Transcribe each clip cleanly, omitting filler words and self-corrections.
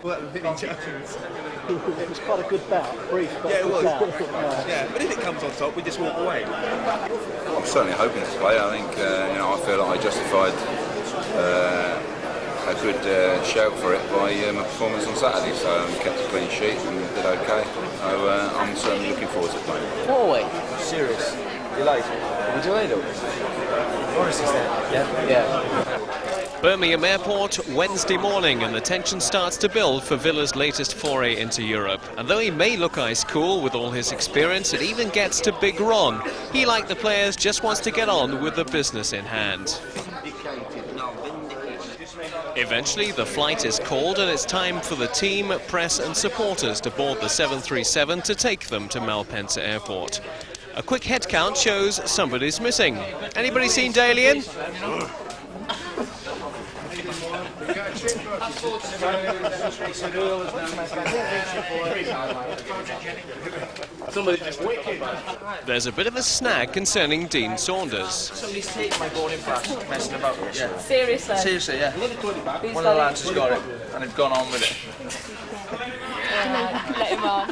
Well, Vinnie Jones. It was quite a good bout, brief, but Yeah, it was. bout. Yeah, but if it comes on top, we just walk away. I'm certainly hoping to play. I think I feel like I justified a good shout for it by my performance on Saturday. So I kept a clean sheet and did okay. So I'm certainly looking forward to playing. What way? Serious. You like it? Would you like it? Morris is there. Yeah. Birmingham Airport, Wednesday morning, and the tension starts to build for Villa's latest foray into Europe. And though he may look ice cool with all his experience, it even gets to Big Ron. He, like the players, just wants to get on with the business in hand. Eventually, the flight is called and it's time for the team, press and supporters to board the 737 to take them to Malpensa Airport. A quick head count shows somebody's missing. Anybody seen Dalian? There's a bit of a snag concerning Dean Saunders. Somebody's taken my boarding pass, messing about with it. Yeah. Seriously? Seriously, yeah. One of the lads has got it, and they've gone on with it. Let him on.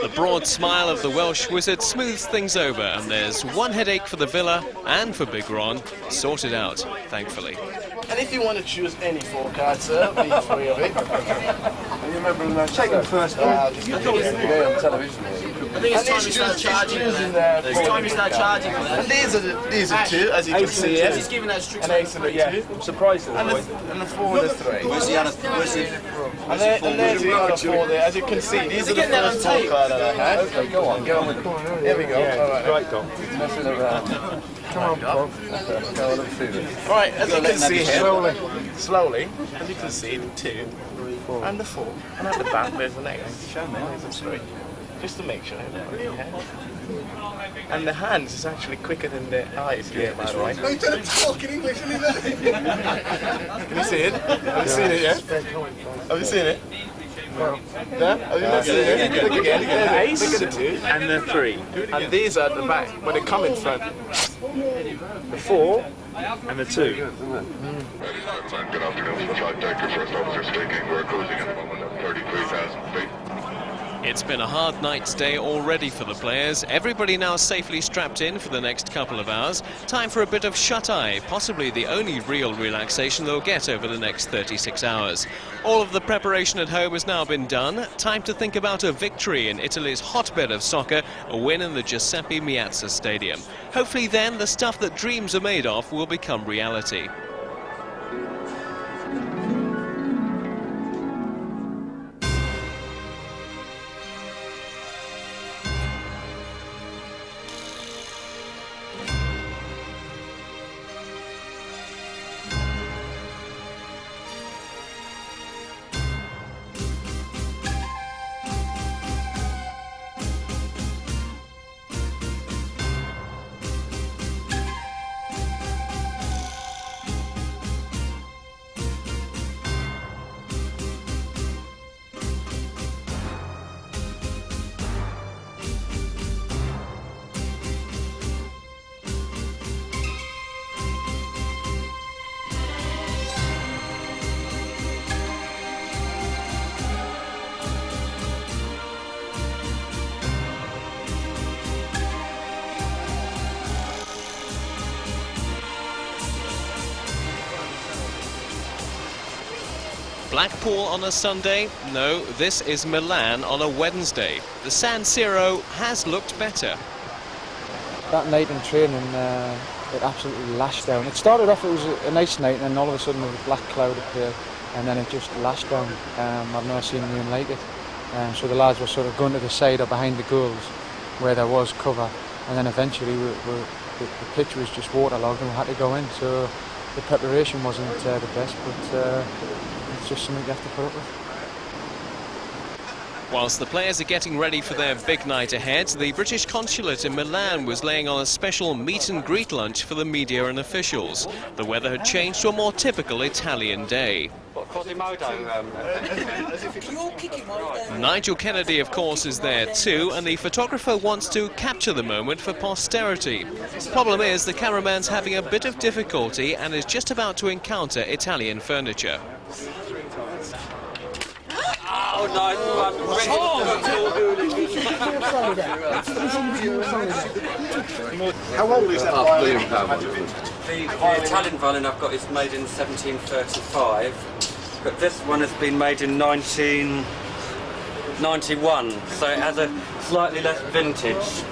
The broad smile of the Welsh wizard smooths things over, and there's one headache for the Villa and for Big Ron sorted out, thankfully. And if you want to choose any 4 cards, sir, be free of it. And you remember take them first. Just on television. I think it's time we start charging. It's time we start charging. And these are 2, as you can see here. He's giving that strict. An ace and a 2. I'm surprised. And the 4 and a 3. Where's the other? Where's the? And there's the other 4 there. As you can see, these are the first 4 cards that I had. Okay, go on, get on with it. Here we go. Right, Dom. Messing around. Come on, Bob. Right, as you can see here, slowly, as you can see, the 2 and the 4, and at the back there's an 8. Show me, there's a 3, just to make sure everybody has. And the hands is actually quicker than the eyes here, by the way. No, you don't talk in English, isn't it? Can you see it? Have you seen it yet? Have you seen it? No? Have you not seen it? Look again. There's the ace. Look at the 2 and the 3. And these are at the back, when they come in front. The 4 and the 2. Good afternoon, Flight Director, First Officer speaking. We're cruising at the moment at 33,000 feet. It's been a hard night's day already for the players. Everybody now safely strapped in for the next couple of hours. Time for a bit of shut-eye, possibly the only real relaxation they'll get over the next 36 hours. All of the preparation at home has now been done. Time to think about a victory in Italy's hotbed of soccer, a win in the Giuseppe Meazza Stadium. Hopefully then the stuff that dreams are made of will become reality. Blackpool on a Sunday? No, this is Milan on a Wednesday. The San Siro has looked better. That night in training, it absolutely lashed down. It started off, it was a nice night, and then all of a sudden a black cloud appeared, and then it just lashed down. I've never seen anything like it. So the lads were sort of going to the side or behind the goals where there was cover, and then eventually the pitch was just waterlogged and we had to go in. So the preparation wasn't the best, but it's just something you have to put up with. Whilst the players are getting ready for their big night ahead, the British consulate in Milan was laying on a special meet and greet lunch for the media and officials. The weather had changed to a more typical Italian day. Nigel Kennedy, of course, is there too, and the photographer wants to capture the moment for posterity. Problem is, the cameraman's having a bit of difficulty and is just about to encounter Italian furniture. Oh, nice one. How old is that violin? The Italian violin I've got is made in 1735, but this one has been made in 1991, so it has a slightly less vintage.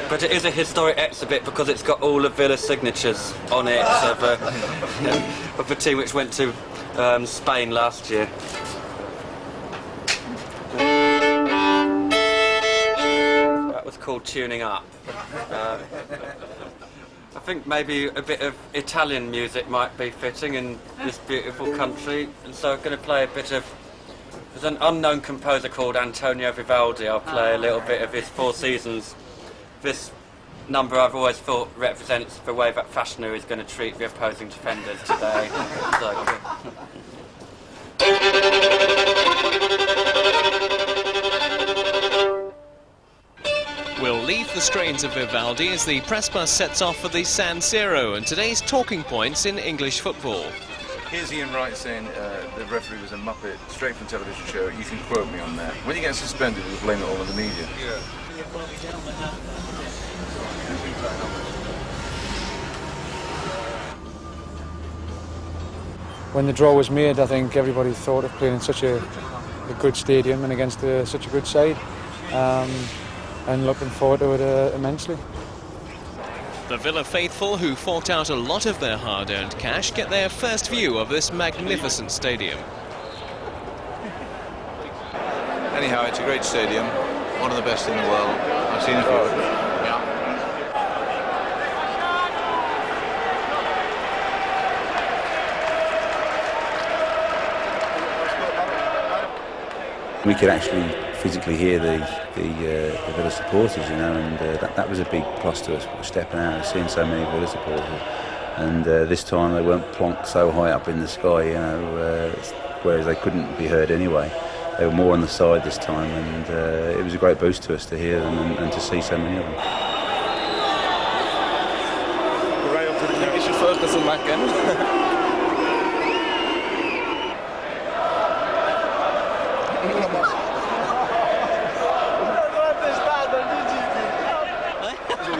But it is a historic exhibit because it's got all of Villa's signatures on it of the team which went to Spain last year. That was called Tuning Up. I think maybe a bit of Italian music might be fitting in this beautiful country, and so I'm going to play a bit of... There's an unknown composer called Antonio Vivaldi. I'll play a little bit of his Four Seasons. This number I've always thought represents the way that Fashanu is going to treat the opposing defenders today. We'll leave the strains of Vivaldi as the press bus sets off for the San Siro and today's talking points in English football. Here's Ian Wright saying the referee was a muppet straight from television show. You can quote me on that. When you get suspended, we'll blame it all on the media. Yeah. When the draw was made, I think everybody thought of playing in such a good stadium and against such a good side, and looking forward to it immensely. The Villa faithful, who forked out a lot of their hard-earned cash, get their first view of this magnificent stadium. Anyhow, it's a great stadium, one of the best in the world. I've seen it before. We could actually physically hear the Villa supporters, you know, and that was a big plus to us, stepping out and seeing so many Villa supporters. And this time they weren't plonked so high up in the sky, you know, whereas they couldn't be heard anyway. They were more on the side this time, and it was a great boost to us to hear them and to see so many of them.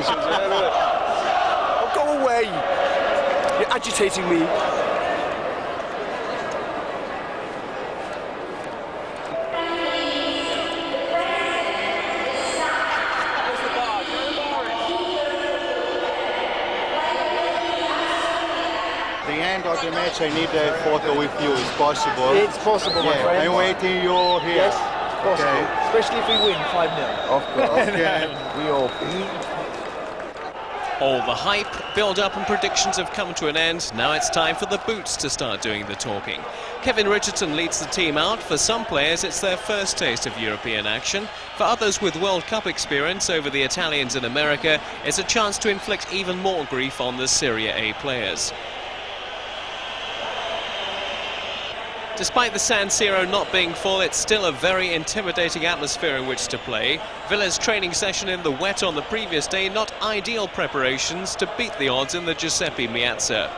Oh, go away! You're agitating me. The end of the match, I need a photo with you. It's possible. It's possible, my friend. I'm waiting you here. Yes, it's possible. Okay. Especially if we win 5-0. Of course. Okay. We hope. All the hype, build-up and predictions have come to an end. Now it's time for the boots to start doing the talking. Kevin Richardson leads the team out. For some players, it's their first taste of European action. For others with World Cup experience over the Italians in America, it's a chance to inflict even more grief on the Serie A players. Despite the San Siro not being full, it's still a very intimidating atmosphere in which to play. Villa's training session in the wet on the previous day, not ideal preparations to beat the odds in the Giuseppe Meazza.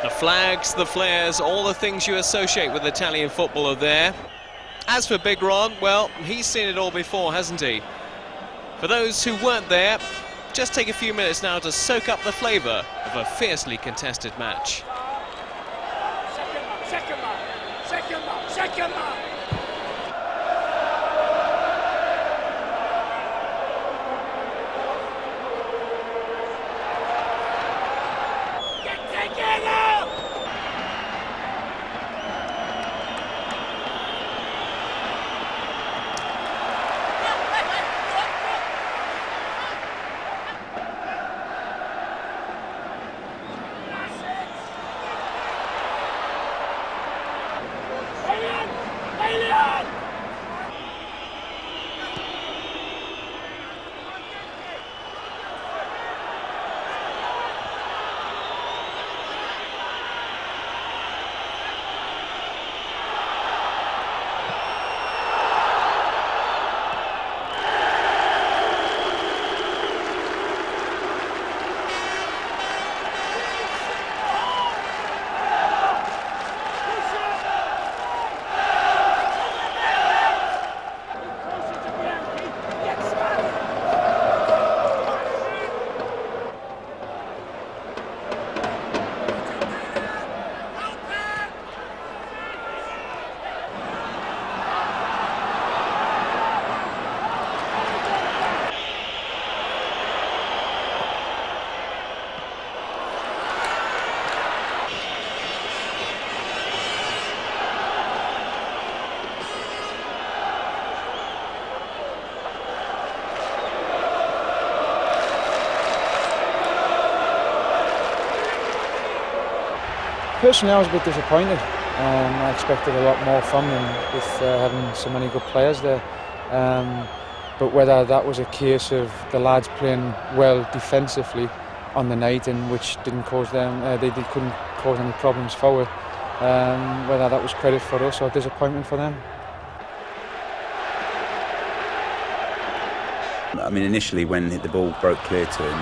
The flags, the flares, all the things you associate with Italian football are there. As for Big Ron, well, he's seen it all before, hasn't he? For those who weren't there, just take a few minutes now to soak up the flavour of a fiercely contested match. Second man. Personally, I was a bit disappointed. I expected a lot more from them with having so many good players there. But whether that was a case of the lads playing well defensively on the night, and which didn't cause them, they couldn't cause any problems forward. Whether that was credit for us or disappointment for them. I mean, initially when the ball broke clear to him,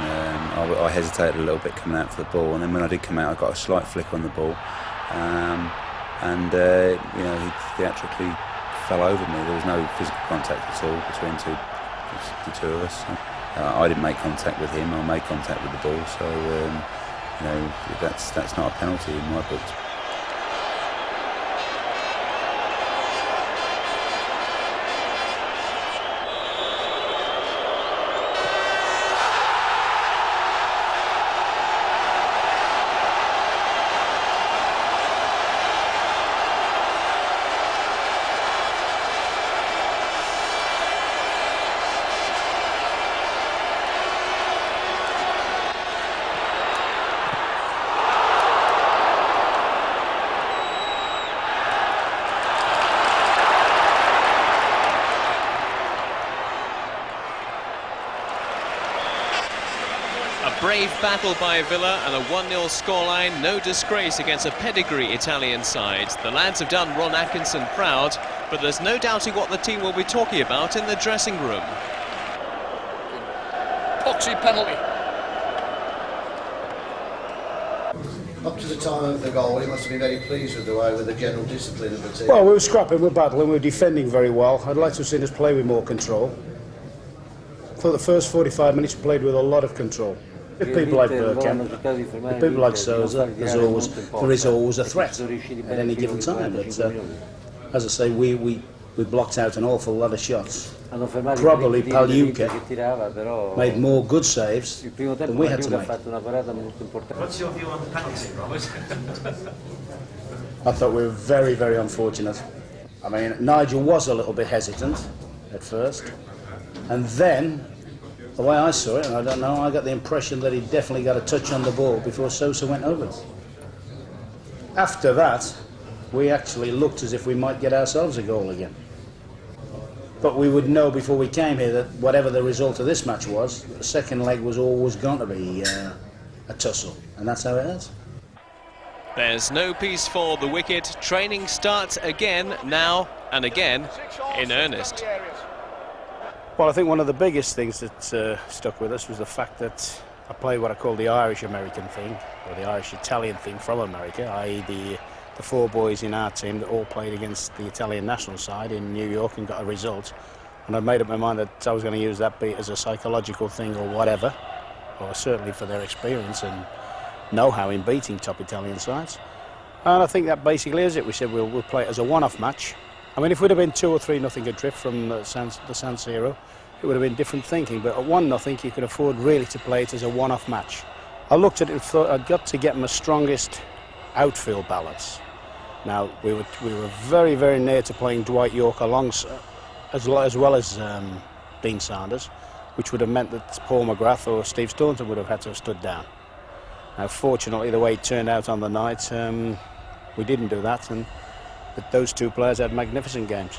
I hesitated a little bit coming out for the ball, and then when I did come out, I got a slight flick on the ball, and you know, he theatrically fell over me. There was no physical contact at all between the two of us. I didn't make contact with him. I made contact with the ball, so you know, that's not a penalty in my books. Brave battle by Villa and a 1-0 scoreline, no disgrace against a pedigree Italian side. The lads have done Ron Atkinson proud, but there's no doubting what the team will be talking about in the dressing room. Poxy penalty. Up to the time of the goal, he must have been very pleased with the general discipline of the team. Well, we were scrapping, we were battling, we were defending very well. I'd like to have seen us play with more control. For the first 45 minutes, we played with a lot of control. With people like Bergkamp, with people like Sousa, there is always a threat at any given time. But as I say, we blocked out an awful lot of shots. Probably Pagliuca made more good saves than we had to make. What's your view on the penalty, Robert? I thought we were very, very unfortunate. I mean, Nigel was a little bit hesitant at first, and then, the way I saw it, and I don't know, I got the impression that he definitely got a touch on the ball before Sousa went over it. After that, we actually looked as if we might get ourselves a goal again. But we would know before we came here that whatever the result of this match was, the second leg was always going to be a tussle, and that's how it is. There's no peace for the wicket. Training starts again, now and again, in earnest. Well, I think one of the biggest things that stuck with us was the fact that I played what I call the Irish-American thing, or the Irish-Italian thing from America, i.e. the four boys in our team that all played against the Italian national side in New York and got a result. And I'd made up my mind that I was going to use that beat as a psychological thing or whatever, or certainly for their experience and know-how in beating top Italian sides. And I think that basically is it. We said we'll play it as a one-off match. I mean, if we'd have been 2 or 3-0 adrift from the San Siro, it would have been different thinking, but at 1-0 you could afford really to play it as a one-off match. I looked at it and thought I'd got to get my strongest outfield balance. Now, we were very, very near to playing Dwight Yorke alongside, as well as Dean Sanders, which would have meant that Paul McGrath or Steve Staunton would have had to have stood down. Now, fortunately, the way it turned out on the night, we didn't do that, and those two players had magnificent games.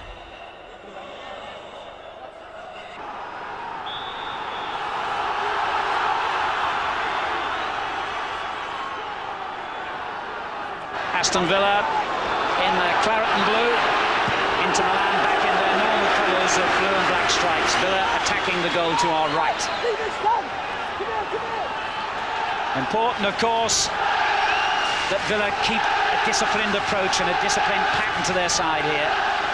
Aston Villa in their claret and blue, Inter Milan back in their normal colours of blue and black stripes. Villa attacking the goal to our right. Important, of course, that Villa keep a disciplined approach and a disciplined pattern to their side here.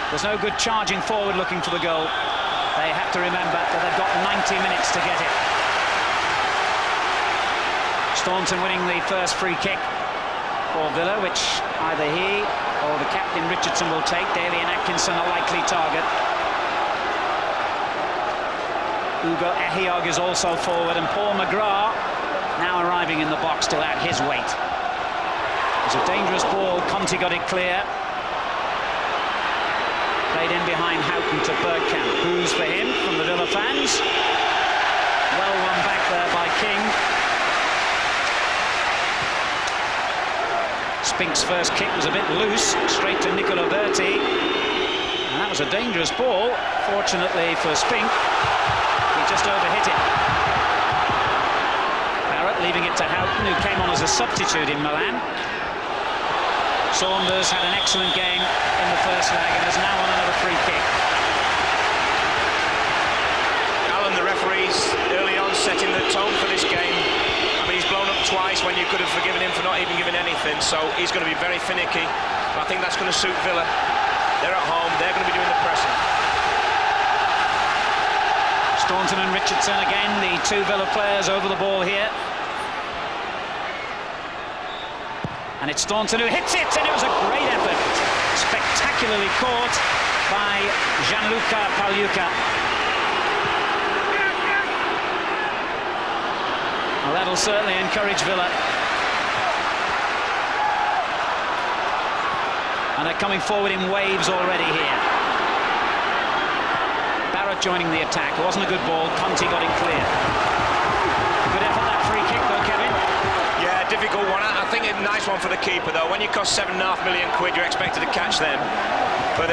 There's no good charging forward looking for the goal. They have to remember that they've got 90 minutes to get it. Staunton winning the first free kick for Villa, which either he or the captain Richardson will take. Daly and Atkinson a likely target. Ugo Ehiogu is also forward, and Paul McGrath now arriving in the box to add his weight. It was a dangerous ball. Conte got it clear. Played in behind Houghton to Bergkamp. Boos for him from the Villa fans. Well won back there by King. Spink's first kick was a bit loose, straight to Nicola Berti. And that was a dangerous ball. Fortunately for Spink, he just overhit it. Barrett leaving it to Houghton, who came on as a substitute in Milan. Saunders had an excellent game in the first leg and is now on another free kick. Alan, the referee's early on setting the tone for this game. I mean, he's blown up twice when you could have forgiven him for not even giving anything, so he's going to be very finicky. I think that's going to suit Villa. They're at home, they're going to be doing the pressing. Staunton and Richardson again, the two Villa players over the ball here. And it's Staunton who hits it, and it was a great effort. Spectacularly caught by Gianluca Pagliuca. Well, that'll certainly encourage Villa. And they're coming forward in waves already here. Barrett joining the attack. It wasn't a good ball. Conte got it clear. Good effort, that free kick, though, Kevin. Yeah, difficult one. I think a nice one for the keeper, though. When you cost £7.5 million, you're expected to catch them. But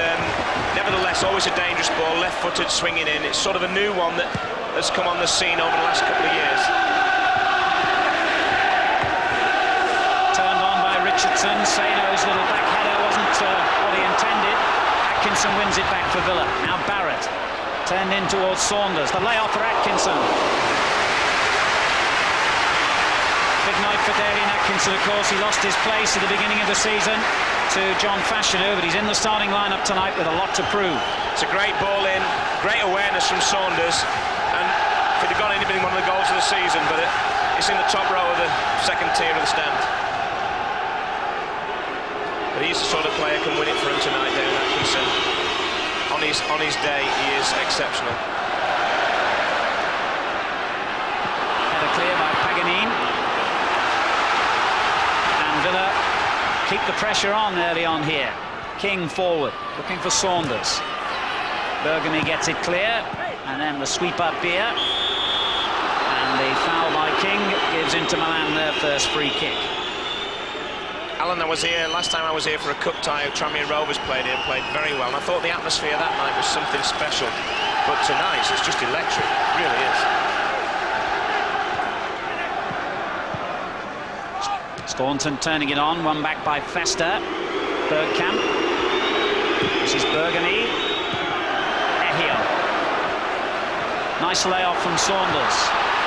nevertheless, always a dangerous ball, left-footed, swinging in. It's sort of a new one that has come on the scene over the last couple of years. Turned on by Richardson. Saino's little back header wasn't what he intended. Atkinson wins it back for Villa. Now Barrett. Turned in towards Saunders. The layoff for Atkinson. Big night for Dalian Atkinson, of course. He lost his place at the beginning of the season to John Fashanu, but he's in the starting lineup tonight with a lot to prove. It's a great ball in, great awareness from Saunders, and if it had gone in, it'd been one of the goals of the season, but it's in the top row of the second tier of the stand. But he's the sort of player who can win it for him tonight, Dalian Atkinson. On his day, he is exceptional. Header clear by Paganini. Villa keep the pressure on early on here. King forward, looking for Saunders. Bergamy gets it clear, and then the sweep up here. And the foul by King gives Inter Milan their first free kick. Alan, I was here, last time I was here for a cup tie, Tranmere Rovers played here and played very well. And I thought the atmosphere that night was something special. But tonight, it's just electric, it really is. Staunton turning it on, one back by Fester. Bergkamp. This is Bergamy. Ehio. Nice layoff from Saunders.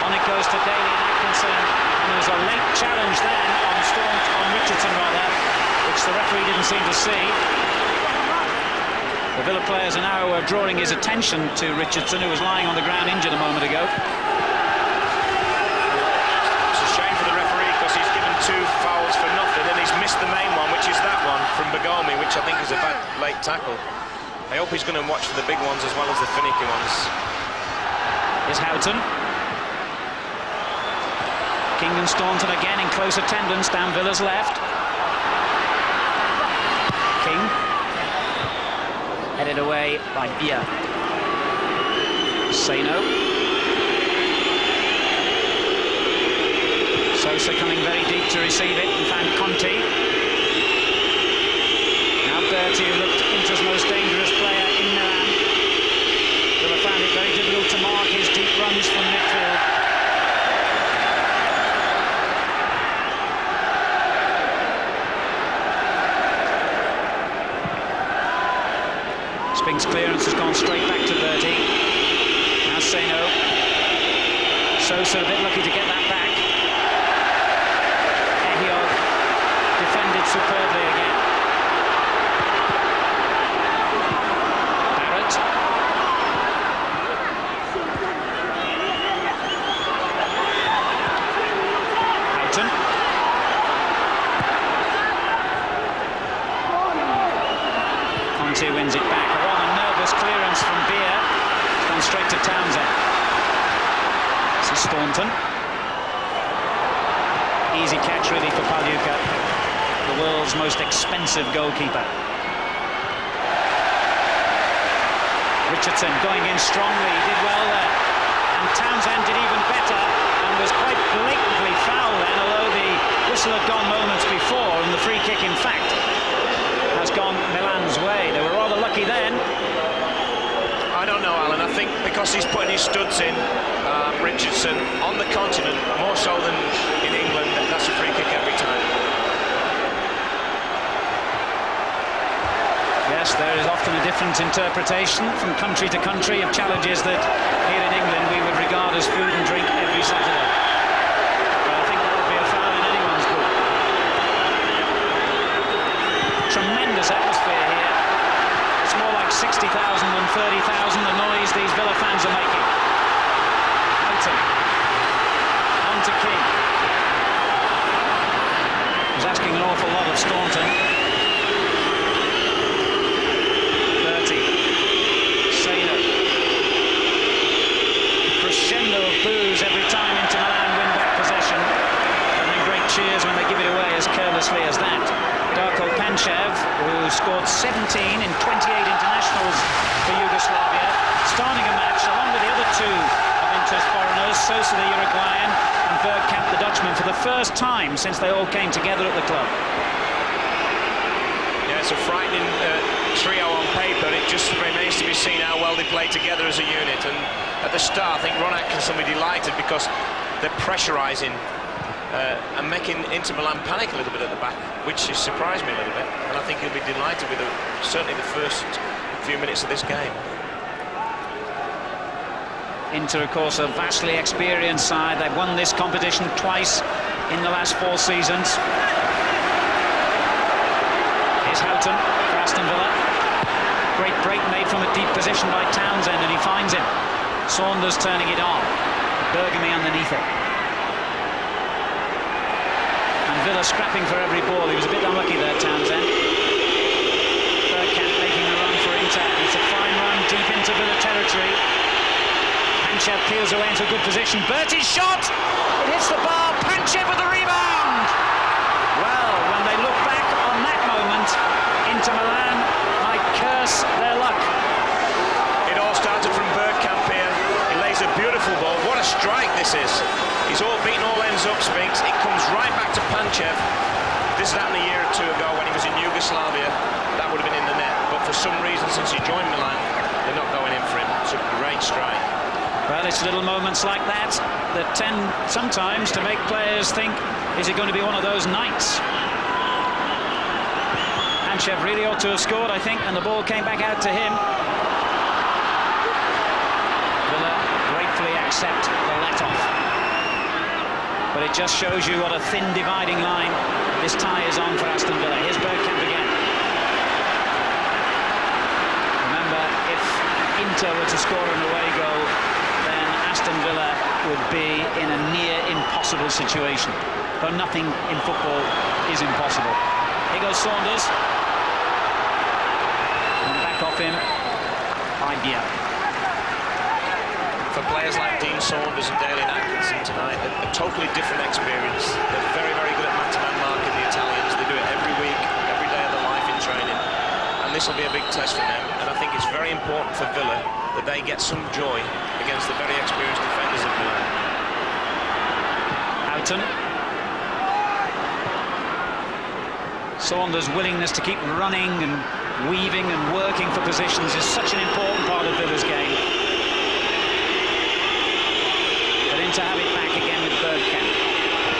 On it goes to Dalian Atkinson, and there's a late challenge then on Richardson which the referee didn't seem to see. The Villa players are now drawing his attention to Richardson, who was lying on the ground injured a moment ago. Two fouls for nothing, and he's missed the main one, which is that one from Bergamy, which I think is a bad late tackle. I hope he's going to watch for the big ones as well as the finicky ones. Here's Houghton. King and Staunton again in close attendance down Villa's left. King. Headed away by Bia. Saino. Sosa coming very deep to receive it and found Conte. Now Berti, who looked Inter's most dangerous player in Milan. Villa found it very difficult to mark his deep runs from midfield. Spink's clearance has gone straight back to Berti. Now Saino. Sosa a bit lucky to get that back. Defended superbly again. Barrett. Houghton. Conte wins it back. A rather nervous clearance from Beer. It's gone straight to Townsend. This is Staunton. Easy catch really for Pagliuca, the world's most expensive goalkeeper. Richardson going in strongly, he did well there. And Townsend did even better, and was quite blatantly foul then, although the whistle had gone moments before, and the free kick, in fact, has gone Milan's way. They were rather lucky then. I don't know, Alan. I think because he's putting his studs in, Richardson, on the continent, more so than in England, that's a free kick every time. Yes, there is often a different interpretation from country to country of challenges that here in England we would regard as food and drink every Saturday. But I think that would be a foul in anyone's book. Tremendous atmosphere here. It's more like 60,000 than 30,000, the noise these Villa fans are making. Houghton. On to King. He's asking an awful lot of Staunton. Crescendo of boos every time Inter Milan win back possession, and then great cheers when they give it away as carelessly as that. Darko Panchev, who scored 17 in 28 internationals for Yugoslavia, starting a match along with the other two of Inter's foreigners, Sosa the Uruguayan and Bergkamp the Dutchman, for the first time since they all came together at the club. Yeah, it's a frightening trio on paper. It just remains to be seen how well they play together as a unit. And at the start, I think Ron Atkinson will be delighted because they're pressurising and making Inter Milan panic a little bit at the back, which has surprised me a little bit. And I think he'll be delighted with certainly the first few minutes of this game. Inter, of course, a vastly experienced side. They've won this competition twice in the last 4 seasons. Here's Houghton for Aston Villa. Great break made from a deep position by Townsend, and he finds him. Saunders turning it on. Bergamy underneath it. And Villa scrapping for every ball. He was a bit unlucky there, Townsend. Bergkamp making a run for Inter. It's a fine run deep into Villa territory. Panchev peels away into a good position. Bertie's shot! It hits the bar. Panchev with the rebound! Well, when they look back on that moment, Inter Milan might curse their luck. It all started from Bergkamp here. He lays a beautiful ball. What a strike this is. He's all beaten all ends up, Spinks. It comes right back to Panchev. This happened a year or two ago when he was in Yugoslavia. That would have been in the net. But for some reason, since he joined Milan, they're not going in for him. It's a great strike. Well, it's little moments like that that tend sometimes to make players think, is it going to be one of those nights? Panchev really ought to have scored, I think, and the ball came back out to him. Villa gratefully accept the let-off. But it just shows you what a thin dividing line this tie is on for Aston Villa. Here's Bergkamp again. Remember, if Inter were to score an away goal, then Aston Villa would be in a near impossible situation. But nothing in football is impossible. Here goes Saunders. And back off him by Diallo. For players like Dean Saunders and Dalian Atkinson tonight, a totally different experience. They're very, very good at man-to-man marking, the Italians. They do it every week, every day of their life in training. And this will be a big test for them. And I think it's very important for Villa that they get some joy against the very experienced defenders of Milan. Houghton. Saunders' willingness to keep running and weaving and working for positions is such an important part of Villa's game. But Inter have it back again with Bergkamp.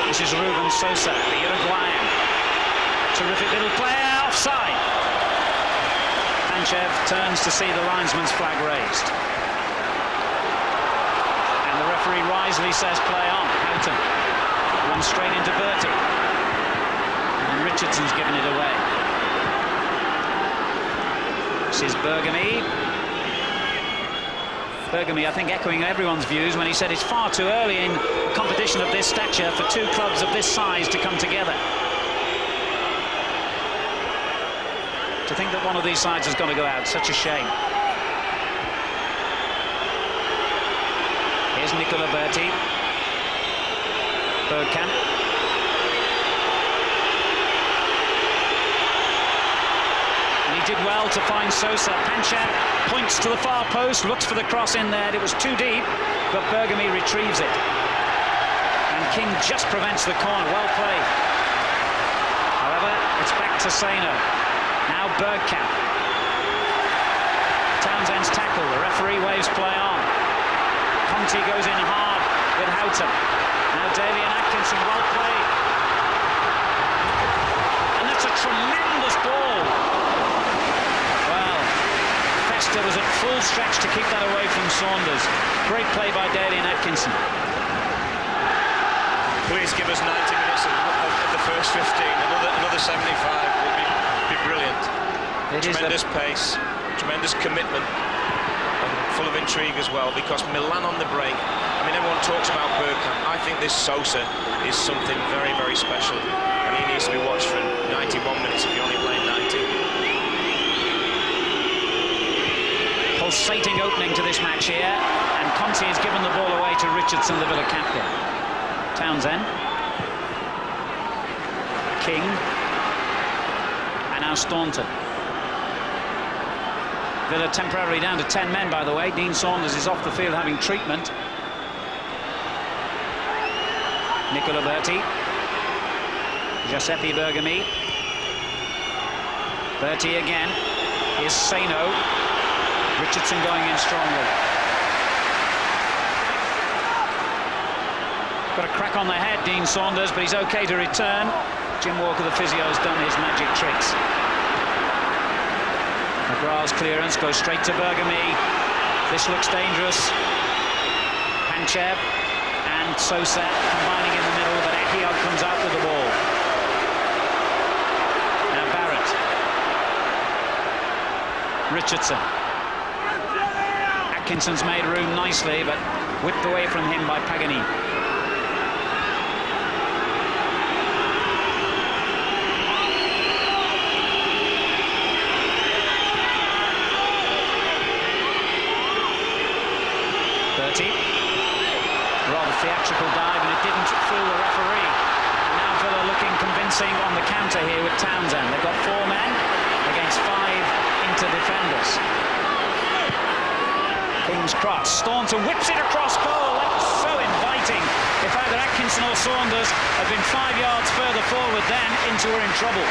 This is Ruben Sosa, the Uruguayan. Terrific little play, offside. Panchev turns to see the linesman's flag raised. And the referee wisely says play on. Houghton runs straight into Bertie. And Richardson's given it away. This is Bergamy. Bergamy, I think, echoing everyone's views when he said it's far too early in a competition of this stature for two clubs of this size to come together. To think that one of these sides has got to go out, such a shame. Here's Nicola Berti. Bergkamp. And he did well to find Sosa. Panchev points to the far post, looks for the cross in there. It was too deep, but Bergamy retrieves it. King just prevents the corner. Well played. However, it's back to Saino. Now Bergkamp. Townsend's tackle. The referee waves play on. Conti goes in hard with Houghton. Now Daly and Atkinson, well played. And that's a tremendous ball. Well, Festa was at full stretch to keep that away from Saunders. Great play by Daly and Atkinson. Please give us 90 minutes of the first 15. Another 75 would be brilliant. Tremendous pace, tremendous commitment, and full of intrigue as well, because Milan on the break. I mean, everyone talks about Bergkamp. I think this Sosa is something very, very special, and he needs to be watched for 91 minutes if you're only playing 90. Pulsating opening to this match here, and Conti has given the ball away to Richardson, the Villa captain. Townsend, King, and now Staunton. Villa temporarily down to 10 men, by the way. Dean Saunders is off the field having treatment. Nicola Berti, Giuseppe Bergami, Berti again. Here's Saino. Richardson going in strongly. Got a crack on the head, Dean Saunders, but he's okay to return. Jim Walker, the physio, has done his magic tricks. McGrath's clearance goes straight to Bergami. This looks dangerous. Panchev and Sosa combining in the middle, but Ehio comes out with the ball. Now Barrett. Richardson. Atkinson's made room nicely, but whipped away from him by Pagani. Rather theatrical dive, and it didn't fool the referee. And now Villa looking convincing on the counter here with Townsend. They've got 4 men against 5 inter-defenders. King's cross. Staunton whips it across goal. That's so inviting. If either Atkinson or Saunders had been 5 yards further forward, then Inter were in trouble.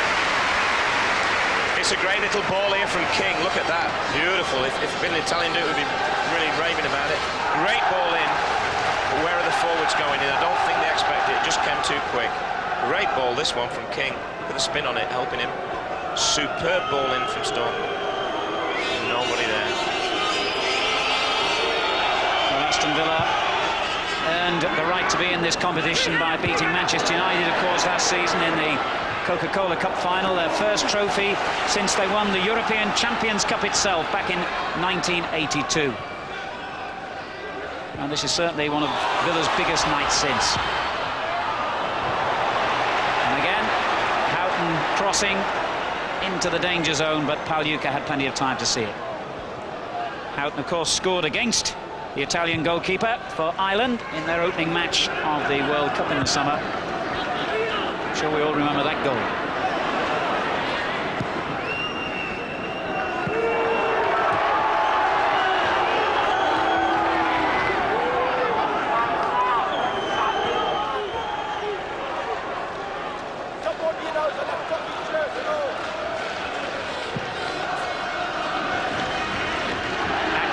It's a great little ball here from King. Look at that. Beautiful. If it'd been an Italian dude, we'd be really raving about it. Great ball in. But where are the forwards going in? I don't think they expected it. It just came too quick. Great ball, this one from King. With a spin on it, helping him. Superb ball in from Storm. Nobody there. Well, Aston Villa earned the right to be in this competition by beating Manchester United, of course, last season in the Coca-Cola Cup final, their first trophy since they won the European Champions Cup itself back in 1982. And this is certainly one of Villa's biggest nights since. And again, Houghton crossing into the danger zone, but Pagliuca had plenty of time to see it. Houghton, of course, scored against the Italian goalkeeper for Ireland in their opening match of the World Cup in the summer. I'm sure we all remember that goal.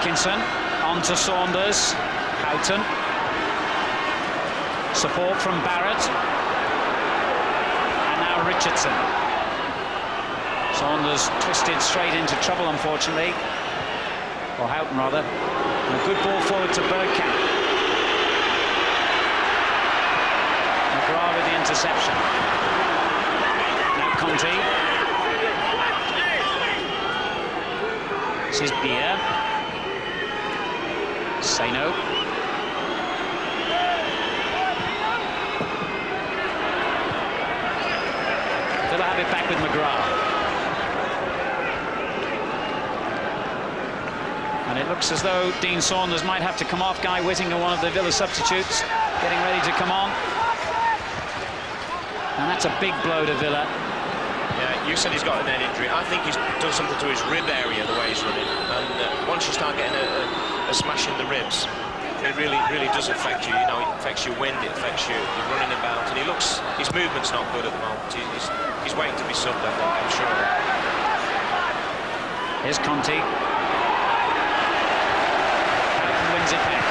Atkinson on to Saunders. Houghton. Support from Barrett. And now Richardson. Saunders twisted straight into trouble, unfortunately. Or Houghton, rather. And a good ball forward to Bergkamp. McGrath with the interception. Now Conti. This is Beer. Saino. Villa have it back with McGrath. And it looks as though Dean Saunders might have to come off. Guy Whittingham, one of the Villa substitutes, getting ready to come on. And that's a big blow to Villa. Yeah, you said he's got an head injury. I think he's done something to his rib area, the way he's running. And once you start getting a smash in the ribs, It really does affect you. You know, it affects your wind, it affects you. You're running about, and his movement's not good at the moment. He's waiting to be subbed, I think. I'm sure of that. Here's Conti. Harrington wins it back.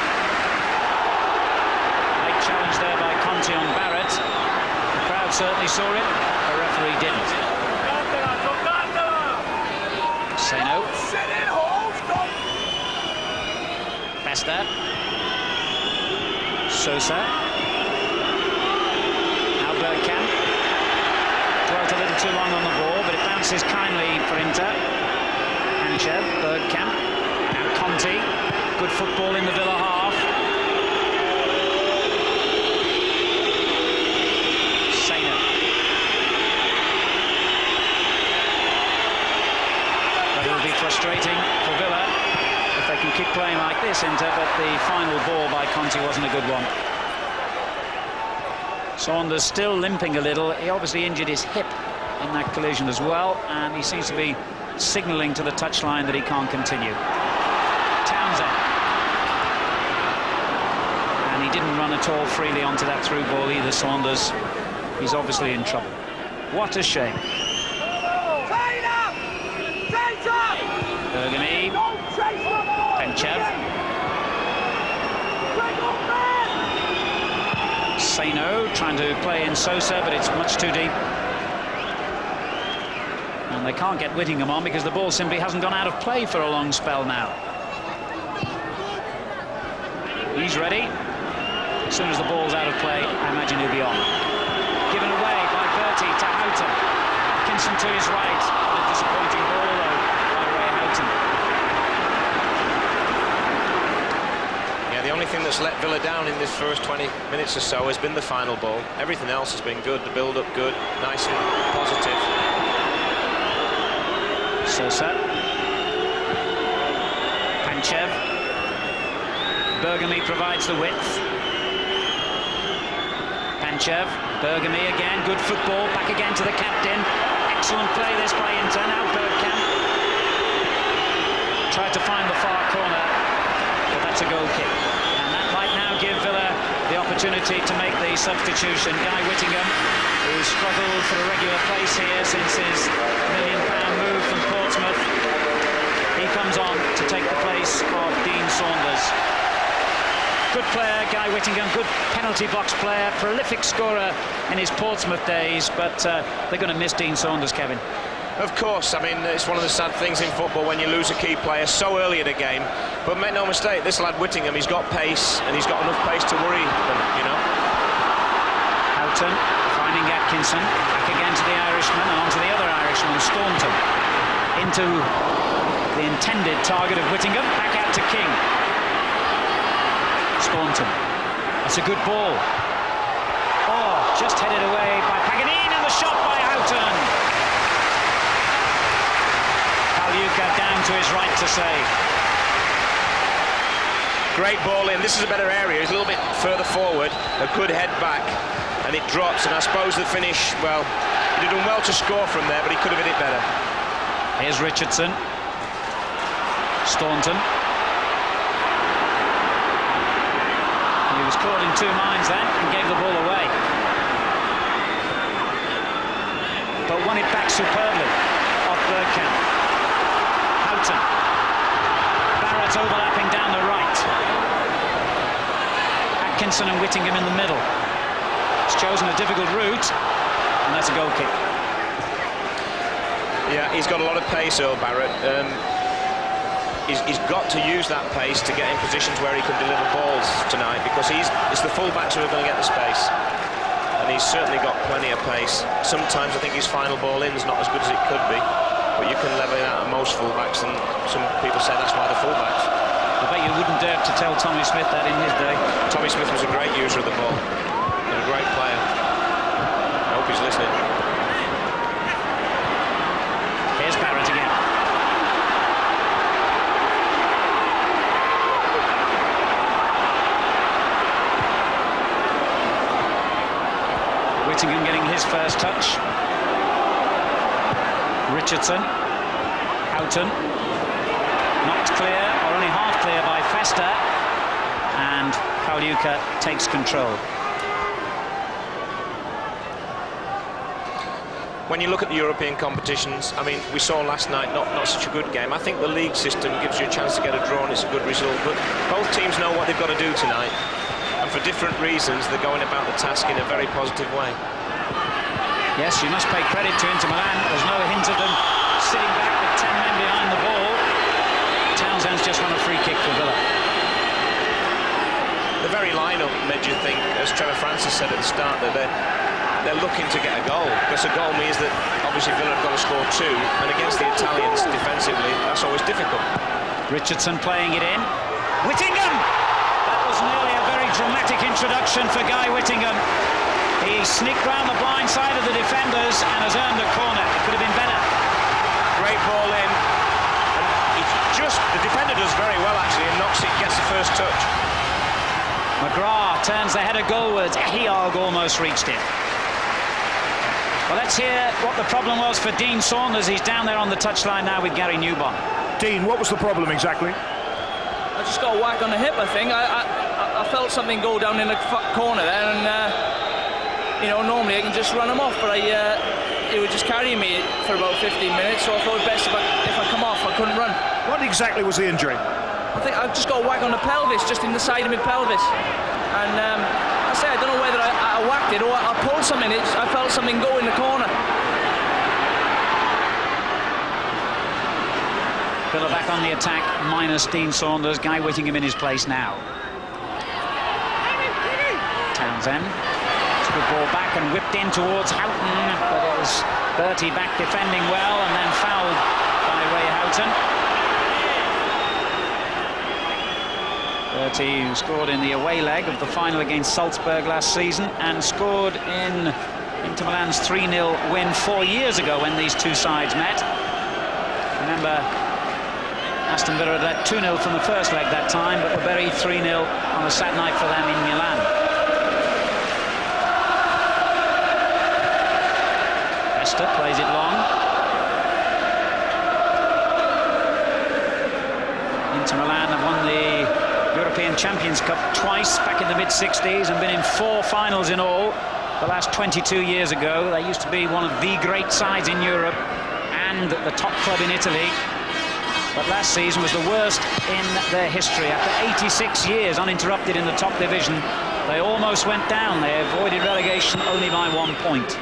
Late challenge there by Conti on Barrett. The crowd certainly saw it. The referee didn't. Seno. Besta. Sosa. Now Bergkamp. Dwelt a little too long on the ball, but it bounces kindly for Inter. Panchev, Bergkamp. Now Conti. Good football in the Villa half. Seno. But it'll be frustrating for Villa if they can keep playing like this, Inter, but the final ball by Conti wasn't a good one. Saunders still limping a little. He obviously injured his hip in that collision as well, and he seems to be signalling to the touchline that he can't continue. Townsend. And he didn't run at all freely onto that through ball either, Saunders. He's obviously in trouble. What a shame. Bergamy. Panchev. Seno trying to play in Sosa, but it's much too deep. And they can't get Whittingham on because the ball simply hasn't gone out of play for a long spell now. He's ready. As soon as the ball's out of play, I imagine he'll be on. Given away by Bertie to Houghton. Atkinson to his right. A disappointing ball, though, by Ray Houghton. The only thing that's let Villa down in this first 20 minutes or so has been the final ball. Everything else has been good. The build-up good, nice and positive. Sosa. Panchev. Bergamy provides the width. Panchev. Bergamy again. Good football. Back again to the captain. Excellent play this by Inter. Now Bergkamp. Tried to find the far corner, but that's a goal kick. And that might now give Villa the opportunity to make the substitution. Guy Whittingham, who struggled for a regular place here since his £1 million move from Portsmouth. He comes on to take the place of Dean Saunders. Good player, Guy Whittingham, good penalty box player, prolific scorer in his Portsmouth days, but they're going to miss Dean Saunders, Kevin. Of course, I mean, it's one of the sad things in football when you lose a key player so early in a game. But make no mistake, this lad Whittingham, he's got pace, and he's got enough pace to worry them, you know. Houghton finding Atkinson, back again to the Irishman, and onto the other Irishman, Staunton. Into the intended target of Whittingham, back out to King. Staunton. That's a good ball. Oh, just headed away by Paganini, and the shot by Houghton. Pagliuca down to his right to save. Great ball in. This is a better area. He's a little bit further forward. A good head back, and it drops. And I suppose the finish, well, he'd have done well to score from there, but he could have hit it better. Here's Richardson. Staunton. He was caught in two minds then and gave the ball away. But won it back superbly off Bergkamp. Houghton. Barrett overlapping down the right. Atkinson and Whittingham in the middle. He's chosen a difficult route, and that's a goal kick. Yeah, he's got a lot of pace, Earl Barrett. He's got to use that pace to get in positions where he can deliver balls tonight, because it's the full-backs who are going to get the space. And he's certainly got plenty of pace. Sometimes I think his final ball in is not as good as it could be, but you can level it out at most full-backs, and some people say that's why the full-backs. I bet you wouldn't dare to tell Tommy Smith that in his day. Tommy Smith was a great user of the ball, and a great player. I hope he's listening. Here's Barrett again. Whittingham getting his first touch. Richardson. Houghton. Knocked clear, or only half clear by Festa. And Pagliuca takes control. When you look at the European competitions, I mean, we saw last night not such a good game. I think the league system gives you a chance to get a draw and it's a good result, but both teams know what they've got to do tonight, and for different reasons they're going about the task in a very positive way. Yes, you must pay credit to Inter Milan. There's no hint of them sitting back with 10 men behind the ball. Townsend's just won a free kick for Villa. The very lineup made you think, as Trevor Francis said at the start, that they're looking to get a goal, because a goal means that obviously Villa have got to score 2, and against the Italians defensively that's always difficult. Richardson playing it in. Whittingham! That was nearly a very dramatic introduction for Guy Whittingham. He sneaked round the blind side of the defenders and has earned a corner. It could have been better. Great ball in, and the defender does very well actually, and knocks it, gets the first touch. McGrath turns the header goalwards. Ehiarg almost reached it. Well, let's hear what the problem was for Dean Saunders. He's down there on the touchline now with Gary Newbon. Dean, what was the problem exactly? I just got a whack on the hip, I think. I felt something go down in the corner there, and you know, normally I can just run him off, but it would just carry me for about 15 minutes, so I thought it best if I come off, I couldn't run. What exactly was the injury? I think I just got a whack on the pelvis, just in the side of my pelvis, and I don't know whether I whacked it or I pulled something. I felt something go in the corner. Villa back on the attack, minus Dean Saunders. Guy Whittingham in his place now. Townsend. It's a good ball back and whipped in towards Houghton, but it was Bertie back defending well and then fouled by Ray Houghton. Bertie, who scored in the away leg of the final against Salzburg last season and scored in Inter Milan's 3-0 win 4 years ago when these two sides met. Remember, Aston Villa had led 2-0 from the first leg that time, but were buried 3-0 on a sad night for them in Milan. Vesta plays it long. Inter Milan have won the European Champions Cup twice back in the mid-60s and been in 4 finals in all the last 22 years ago. They used to be one of the great sides in Europe and the top club in Italy, but last season was the worst in their history. After 86 years uninterrupted in the top division, they almost went down. They avoided relegation only by 1 point.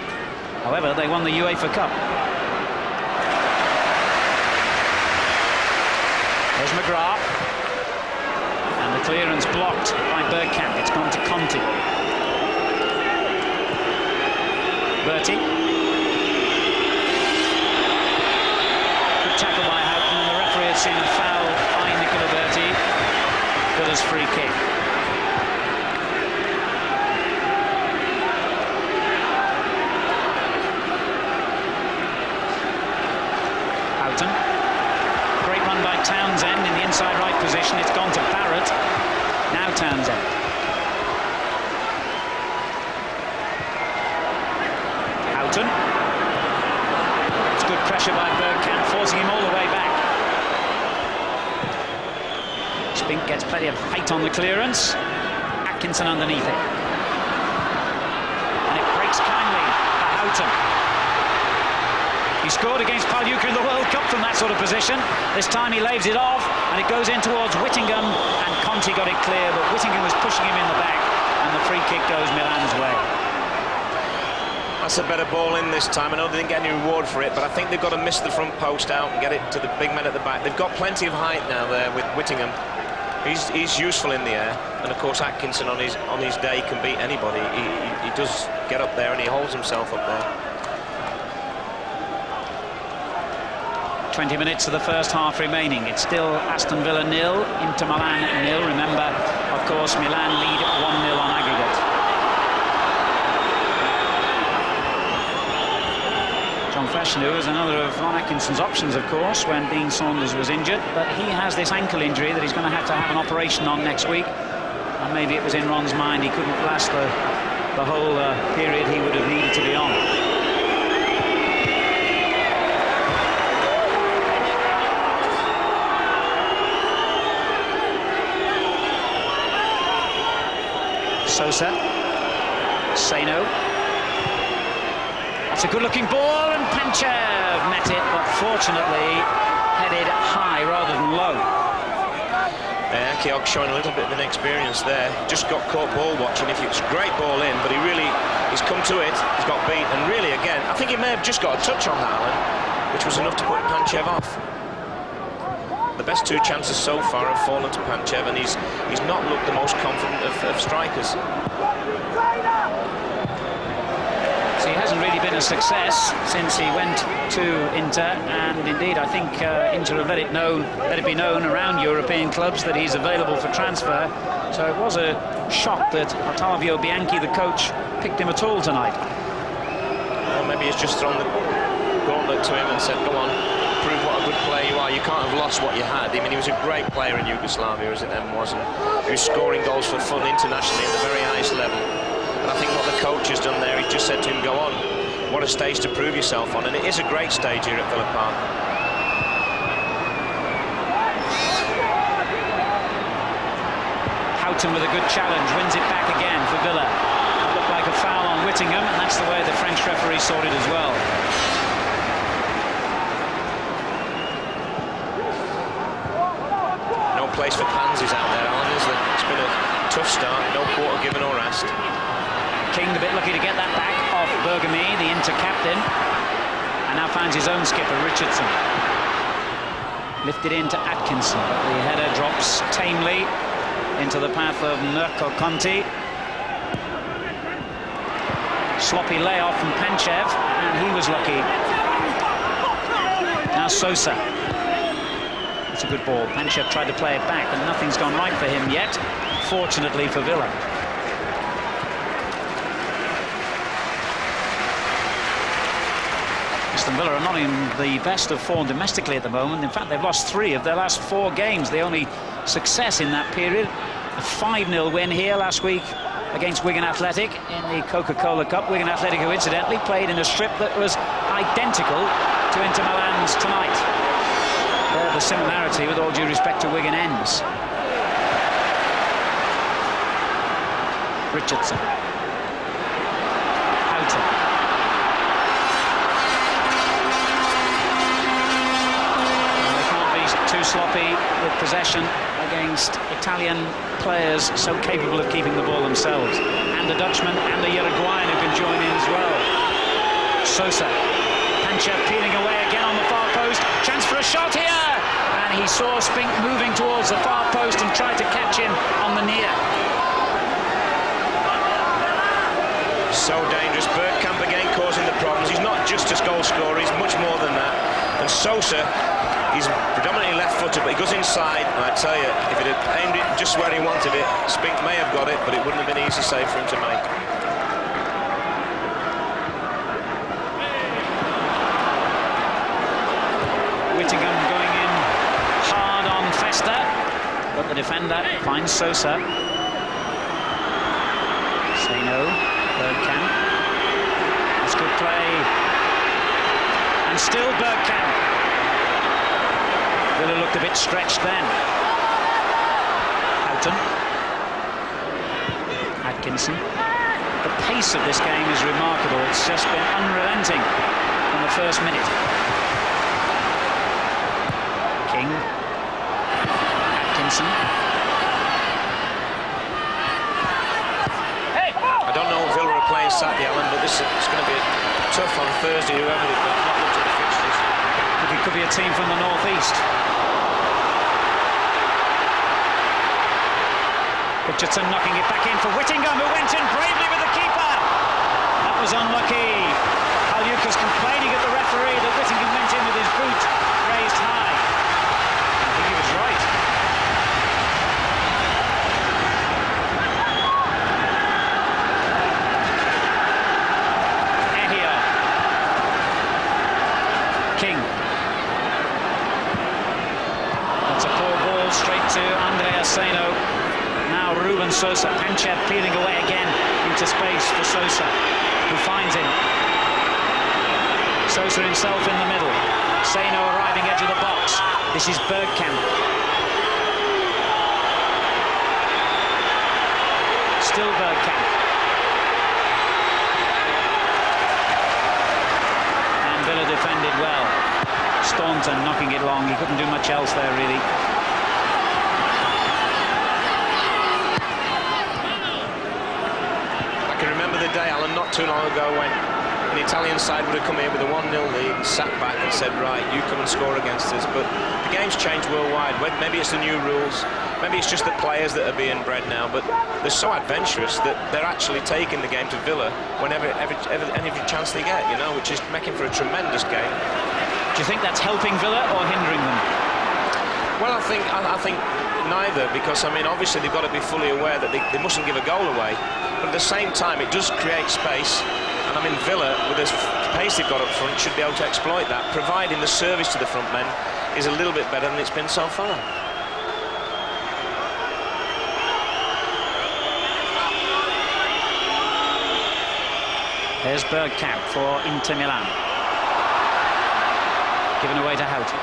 However, they won the UEFA Cup. There's McGrath. And the clearance blocked by Bergkamp. It's gone to Conti. Bertie. Good tackle by Houghton, and the referee had seen a foul by Nicola Bertie. Villa's free kick. Houghton. Great run by Townsend in the inside right position. It's gone to Barrett. Now Townsend. Houghton. It's good pressure by Bergkamp, forcing him all the way back. Spink gets plenty of height on the clearance. Atkinson underneath it. And it breaks kindly for Houghton. He scored against Pagliuca in the World Cup from that sort of position. This time he lays it off, and it goes in towards Whittingham, and Conti got it clear, but Whittingham was pushing him in the back, and the free kick goes Milan's way. That's a better ball in this time. I know they didn't get any reward for it, but I think they've got to miss the front post out and get it to the big men at the back. They've got plenty of height now there with Whittingham. He's useful in the air, and of course Atkinson on his day can beat anybody. He does get up there and he holds himself up there. 20 minutes of the first half remaining. It's still Aston Villa 0, Inter Milan 0. Remember, of course, Milan lead 1-0 on aggregate. John Fashanu was another of Ron Atkinson's options, of course, when Dean Saunders was injured, but he has this ankle injury that he's going to have an operation on next week, and maybe it was in Ron's mind he couldn't last the whole period he would have needed to be on. Sosa. Seno. That's a good-looking ball, and Panchev met it, but fortunately headed high rather than low. Yeah, Keogh showing a little bit of inexperience there. Just got caught ball watching. If it's a great ball in, but he's come to it. He's got beat, and really, again, I think he may have just got a touch on that, Alan, which was enough to put Panchev off. The best two chances so far have fallen to Panchev, and he's not looked the most confident of strikers. So he hasn't really been a success since he went to Inter, and indeed I think Inter have let it be known around European clubs that he's available for transfer. So it was a shock that Ottavio Bianchi, the coach, picked him at all tonight. Well, maybe he's just thrown the gauntlet to him and said, go on, prove what a good player you are. You can't have lost what you had. I mean, he was a great player in Yugoslavia, as it then was, and he was scoring goals for fun internationally at the very highest level. And I think what the coach has done there, he's just said to him, go on, what a stage to prove yourself on, and it is a great stage here at Villa Park. Houghton with a good challenge, wins it back again for Villa. It looked like a foul on Whittingham, and that's the way the French referee saw it as well. No place for pansies out there, Alan, is there? It's been a tough start, no quarter given or asked. King a bit lucky to get that back off Bergamy, the Inter captain, and now finds his own skipper, Richardson. Lifted into Atkinson, but the header drops tamely into the path of Mirko Conti. Sloppy layoff from Panchev, and he was lucky. Now Sosa. That's a good ball. Panchev tried to play it back, and nothing's gone right for him yet, fortunately for Villa. Aston Villa are not in the best of form domestically at the moment. In fact, they've lost 3 of their last 4 games. The only success in that period, a 5-0 win here last week against Wigan Athletic in the Coca-Cola Cup. Wigan Athletic, who incidentally played in a strip that was identical to Inter Milan's tonight. There, the similarity, with all due respect to Wigan, ends. Richardson. Houghton. Too sloppy with possession against Italian players so capable of keeping the ball themselves, and a Dutchman and a Uruguayan who can join in as well. Sosa. Panchev peeling away again on the far post. Chance for a shot here, and he saw Spink moving towards the far post and tried to catch him on the near. So dangerous. Bergkamp again causing the problems. He's not just a goal scorer, he's much more than that. And Sosa, he's predominantly left-footed, but he goes inside, and I tell you, if he'd have aimed it just where he wanted it, Spink may have got it, but it wouldn't have been an easy save for him to make. Whittingham going in hard on Festa, but the defender finds Sosa. Seno, Bergkamp. That's good play. And still Bergkamp. Villa looked a bit stretched then. Houghton. Atkinson. The pace of this game is remarkable. It's just been unrelenting from the first minute. King. Atkinson. I don't know if Villa are playing Saturday, Alan, but it's going to be tough on Thursday, whoever they've got. Not looked at the fixtures. It could be a team from the northeast. Richardson knocking it back in for Whittingham, who went in bravely with the keeper. That was unlucky. Halyukas complaining at the referee that Whittingham went in with his boot raised high. I think he was right. Ehia. King. That's a poor ball straight to Andrea Seno. Now Ruben Sosa. Panchev peeling away again into space for Sosa, who finds him. Sosa himself in the middle. Seno arriving edge of the box. This is Bergkamp. still Bergkamp. And Villa defended well. Staunton knocking it long. He couldn't do much else there, really. I can remember the day, Alan, not too long ago when an Italian side would have come here with a 1-0 lead and sat back and said, right, you come and score against us. But the game's changed worldwide. Maybe it's the new rules, maybe it's just the players that are being bred now, but they're so adventurous that they're actually taking the game to Villa whenever any chance they get, you know, which is making for a tremendous game. Do you think that's helping Villa or hindering them? Well, I think neither, because, I mean, obviously they've got to be fully aware that they mustn't give a goal away, but at the same time it does create space. And I mean, Villa, with the pace they've got up front, should be able to exploit that, providing the service to the front men is a little bit better than it's been so far. There's Bergkamp for Inter Milan. Given away to Houghton.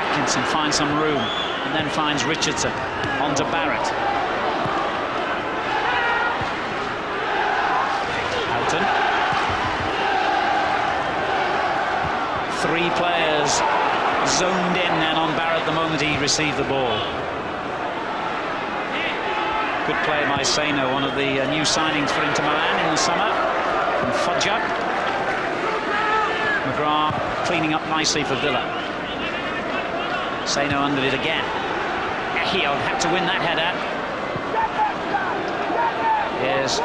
Atkinson finds some room and then finds Richardson. On to Barrett. Houghton. 3 players zoned in then on Barrett the moment he received the ball. Good play by Seno, one of the new signings for Inter Milan in the summer. From Foggia. McGrath cleaning up nicely for Villa. Seno under it again. Ehiod had to win that header. Here's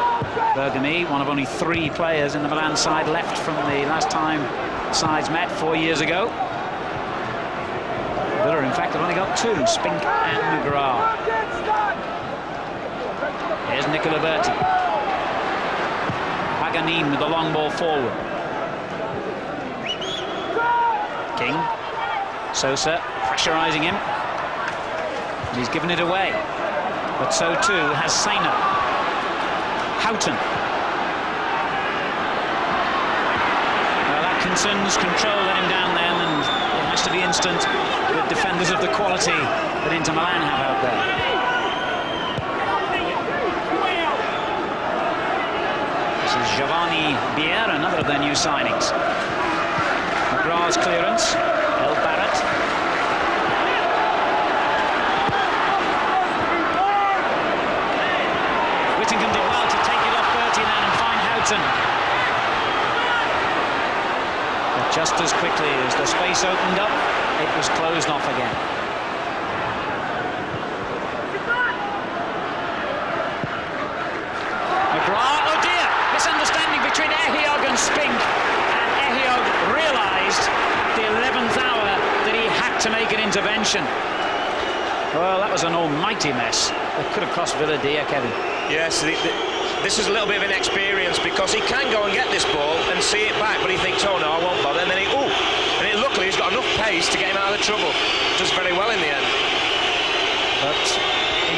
Bergamy, one of only 3 players in the Milan side left from the last time sides met 4 years ago. Villa, in fact, have only got 2, Spink and McGrath. Here's Nicola Berti. Paganin with the long ball forward. King. Sosa pressurising him. And he's given it away. But so too has Seno. Houghton. Well, Atkinson's control let him down then, and it has to be instant with defenders of the quality that Inter Milan have out there. Giovanni Bier, another of their new signings. McGrath's clearance. El Barrett. Whittingham did well to take it off Bertie then and find Houghton. But just as quickly as the space opened up, it was closed off again. McGrath. Misunderstanding between Ehiog and Spink, and Ehiog realised at the 11th hour that he had to make an intervention. Well, that was an almighty mess. It could have cost Villa dear, Kevin. Yes, this is a little bit of inexperience, because he can go and get this ball and see it back, but he thinks, oh no, I won't bother, and then luckily he's got enough pace to get him out of the trouble. Does very well in the end. But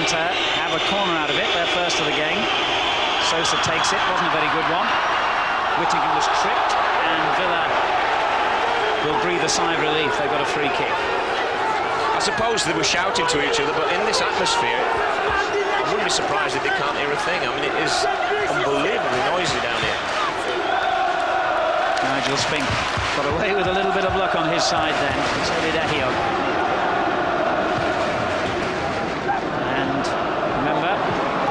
Inter have a corner out of it, their first of the game. Sosa takes it, wasn't a very good one. Whittingham was tripped, and Villa will breathe a sigh of relief. They've got a free kick. I suppose they were shouting to each other, but in this atmosphere, I wouldn't be surprised if they can't hear a thing. I mean, it is unbelievably noisy down here. Nigel Spink got away with a little bit of luck on his side then, so did Ehiog. And remember,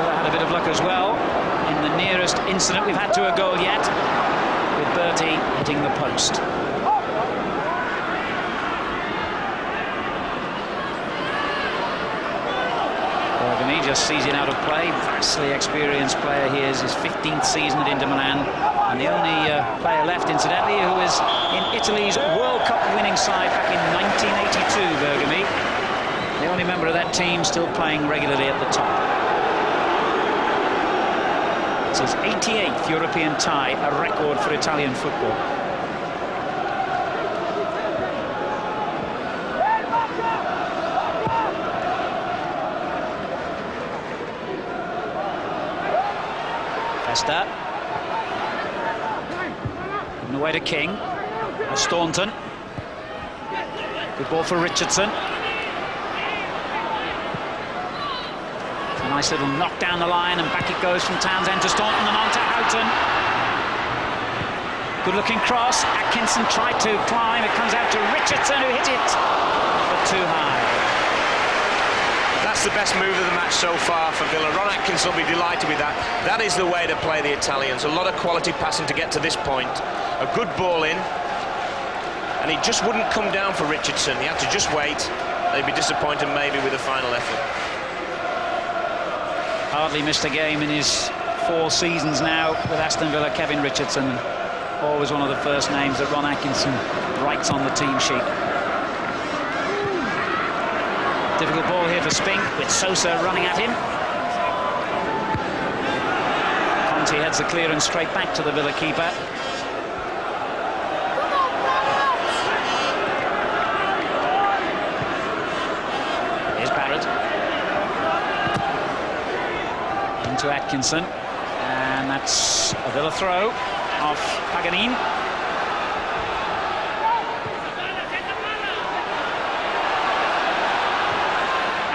Villa had a bit of luck as well. In the nearest incident we've had to a goal yet, with Bertie hitting the post. Bergamy just sees it out of play. Vastly experienced player. He is his 15th season at Inter Milan, and the only player left, incidentally, who was in Italy's World Cup winning side back in 1982, Bergamy. The only member of that team still playing regularly at the top. It's his 88th European tie, a record for Italian football. Festa. Given away to King. Staunton. Good ball for Richardson. Nice little knock down the line, and back it goes from Townsend to Staunton and on to Houghton. Good-looking cross. Atkinson tried to climb. It comes out to Richardson, who hit it, but too high. That's the best move of the match so far for Villa. Ron Atkinson will be delighted with that. That is the way to play the Italians. A lot of quality passing to get to this point. A good ball in, and he just wouldn't come down for Richardson. He had to just wait. They'd be disappointed maybe with the final effort. Hardly missed a game in his 4 seasons now with Aston Villa. Kevin Richardson, always one of the first names that Ron Atkinson writes on the team sheet. Difficult ball here for Spink, with Sosa running at him. Conte heads the clearance straight back to the Villa keeper. Here's Barrett. Into Atkinson. And that's a Villa throw off Paganin.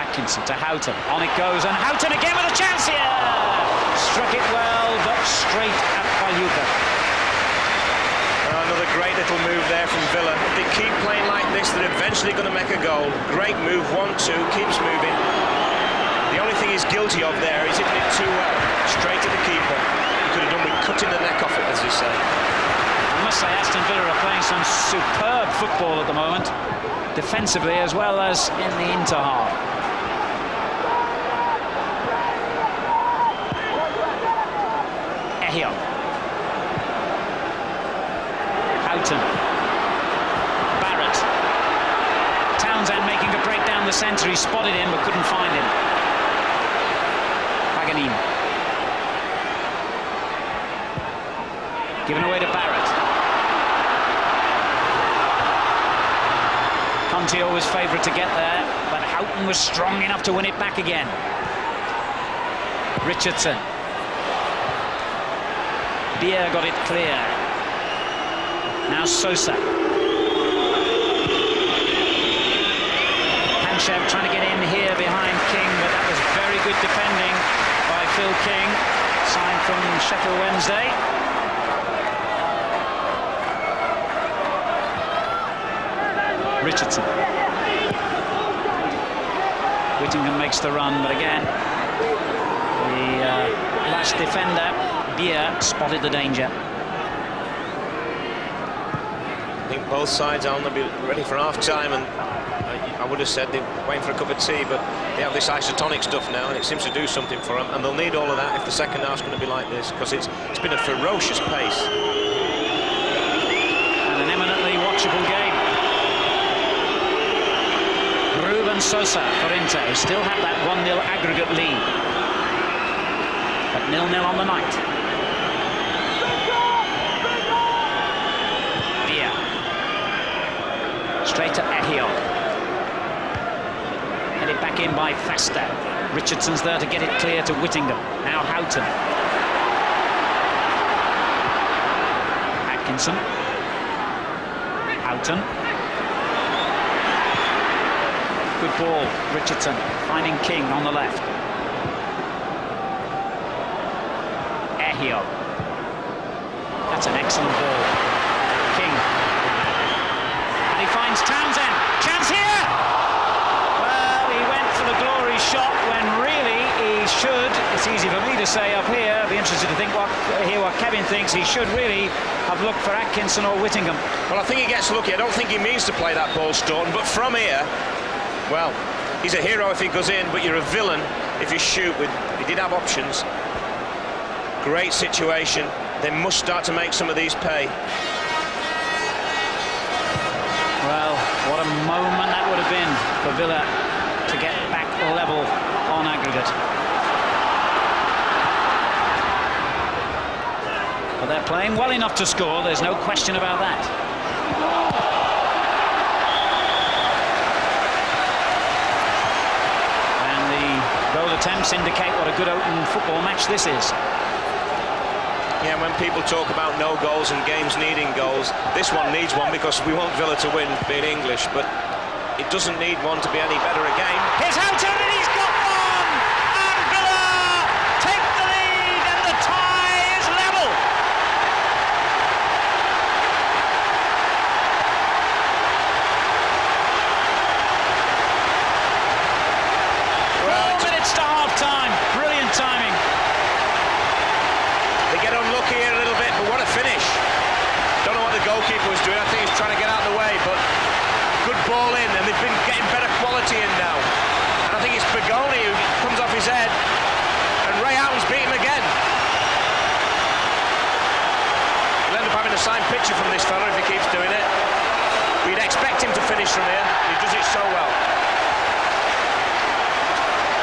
Atkinson to Houghton. On it goes, and Houghton again with a chance here! Struck it well, but straight at Pagliuca. Another great little move there from Villa. If they keep playing like this, they're eventually going to make a goal. Great move, 1-2, keeps moving. The only thing he's guilty of there is hitting it too well. Straight at the keeper. He could have done with cutting the neck off it, as they say. I must say, Aston Villa are playing some superb football at the moment, defensively as well as in the inter-half. Ehio. Houghton. Barrett. Townsend making a break down the centre. He spotted him but couldn't find him. Paganin. Given away to Barrett. Conte always favourite to get there, but Houghton was strong enough to win it back again. Richardson. Beer got it clear. Now Sosa. Hanchev trying to get in here behind King, but that was very good defending by Phil King, signed from Sheffield Wednesday. Richardson. Whittingham makes the run, but again, the last defender, Beer, spotted the danger. I think both sides are be ready for half-time, and I would have said they're waiting for a cup of tea, but they have this isotonic stuff now, and it seems to do something for them, and they'll need all of that if the second half's going to be like this, because it's been a ferocious pace. And an eminently watchable game. Ruben Sosa for Inter, who still have that 1-0 aggregate lead. But 0-0 on the night. Beer. Straight to Ehio. Headed back in by Fasta. Richardson's there to get it clear to Whittingham. Now Houghton. Atkinson. Houghton. Good ball, Richardson finding King on the left. Ehio. That's an excellent ball. King. And he finds Townsend. Chance here! Well, he went for the glory shot when really he should. It's easy for me to say up here. I'd be interested to hear what Kevin thinks. He should really have looked for Atkinson or Whittingham. Well, I think he gets lucky. I don't think he means to play that ball, Staunton, but from here, well, he's a hero if he goes in, but you're a villain if you shoot with... He did have options. Great situation. They must start to make some of these pay. Well, what a moment that would have been for Villa to get back level on aggregate. But they're playing well enough to score, there's no question about that. And the goal attempts indicate what a good open football match this is. Yeah, when people talk about no goals and games needing goals, this one needs one because we want Villa to win, being English, but it doesn't need one to be any better a game. Here's Houghton, and he's got one! And Villa goalkeeper was doing. I think he's trying to get out of the way, but good ball in, and they've been getting better quality in now. And I think it's Bigoni who comes off his head, and Ray Houghton's beat him again. He'll end up having a signed picture from this fella if he keeps doing it. We'd expect him to finish from here. He does it so well.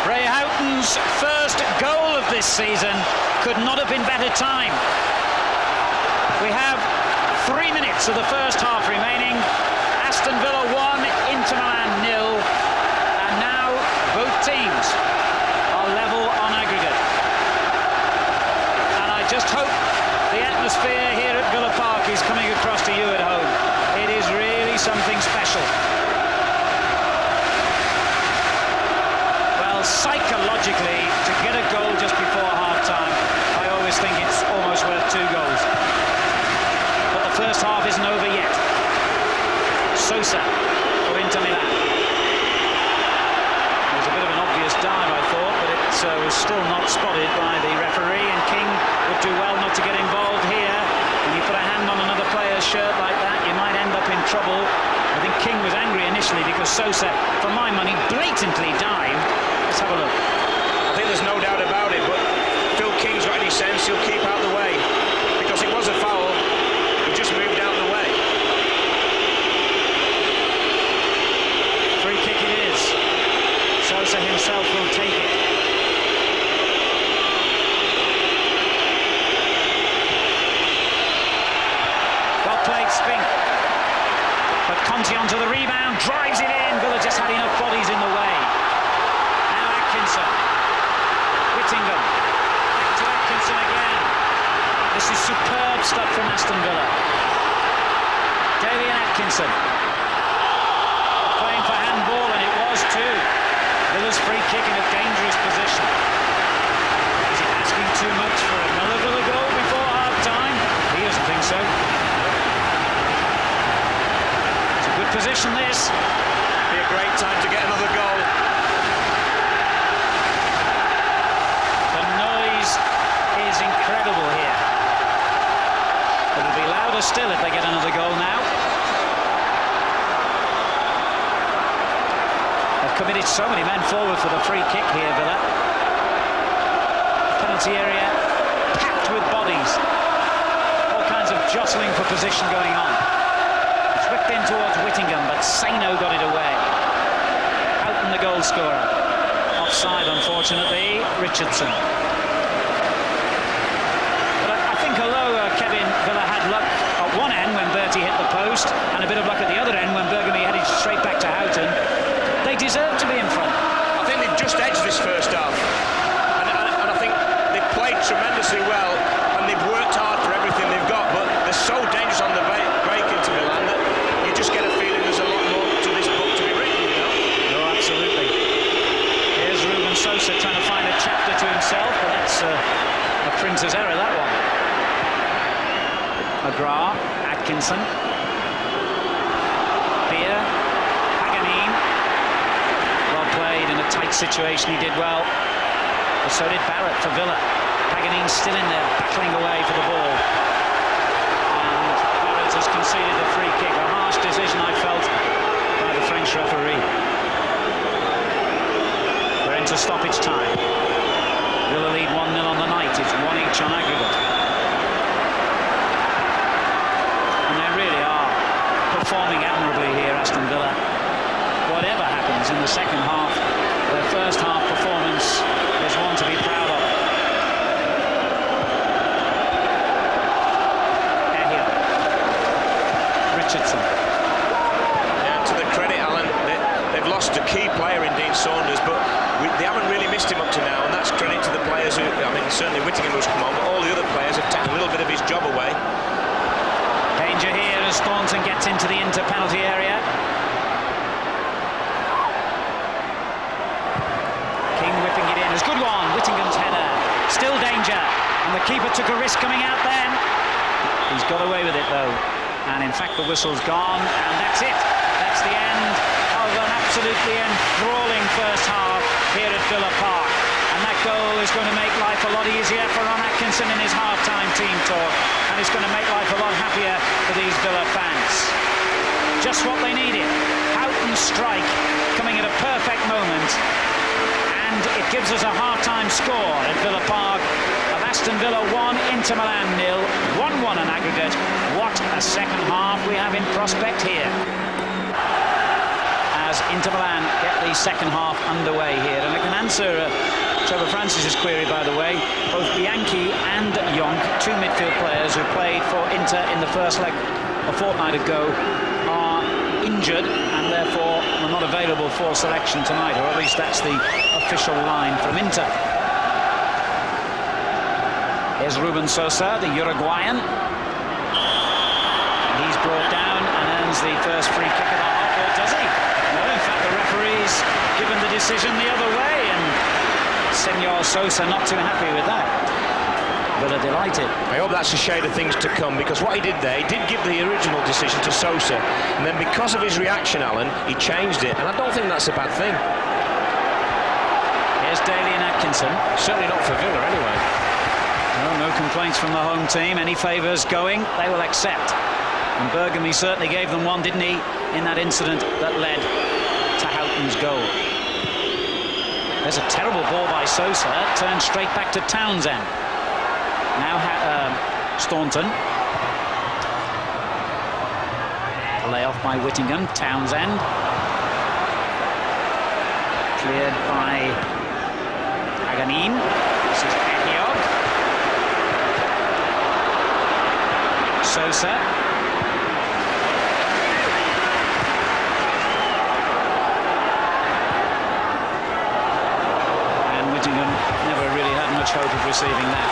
Ray Houghton's first goal of this season could not have been better timed. We have 3 minutes of the first half remaining. Aston Villa 1, Inter Milan 0, and now both teams are level on aggregate. And I just hope the atmosphere here at Villa Park is coming across to you at home. It is really something special. Well, psychologically, to get a goal just before half-time, I always think it's almost worth 2 goals. But the first half isn't over yet. Sosa for Inter Milan. It was a bit of an obvious dive, I thought, but it was still not spotted by the referee, and King would do well not to get involved here. When you put a hand on another player's shirt like that, you might end up in trouble. I think King was angry initially because Sosa, for my money, blatantly dived. Let's have a look. I think there's no doubt about it, but Phil King's got any sense, he'll keep out of the way. Because it was a foul, he just moved out of the way. Free kick it is. Sosa himself will take it. Well played, Spink. But Conte onto the rebound, drives it in. Villa just had enough bodies in the way. Now Atkinson. Whittingham. Back to Atkinson again. This is superb stuff from Aston Villa. Daly and Atkinson. Playing for handball, and it was too. Villa's free kick in a dangerous position. Is he asking too much for another Villa goal before half-time? He doesn't think so. Good position this. Be a great time to get another goal. The noise is incredible here. It'll be louder still if they get another goal now. They've committed so many men forward for the free kick here, Villa. Penalty area packed with bodies. All kinds of jostling for position going on. Whipped in towards Whittingham, but Saino got it away. Houghton, the goal scorer. Offside, unfortunately, Richardson. But I think although Kevin Villa had luck at one end when Bertie hit the post, and a bit of luck at the other end when Bergamy headed straight back to Houghton, they deserve to be in front. I think they've just edged this first half. And I think they've played tremendously well, and they've worked hard for everything they've got, but they're so dangerous on the break into Milan that you just get a feeling there's a lot more to this book to be written, you know? No, absolutely. Here's Ruben Sosa trying to find a chapter to himself, but that's a printer's error, that one. McGrath, Atkinson. Beer, Paganini. Well played in a tight situation, he did well. But so did Barrett for Villa. Paganini's still in there, battling away for the ball. Has conceded a free kick, a harsh decision I felt by the French referee. We're into stoppage time. Villa lead 1-0 on the night, it's 1 each on aggregate. And they really are performing admirably here, Aston Villa. Whatever happens in the second half, their first half performance is one to be proud of. Richardson. Yeah, to the credit, Alan, they've lost a key player in Dean Saunders, but they haven't really missed him up to now, and that's credit to the players who, I mean, certainly Whittingham was come on, but all the other players have taken a little bit of his job away. Danger here as Thornton gets into the Inter penalty area. King whipping it in, it's a good one, Whittingham's header. Still danger, and the keeper took a risk coming out then. He's got away with it though. And in fact the whistle's gone, and that's it. That's the end of an absolutely enthralling first half here at Villa Park. And that goal is going to make life a lot easier for Ron Atkinson in his half-time team talk. And it's going to make life a lot happier for these Villa fans. Just what they needed. Houghton's strike coming at a perfect moment. And it gives us a half-time score at Villa Park of Aston Villa 1, Inter Milan 0, 1-1 an aggregate. What a second half we have in prospect here. As Inter Milan get the second half underway here. And I can answer Trevor Francis's query, by the way. Both Bianchi and Jonk, two midfield players who played for Inter in the first leg a fortnight ago, are injured and therefore are not available for selection tonight, or at least that's the official line from Inter. Here's Ruben Sosa, the Uruguayan. He's brought down and earns the first free kick of the half, or does he? No, in fact the referee's given the decision the other way, and Senor Sosa not too happy with that. Villa delighted. I hope that's a shade of things to come, because what he did there, he did give the original decision to Sosa, and then because of his reaction, Alan, he changed it, and I don't think that's a bad thing. Here's Daly and Atkinson. Certainly not for Villa anyway. No complaints from the home team. Any favours going, they will accept. And Bergamy certainly gave them one, didn't he, in that incident that led to Houghton's goal. There's a terrible ball by Sosa, turned straight back to Townsend. Now Staunton. Lay off by Whittingham. Townsend. Cleared by Aganin. This is Ehiog. Sosa. And Whittingham never really had much hope of receiving that.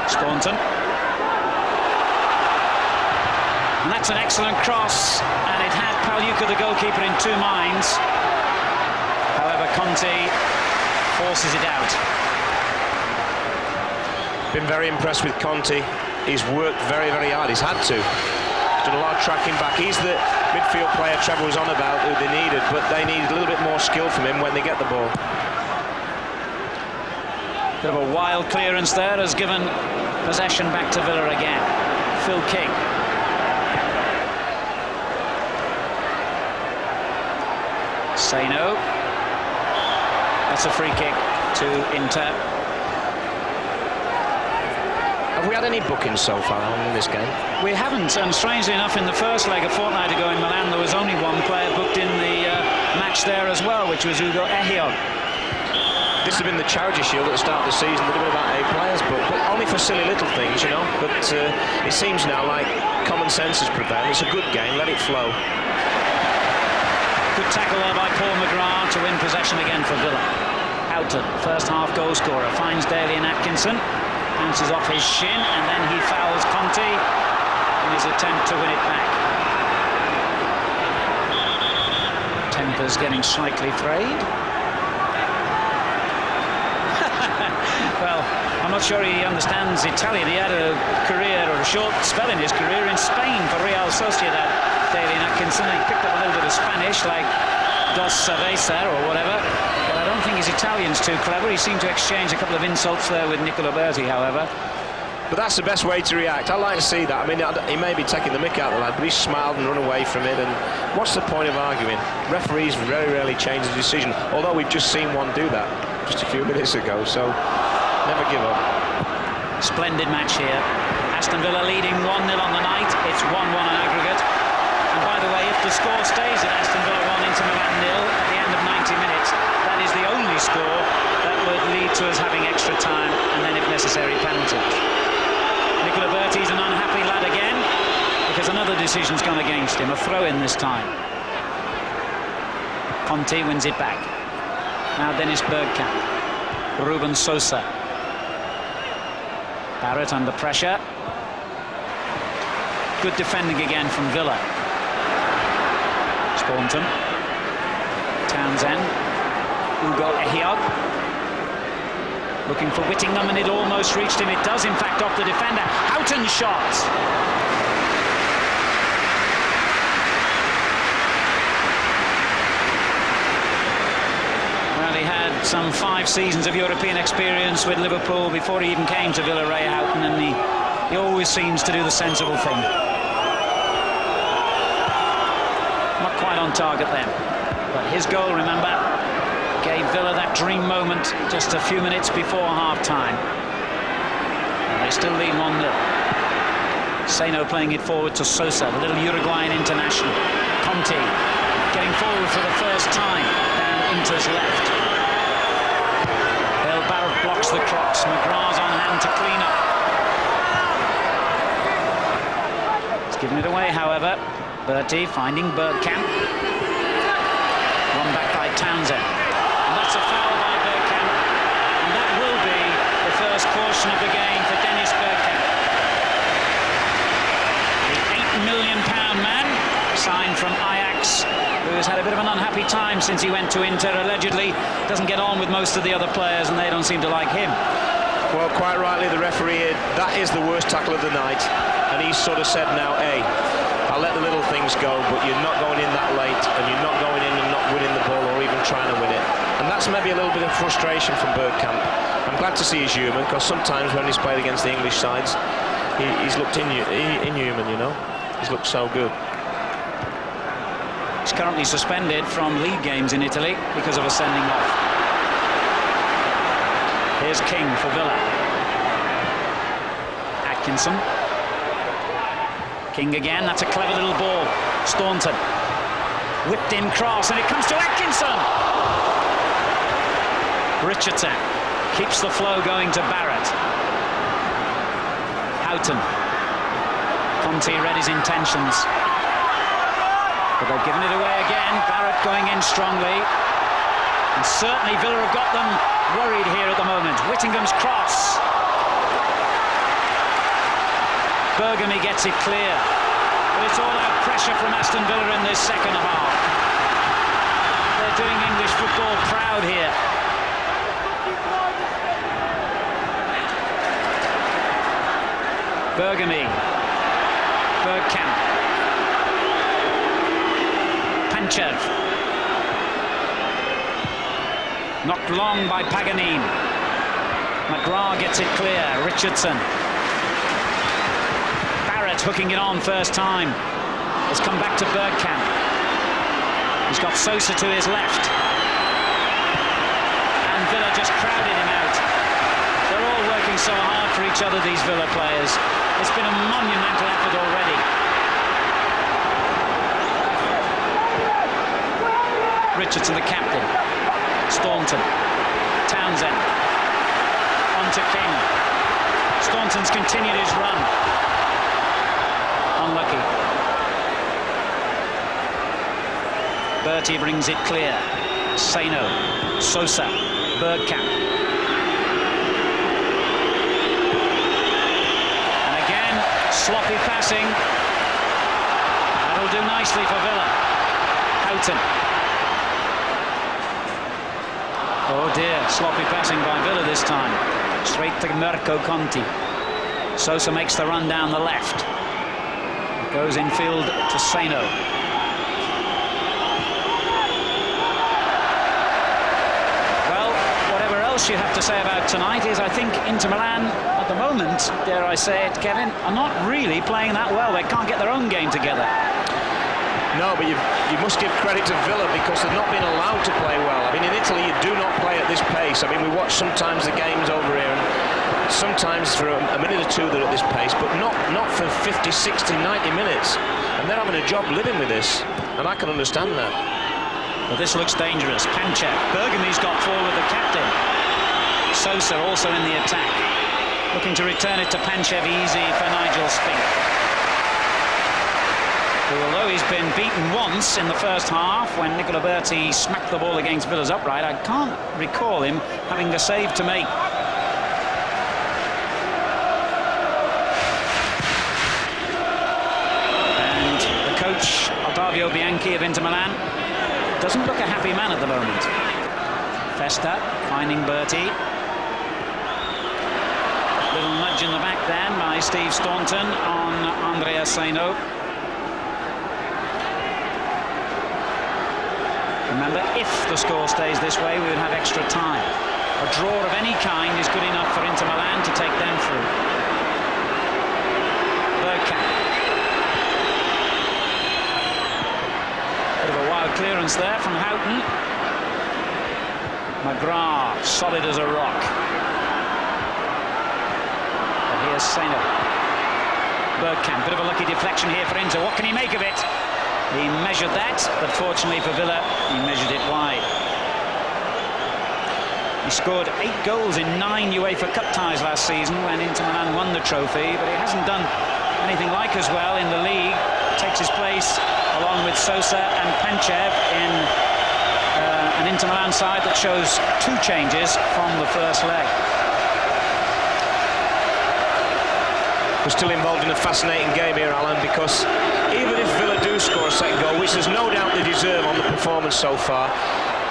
Staunton. And that's an excellent cross, and it had Pagliuca, the goalkeeper, in two minds. However, Conte forces it out. Been very impressed with Conte. He's worked very, very hard. He's had to. He's done a lot of tracking back. He's the midfield player Trevor was on about who they needed, but they need a little bit more skill from him when they get the ball. Bit of a wild clearance there has given possession back to Villa again. Phil King. Seno. That's a free kick to Inter. Have we had any bookings so far in this game? We haven't, and strangely enough, in the first leg a fortnight ago in Milan, there was only one player booked in the match there as well, which was Ugo Ehiog. This has been the Charity Shield at the start of the season. There'd have been about 8 players, but only for silly little things, you know. But it seems now like common sense has prevailed. It's a good game, let it flow. Good tackle there by Paul McGrath to win possession again for Villa. Houghton, first half goal scorer, finds Daly and Atkinson, bounces off his shin, and then he fouls Conte in his attempt to win it back. Temper's getting slightly frayed. Well, I'm not sure he understands Italian. He had a career, or a short spell in his career, in Spain for Real Sociedad, Daly and Atkinson. He picked up a little bit of Spanish, like Dos Cerveza or whatever. But I don't think his Italian's too clever. He seemed to exchange a couple of insults there with Nicola Berti, however. But that's the best way to react. I like to see that. I mean, he may be taking the mick out of the lad, but he smiled and run away from it. And what's the point of arguing? Referees very rarely change the decision, although we've just seen one do that just a few minutes ago. So never give up. Splendid match here. Aston Villa leading 1-0 on the night. It's 1-1 on aggregate. And by the way, if the score stays at Aston Villa 1, Inter Milan 0 at the end of 90 minutes, that is the only score that would lead to us having extra time and then, if necessary, penalties. Nicola Berti's an unhappy lad again because another decision's gone against him. A throw-in this time. Conte wins it back. Now Dennis Bergkamp. Ruben Sosa. Barrett under pressure. Good defending again from Villa. Staunton. Townsend. Ugo Ehiog. Looking for Whittingham, and it almost reached him. It does, in fact, off the defender. Houghton's shot. Well, he had some 5 seasons of European experience with Liverpool before he even came to Villa, Ray Houghton, and he always seems to do the sensible thing. Not quite on target then. But his goal, remember, gave Villa that dream moment just a few minutes before half-time. And they still lead 1-0. Seno playing it forward to Sosa, the little Uruguayan international. Conti getting forward for the first time down Inter's left. Bale Barrett blocks the cross. McGrath's on hand to clean up. He's given it away, however. Bertie finding Bergkamp. Run back by Townsend. And that's a foul by Bergkamp. And that will be the first caution of the game for Dennis Bergkamp. The £8 million man, signed from Ajax, who has had a bit of an unhappy time since he went to Inter, allegedly doesn't get on with most of the other players and they don't seem to like him. Well, quite rightly, the referee, that is the worst tackle of the night. And he's sort of said now, hey, I'll let the little things go, but you're not going in that late, and you're not going in and not winning the ball or even trying to win it. And that's maybe a little bit of frustration from Bergkamp. I'm glad to see he's human, because sometimes when he's played against the English sides, he's looked inhuman, you know. He's looked so good. He's currently suspended from league games in Italy because of a sending off. Here's King for Villa. Atkinson. King again, that's a clever little ball. Staunton. Whipped in cross, and it comes to Atkinson! Richardson keeps the flow going to Barrett. Houghton. Conte read his intentions. But they've given it away again. Barrett going in strongly. And certainly Villa have got them worried here at the moment. Whittingham's cross. Bergamy gets it clear. But it's all out pressure from Aston Villa in this second half. They're doing English football proud here. Bergamy. Bergkamp. Panchev. Knocked long by Paganini. McGrath gets it clear. Richardson. Barrett hooking it on first time. Has come back to Bergkamp. He's got Sosa to his left. And Villa just crowded him out. They're all working so hard for each other, these Villa players. It's been a monumental effort already. Richardson, the captain. Staunton. Townsend. On to King. Staunton's continued his run. Unlucky. Bertie brings it clear. Seno. Sosa. Bergkamp. And again, sloppy passing. That'll do nicely for Villa. Houghton. Oh dear, sloppy passing by Villa this time. Straight to Mirko Conti. Sosa makes the run down the left. Goes infield to Seno. Well, whatever else you have to say about tonight is, I think Inter Milan, at the moment, dare I say it, Kevin, are not really playing that well. They can't get their own game together. No, but you must give credit to Villa because they've not been allowed to play well. I mean, in Italy, you do not play at this pace. I mean, we watch sometimes the games over here, and sometimes for a minute or two they're at this pace, but not for 50, 60, 90 minutes. And they're having a job living with this, and I can understand that. Well, this looks dangerous. Panchev. Bergamy's got forward, the captain. Sosa also in the attack. Looking to return it to Panchev, easy for Nigel Spink. Who, although he's been beaten once in the first half when Nicola Berti smacked the ball against Villa's upright, I can't recall him having a save to make. And the coach, Ottavio Bianchi of Inter Milan, doesn't look a happy man at the moment. Festa finding Berti. nudge in the back then by Steve Staunton on Andrea Saino. Remember, if the score stays this way, we would have extra time. A draw of any kind is good enough for Inter Milan to take them through. Bergkamp. Bit of a wild clearance there from Houghton. McGrath, solid as a rock. But here's Saino. Bergkamp, bit of a lucky deflection here for Inter. What can he make of it? He measured that, but fortunately for Villa, he measured it wide. He scored 8 goals in 9 UEFA Cup ties last season when Inter Milan won the trophy, but he hasn't done anything like as well in the league. Takes his place along with Sosa and Panchev in an Inter Milan side that shows 2 changes from the first leg. We're still involved in a fascinating game here, Alan, because even if Villa do score a second goal, which there's no doubt they deserve on the performance so far,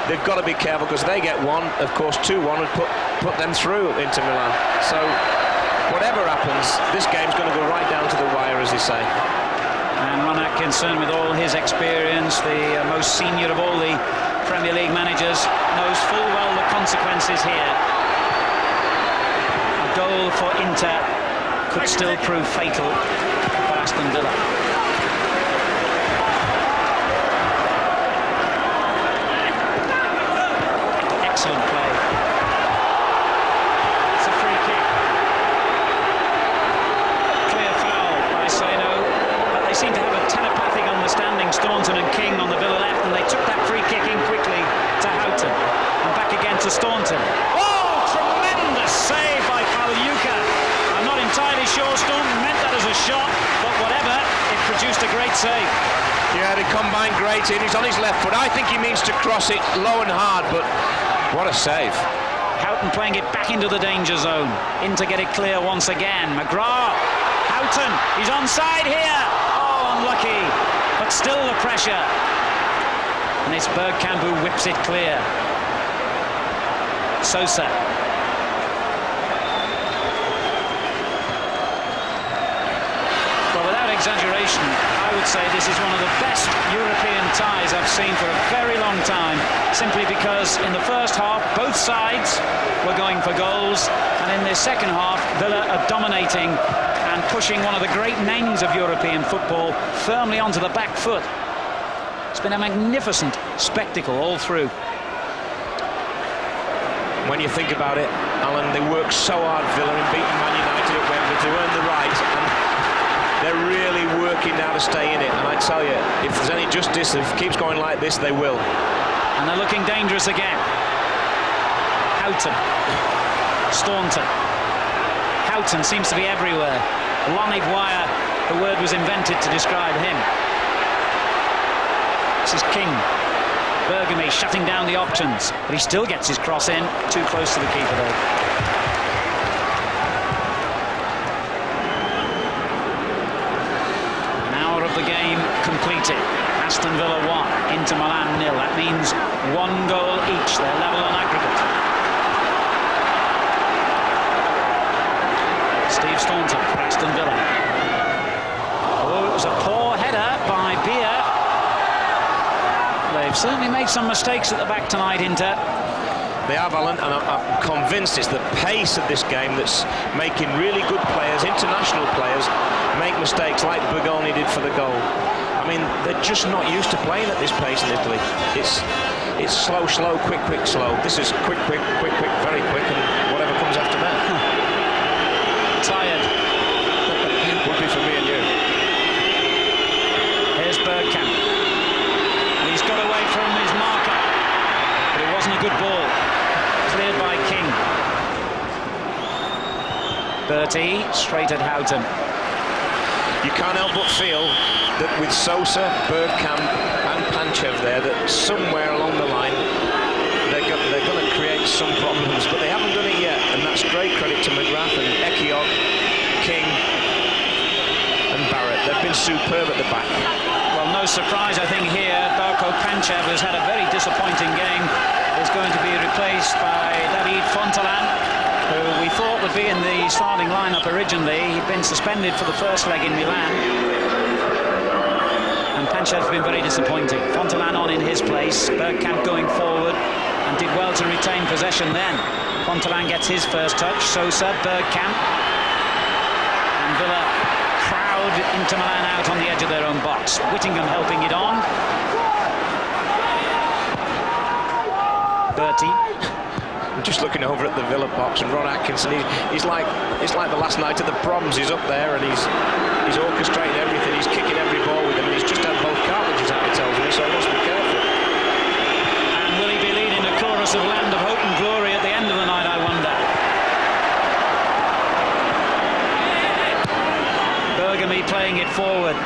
they've got to be careful because they get one. Of course, 2-1 would put them through Inter Milan. So whatever happens, this game's going to go right down to the wire, as they say. And Ron Atkinson, with all his experience, the most senior of all the Premier League managers, knows full well the consequences here. A goal for Inter could still prove fatal for Aston Villa. Excellent play. It's a free kick. Clear foul by Saino, but they seem to have a telepathic understanding, Staunton and King on the Villa left, and they took that free kick in quickly to Houghton. And back again to Staunton. Oh, tremendous save by Pagliuca. I'm not entirely sure Staunton meant that as a shot, but whatever, it produced a great save. Yeah, they combined great in. He's on his left foot. I think he means to cross it low and hard, but what a save. Houghton playing it back into the danger zone. In to get it clear once again. McGrath. Houghton. He's onside here. Oh, unlucky. But still the pressure. And it's Bergkamp who whips it clear. Sosa. Well, without exaggeration, I would say this is one of the best European ties I've seen for a very long time, simply because in the first half both sides were going for goals, and in the second half Villa are dominating and pushing one of the great names of European football firmly onto the back foot. It's been a magnificent spectacle all through. When you think about it, Alan, they worked so hard, Villa, in beating Man United at Wembley to earn the right, and they're really working now to stay in it. And I tell you, if there's any justice, if it keeps going like this, they will. And they're looking dangerous again. Houghton. Staunton. Houghton seems to be everywhere. Lonnie Dwyer, the word was invented to describe him. This is King. Bergamy shutting down the options, but he still gets his cross in. Too close to the keeper, though. An hour of the game completed. Aston Villa 1, Inter Milan 0. That means 1 goal each. They're level on aggregate. Steve Staunton for Aston Villa. Oh, it was a poor header by Beer. They've certainly made some mistakes at the back tonight, Inter. They have, Alan, and I'm convinced it's the pace of this game that's making really good players, international players, make mistakes like Bergoni did for the goal. I mean, they're just not used to playing at this pace in Italy. It's slow, slow, quick, quick, slow. This is quick, quick, quick, quick, very quick, and whatever comes after that. Tired. Would be for me and you. Here's Bergkamp. And he's got away from his marker. But it wasn't a good ball. Cleared by King. Bertie straight at Houghton. You can't help but feel that with Sosa, Bergkamp and Panchev there, that somewhere along the line they're going to create some problems, but they haven't done it yet, and that's great credit to McGrath and Ekiog, King and Barrett. They've been superb at the back. Well, no surprise, I think, here. Darko Panchev has had a very disappointing game. Is going to be replaced by David Fontalan. who we thought would be in the starting lineup originally. He'd been suspended for the first leg in Milan. And Panchev's been very disappointing. Fontelan on in his place, Bergkamp going forward, and did well to retain possession then. Fontelan gets his first touch, Sosa, Bergkamp, and Villa crowd Inter Milan out on the edge of their own box. Whittingham helping it on. Bertie. I'm just looking over at the Villa box, and Ron Atkinson, he's like the last night at the Proms. He's up there and he's orchestrating everything. He's kicking every ball with him, and he's just had both cartridges out, he tells me, so he must be careful. And will he be leading a chorus of Land of Hope and Glory at the end of the night, I wonder? Bergami playing it forward.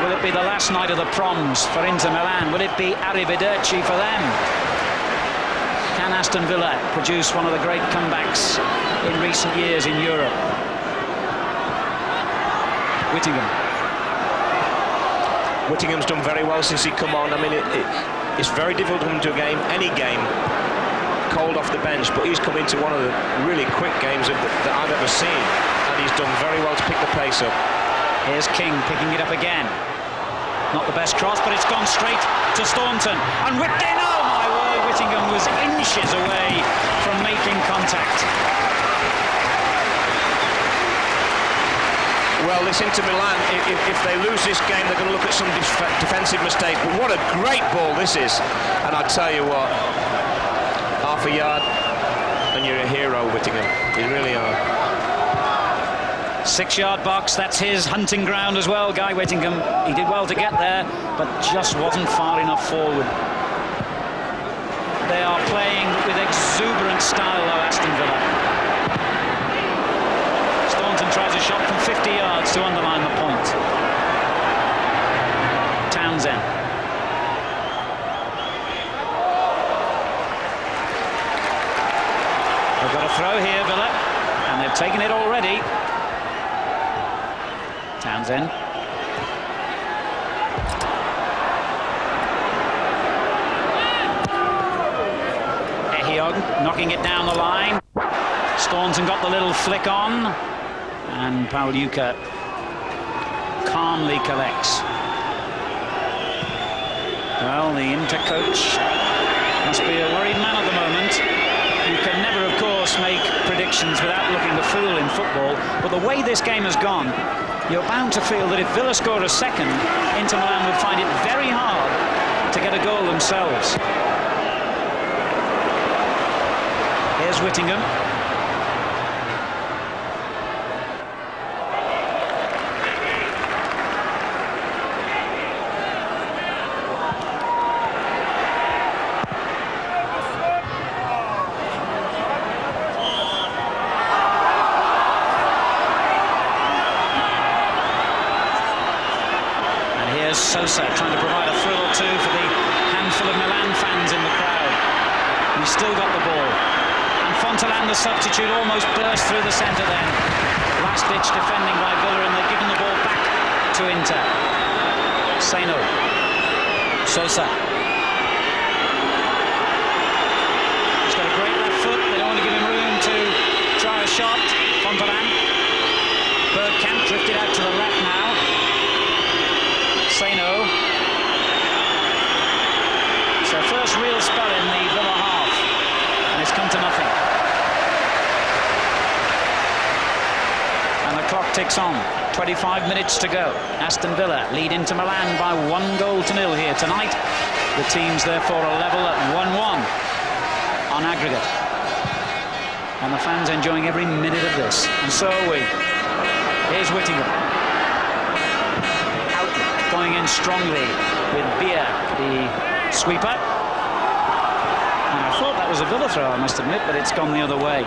Will it be the last night of the Proms for Inter Milan? Will it be arrivederci for them? Can Aston Villa produce one of the great comebacks in recent years in Europe? Whittingham's done very well since he come on. I mean, it's very difficult to come into any game cold off the bench, but he's come into one of the really quick games that I've ever seen, and he's done very well to pick the pace up. Here's King picking it up again. Not the best cross, but it's gone straight to Staunton. And whipped in! Oh my word, Whittingham was inches away from making contact. Well, this Inter Milan, if they lose this game, they're going to look at some defensive mistakes. But what a great ball this is. And I tell you what, half a yard and you're a hero, Whittingham. You really are. 6-yard box, that's his hunting ground as well, Guy Whittingham. He did well to get there, but just wasn't far enough forward. They are playing with exuberant style, though, Aston Villa. Staunton tries a shot from 50 yards to underline the point. Townsend. They've got a throw here, Villa, and they've taken it already. Townsend. Ehiog knocking it down the line. Staunton got the little flick on, and Pagliuca calmly collects. Well, the Inter coach must be a worried man at the moment. You can never, of course, make predictions without looking the fool in football, but the way this game has gone, you're bound to feel that if Villa score a second, Inter Milan would find it very hard to get a goal themselves. Here's Whittingham. Sosa trying to provide a thrill or two for the handful of Milan fans in the crowd. He's still got the ball. And Fontelan, the substitute, almost burst through the centre then. Last-ditch defending by Villa, and they've given the ball back to Inter. Seno. Sosa. He's got a great left foot. They don't want to give him room to try a shot. Fontelan. Bergkamp drifted out to the left now. Seno. It's their first real spell in the Villa half, and it's come to nothing. And the clock ticks on. 25 minutes to go. Aston Villa lead Inter Milan by 1-0 here tonight. The teams therefore are level at 1-1 on aggregate. And the fans enjoying every minute of this, and so are we. Here's Whittingham. Going in strongly with Beer, the sweeper. And I thought that was a Villa throw, I must admit, but it's gone the other way.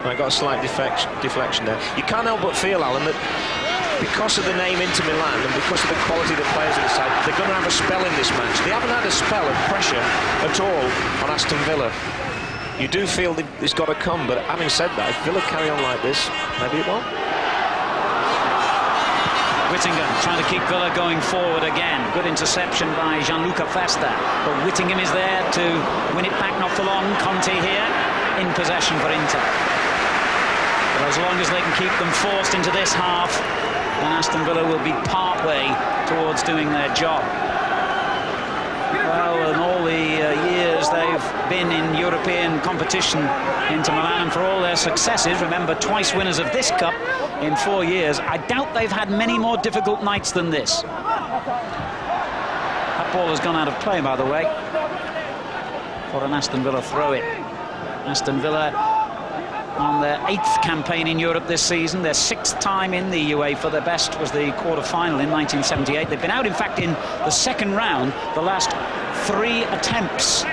I got a slight deflection there. You can't help but feel, Alan, that because of the name Inter Milan and because of the quality of the players on the side, they're going to have a spell in this match. They haven't had a spell of pressure at all on Aston Villa. You do feel that it's got to come, but having said that, if Villa carry on like this, maybe it won't. Whittingham trying to keep Villa going forward again. Good interception by Gianluca Festa. But Whittingham is there to win it back, not for long. Conte here. in possession for Inter. But as long as they can keep them forced into this half, then Aston Villa will be part way towards doing their job. Well, in all the years they've been in European competition, Inter Milan, and for all their successes, remember, twice winners of this cup in 4 years, I doubt they've had many more difficult nights than this. That ball has gone out of play, by the way, for an Aston Villa throw-in. Aston Villa on their 8th campaign in Europe this season, their 6th time in the UEFA. Their best was the quarter-final in 1978. They've been out, in fact, in the second round the last 3 attempts.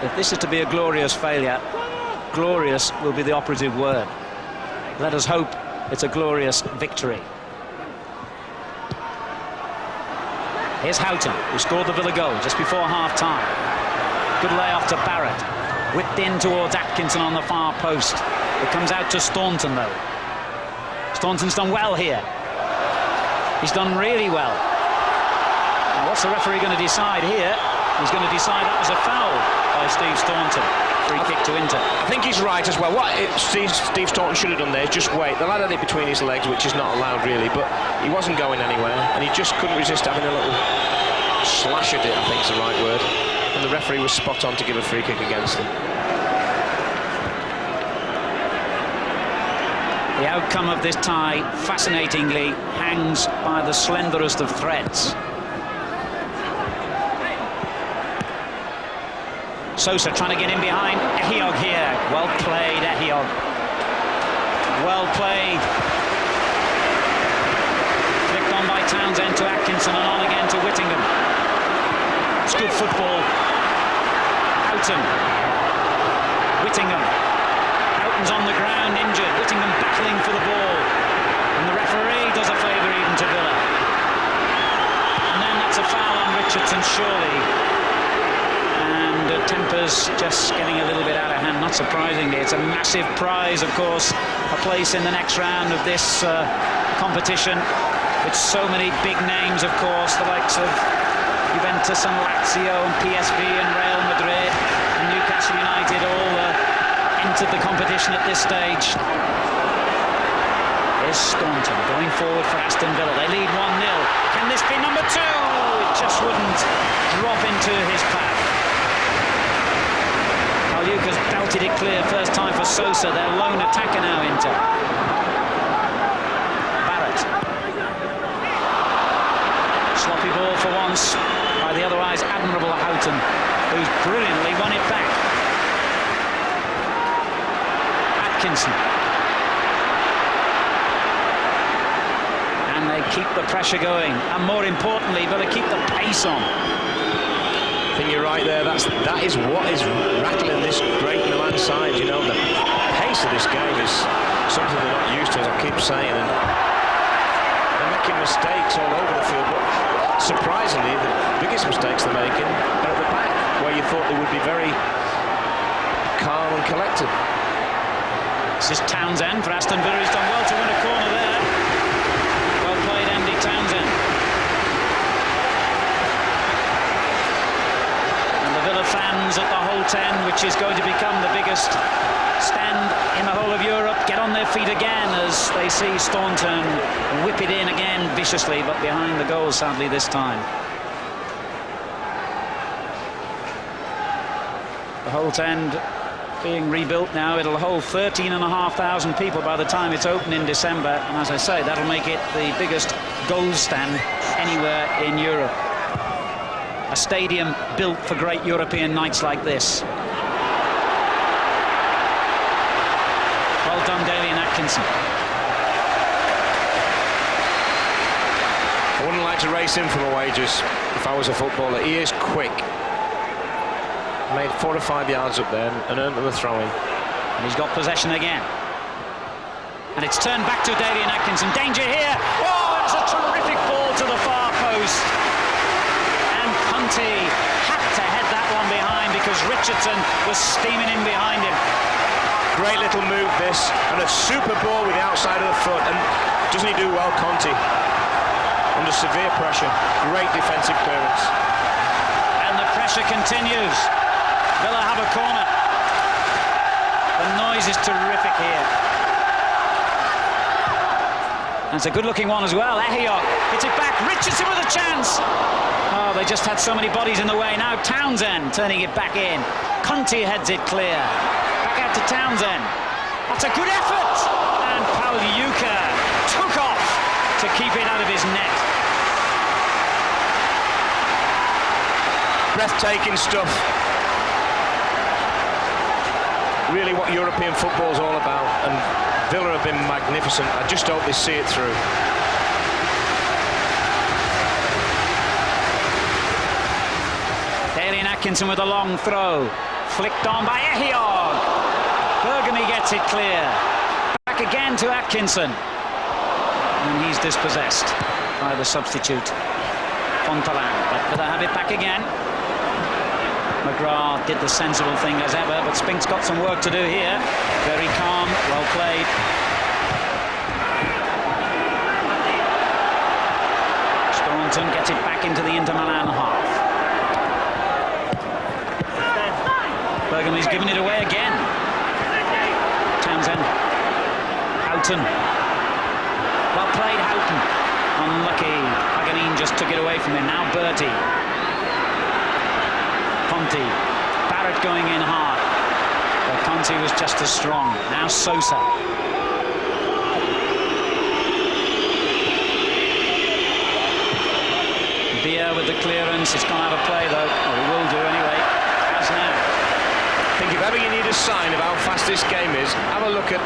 If this is to be a glorious failure, glorious will be the operative word. Let us hope it's a glorious victory. Here's Houghton, who scored the Villa goal just before half-time. Good layoff to Barrett. Whipped in towards Atkinson on the far post. It comes out to Staunton, though. Staunton's done well here. He's done really well. Now, what's the referee going to decide here? He's going to decide that was a foul by Steve Staunton. Free kick to Inter. I think he's right as well. What Steve Staunton should have done there is just wait. The lad had it between his legs, which is not allowed really, but he wasn't going anywhere, and he just couldn't resist having a little slash at it, I think is the right word. And the referee was spot on to give a free kick against him. The outcome of this tie, fascinatingly, hangs by the slenderest of threads. Sosa trying to get in behind. Ehiogu here. Well played, Ehiogu. Well played. Flicked on by Townsend to Atkinson and on again to Whittingham. It's good football. Houghton. Whittingham. Houghton's on the ground, injured. Whittingham battling for the ball. And the referee does a favour even to Villa. And then that's a foul on Richardson, surely. And tempers just getting a little bit out of hand, not surprisingly. It's a massive prize, of course, a place in the next round of this competition, with so many big names, of course, the likes of Juventus and Lazio and PSV and Real Madrid and Newcastle United all entered the competition at this stage. Here's Staunton going forward for Aston Villa. They lead 1-0. Can this be number 2? It just wouldn't drop into his path. Lucas belted it clear, first time for Sosa, their lone attacker now, Inter. Barrett. Sloppy ball for once by the otherwise admirable Houghton, who's brilliantly won it back. Atkinson. And they keep the pressure going, and more importantly, Villa keep the pace on. I think you're right there. That is what is rattling this great Milan side. You know, the pace of this game is something they're not used to, as I keep saying, and they're making mistakes all over the field. But surprisingly, the biggest mistakes they're making are at the back, where you thought they would be very calm and collected. This is Townsend for Aston Villa. He's done well to win a corner there. Well played, Andy Townsend. Villa fans at the Holte End, which is going to become the biggest stand in the whole of Europe, get on their feet again as they see Staunton whip it in again viciously, but behind the goal sadly this time. The Holte End being rebuilt now. It'll hold 13,500 people by the time it's open in December, and as I say, that'll make it the biggest goal stand anywhere in Europe. A stadium built for great European nights like this. Well done, Daly and Atkinson. I wouldn't like to race him from a wages if I was a footballer. He is quick. Made 4 or 5 yards up there and earned them a throw-in. And he's got possession again. And it's turned back to Daly and Atkinson. Danger here! Oh, it's a terrific ball to the far post. Conte had to head that one behind because Richardson was steaming in behind him. Great little move this, and a super ball with the outside of the foot, and doesn't he do well, Conte? under severe pressure. Great defensive clearance. And the pressure continues. Villa have a corner. The noise is terrific here. That's a good-looking one as well. Ehioc hits it back. Richardson with a chance. Oh, they just had so many bodies in the way. Now Townsend turning it back in. Conti heads it clear. Back out to Townsend. That's a good effort. And Pagliuca took off to keep it out of his net. Breathtaking stuff. Really what European football is all about, and Villa have been magnificent. I just hope they see it through. Dalian Atkinson with a long throw, flicked on by Ehioc. Bergamy gets it clear. Back again to Atkinson, and he's dispossessed by the substitute Fontalan. But Villa have it back again. McGrath did the sensible thing as ever, but Spink's got some work to do here. Very calm, well played. Staunton gets it back into the Inter Milan half. Bergamy's given it away again. Townsend. Houghton. Well played, Houghton. Unlucky. Paganini just took it away from him. Now Bertie. Conti. Barrett going in hard. But Conti was just as strong. Now Sosa. Beer with the clearance. It's gone out of play though. Or he will do anyway. As now. I think if ever you need a sign of how fast this game is, have a look at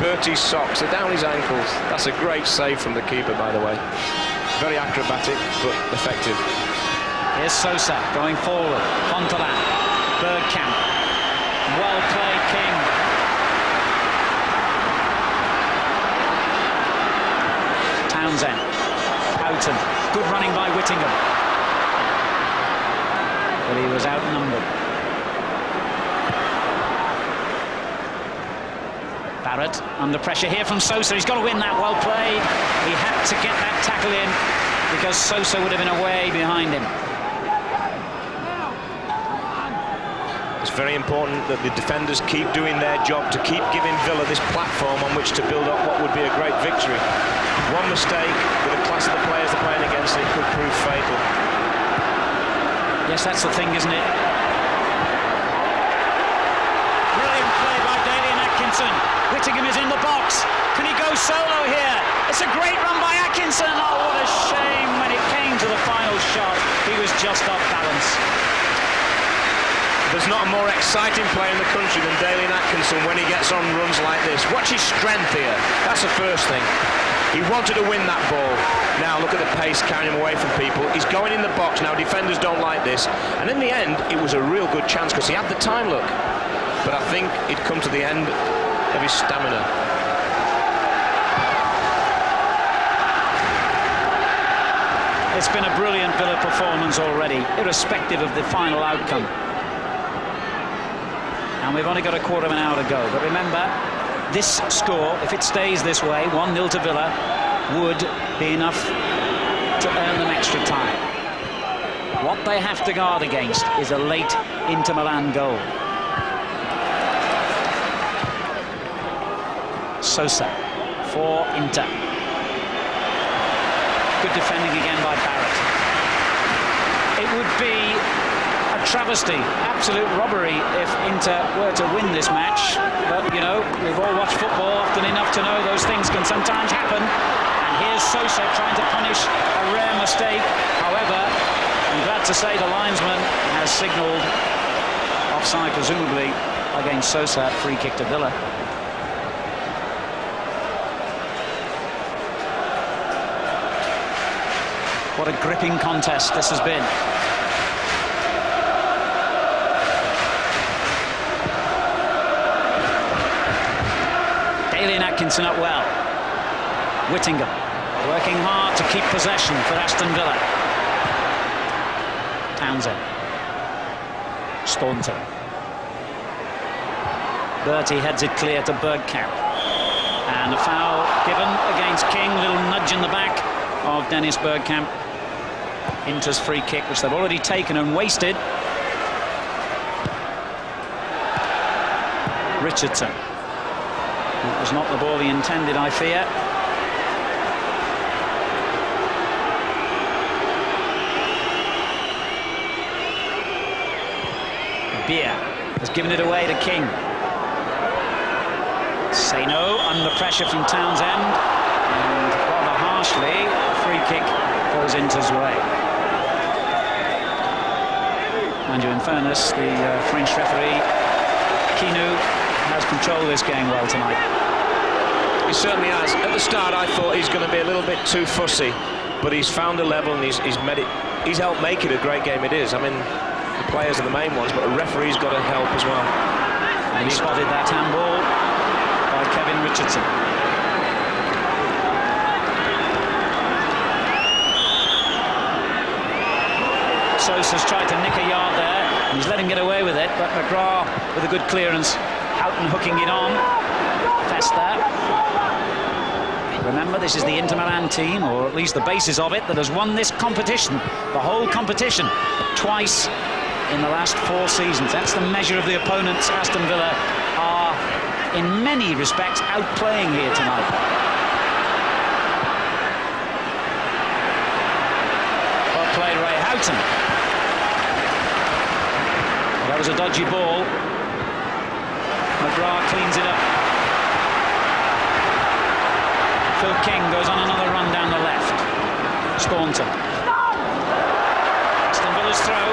Bertie's socks. They're down his ankles. That's a great save from the keeper, by the way. Very acrobatic, but effective. Here's Sosa going forward. Fontalan. Bergkamp. Well played, King. Townsend. Houghton. Good running by Whittingham. But he was outnumbered. Barrett under pressure here from Sosa. He's got to win that. Well played. He had to get that tackle in because Sosa would have been away behind him. It's very important that the defenders keep doing their job to keep giving Villa this platform on which to build up what would be a great victory. One mistake with the class of the players they're playing against, it could prove fatal. Yes, that's the thing, isn't it? Brilliant play by Dalian Atkinson. Whittingham is in the box. Can he go solo here? It's a great run by Atkinson. Oh, what a shame when it came to the final shot. He was just off balance. There's not a more exciting player in the country than Dalian Atkinson when he gets on runs like this. Watch his strength here. That's the first thing. He wanted to win that ball. Now look at the pace carrying him away from people. He's going in the box. Now defenders don't like this. And in the end, it was a real good chance because he had the time, look. But I think he'd come to the end of his stamina. It's been a brilliant Villa performance already, irrespective of the final outcome. And we've only got a quarter of an hour to go. But remember, this score, if it stays this way, 1-0 to Villa, would be enough to earn them extra time. What they have to guard against is a late Inter Milan goal. Sosa for Inter. Good defending again by Barrett. It would be a travesty, absolute robbery if Inter were to win this match. But, you know, we've all watched football often enough to know those things can sometimes happen. And here's Sosa trying to punish a rare mistake. However, I'm glad to say the linesman has signalled offside, presumably, against Sosa. Free kick to Villa. What a gripping contest this has been. Dalian Atkinson up well. Whittingham working hard to keep possession for Aston Villa. Townsend. Staunton. Bertie heads it clear to Bergkamp. And a foul given against King. Little nudge in the back. of Dennis Bergkamp. Inter's free kick, which they've already taken and wasted. Richardson. That was not the ball he intended, I fear. Beer has given it away to King. Seno under pressure from Townsend, and rather harshly, a free kick goes Inter's way. Mind you, in fairness, the French referee, Kinu, has controlled this game well tonight. He certainly has. At the start, I thought he's going to be a little bit too fussy, but he's found a level and he's helped make it a great game it is. I mean, the players are the main ones, but the referee's got to help as well. And he spotted that handball by Kevin Richardson. Sosa's tried to nick a yard there, and he's let him get away with it, but McGrath with a good clearance, Houghton hooking it on. Festa. Remember, this is the Inter Milan team, or at least the basis of it, that has won this competition, the whole competition, twice in the last 4 seasons. That's the measure of the opponents. Aston Villa are, in many respects, outplaying here tonight. Well played, Ray Houghton. That was a dodgy ball. McGrath cleans it up. Phil King goes on another run down the left. Staunton. Aston Villa's throw.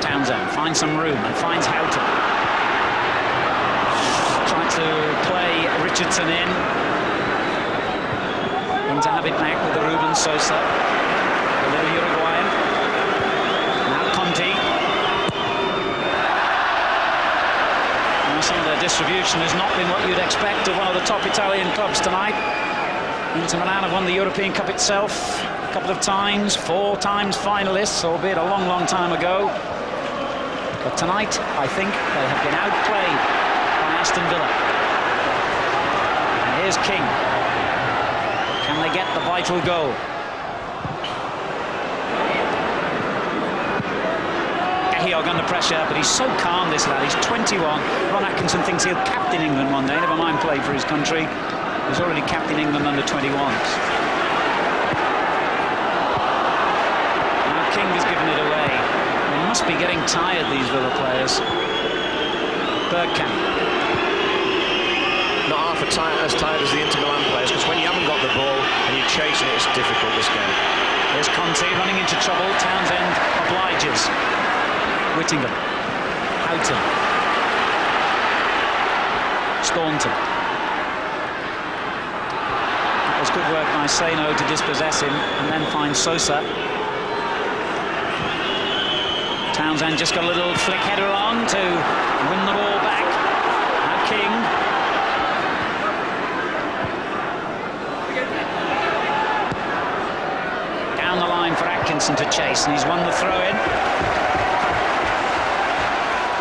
Townsend finds some room and finds Houghton. Trying to play Richardson in to have it back with the Ruben Sosa, the little Uruguayan. Now Conti. Now some of their distribution has not been what you'd expect of one of the top Italian clubs tonight. Inter Milan have won the European Cup itself a couple of times, 4 times finalists, albeit a long, long time ago. But tonight, I think they have been outplayed by Aston Villa. And here's King. Can they get the vital goal? Gehiog under pressure, but he's so calm, this lad. He's 21. Ron Atkinson thinks he'll captain England one day, never mind play for his country. He's already captain England under 21s. Now King has given it away. They must be getting tired, these Villa players. Bergkamp. Not half as tired as the Inter Milan players, because when you haven't got the ball and you're chasing it, it's difficult this game. Here's Conte running into trouble. Townsend obliges. Whittingham. Houghton. Staunton. That was good work by Seno to dispossess him and then find Sosa. Townsend just got a little flick header on to win the ball back. Now King. Down the line for Atkinson to chase, and he's won the throw-in.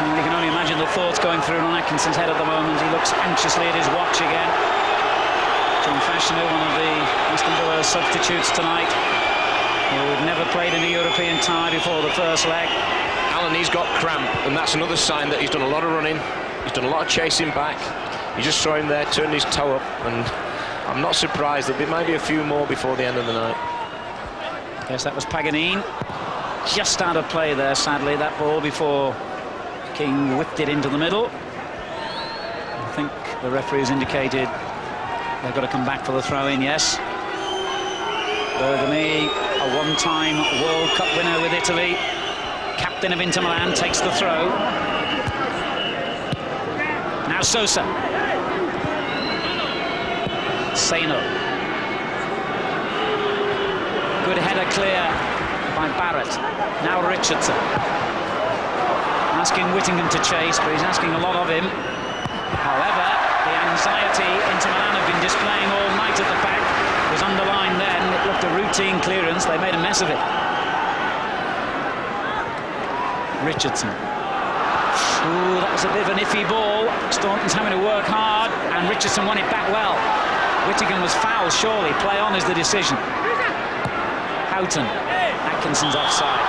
And you can only imagine the thoughts going through on Atkinson's head at the moment. He looks anxiously at his watch again. John Fashanu, one of the Aston Villa substitutes tonight, who never played in a European tie before the first leg. Alan, he's got cramp, and that's another sign that he's done a lot of running. He's done a lot of chasing back. You just saw him there, turned his toe up, and I'm not surprised. There'll be maybe a few more before the end of the night. Yes, that was Paganini. Just out of play there, sadly, that ball before King whipped it into the middle. I think the referee has indicated they've got to come back for the throw-in, yes. Bergami, a one-time World Cup winner with Italy. Captain of Inter Milan, takes the throw. Now Sosa. Seno. Good header clear by Barrett. Now Richardson. Asking Whittingham to chase, but he's asking a lot of him. However, the anxiety Inter Milan have been displaying all night at the back was underlined then. It looked a routine clearance. They made a mess of it. Richardson. Ooh, that was a bit of an iffy ball. Staunton's having to work hard, and Richardson won it back well. Whittingham was foul, surely. Play on is the decision. Houghton. Atkinson's offside.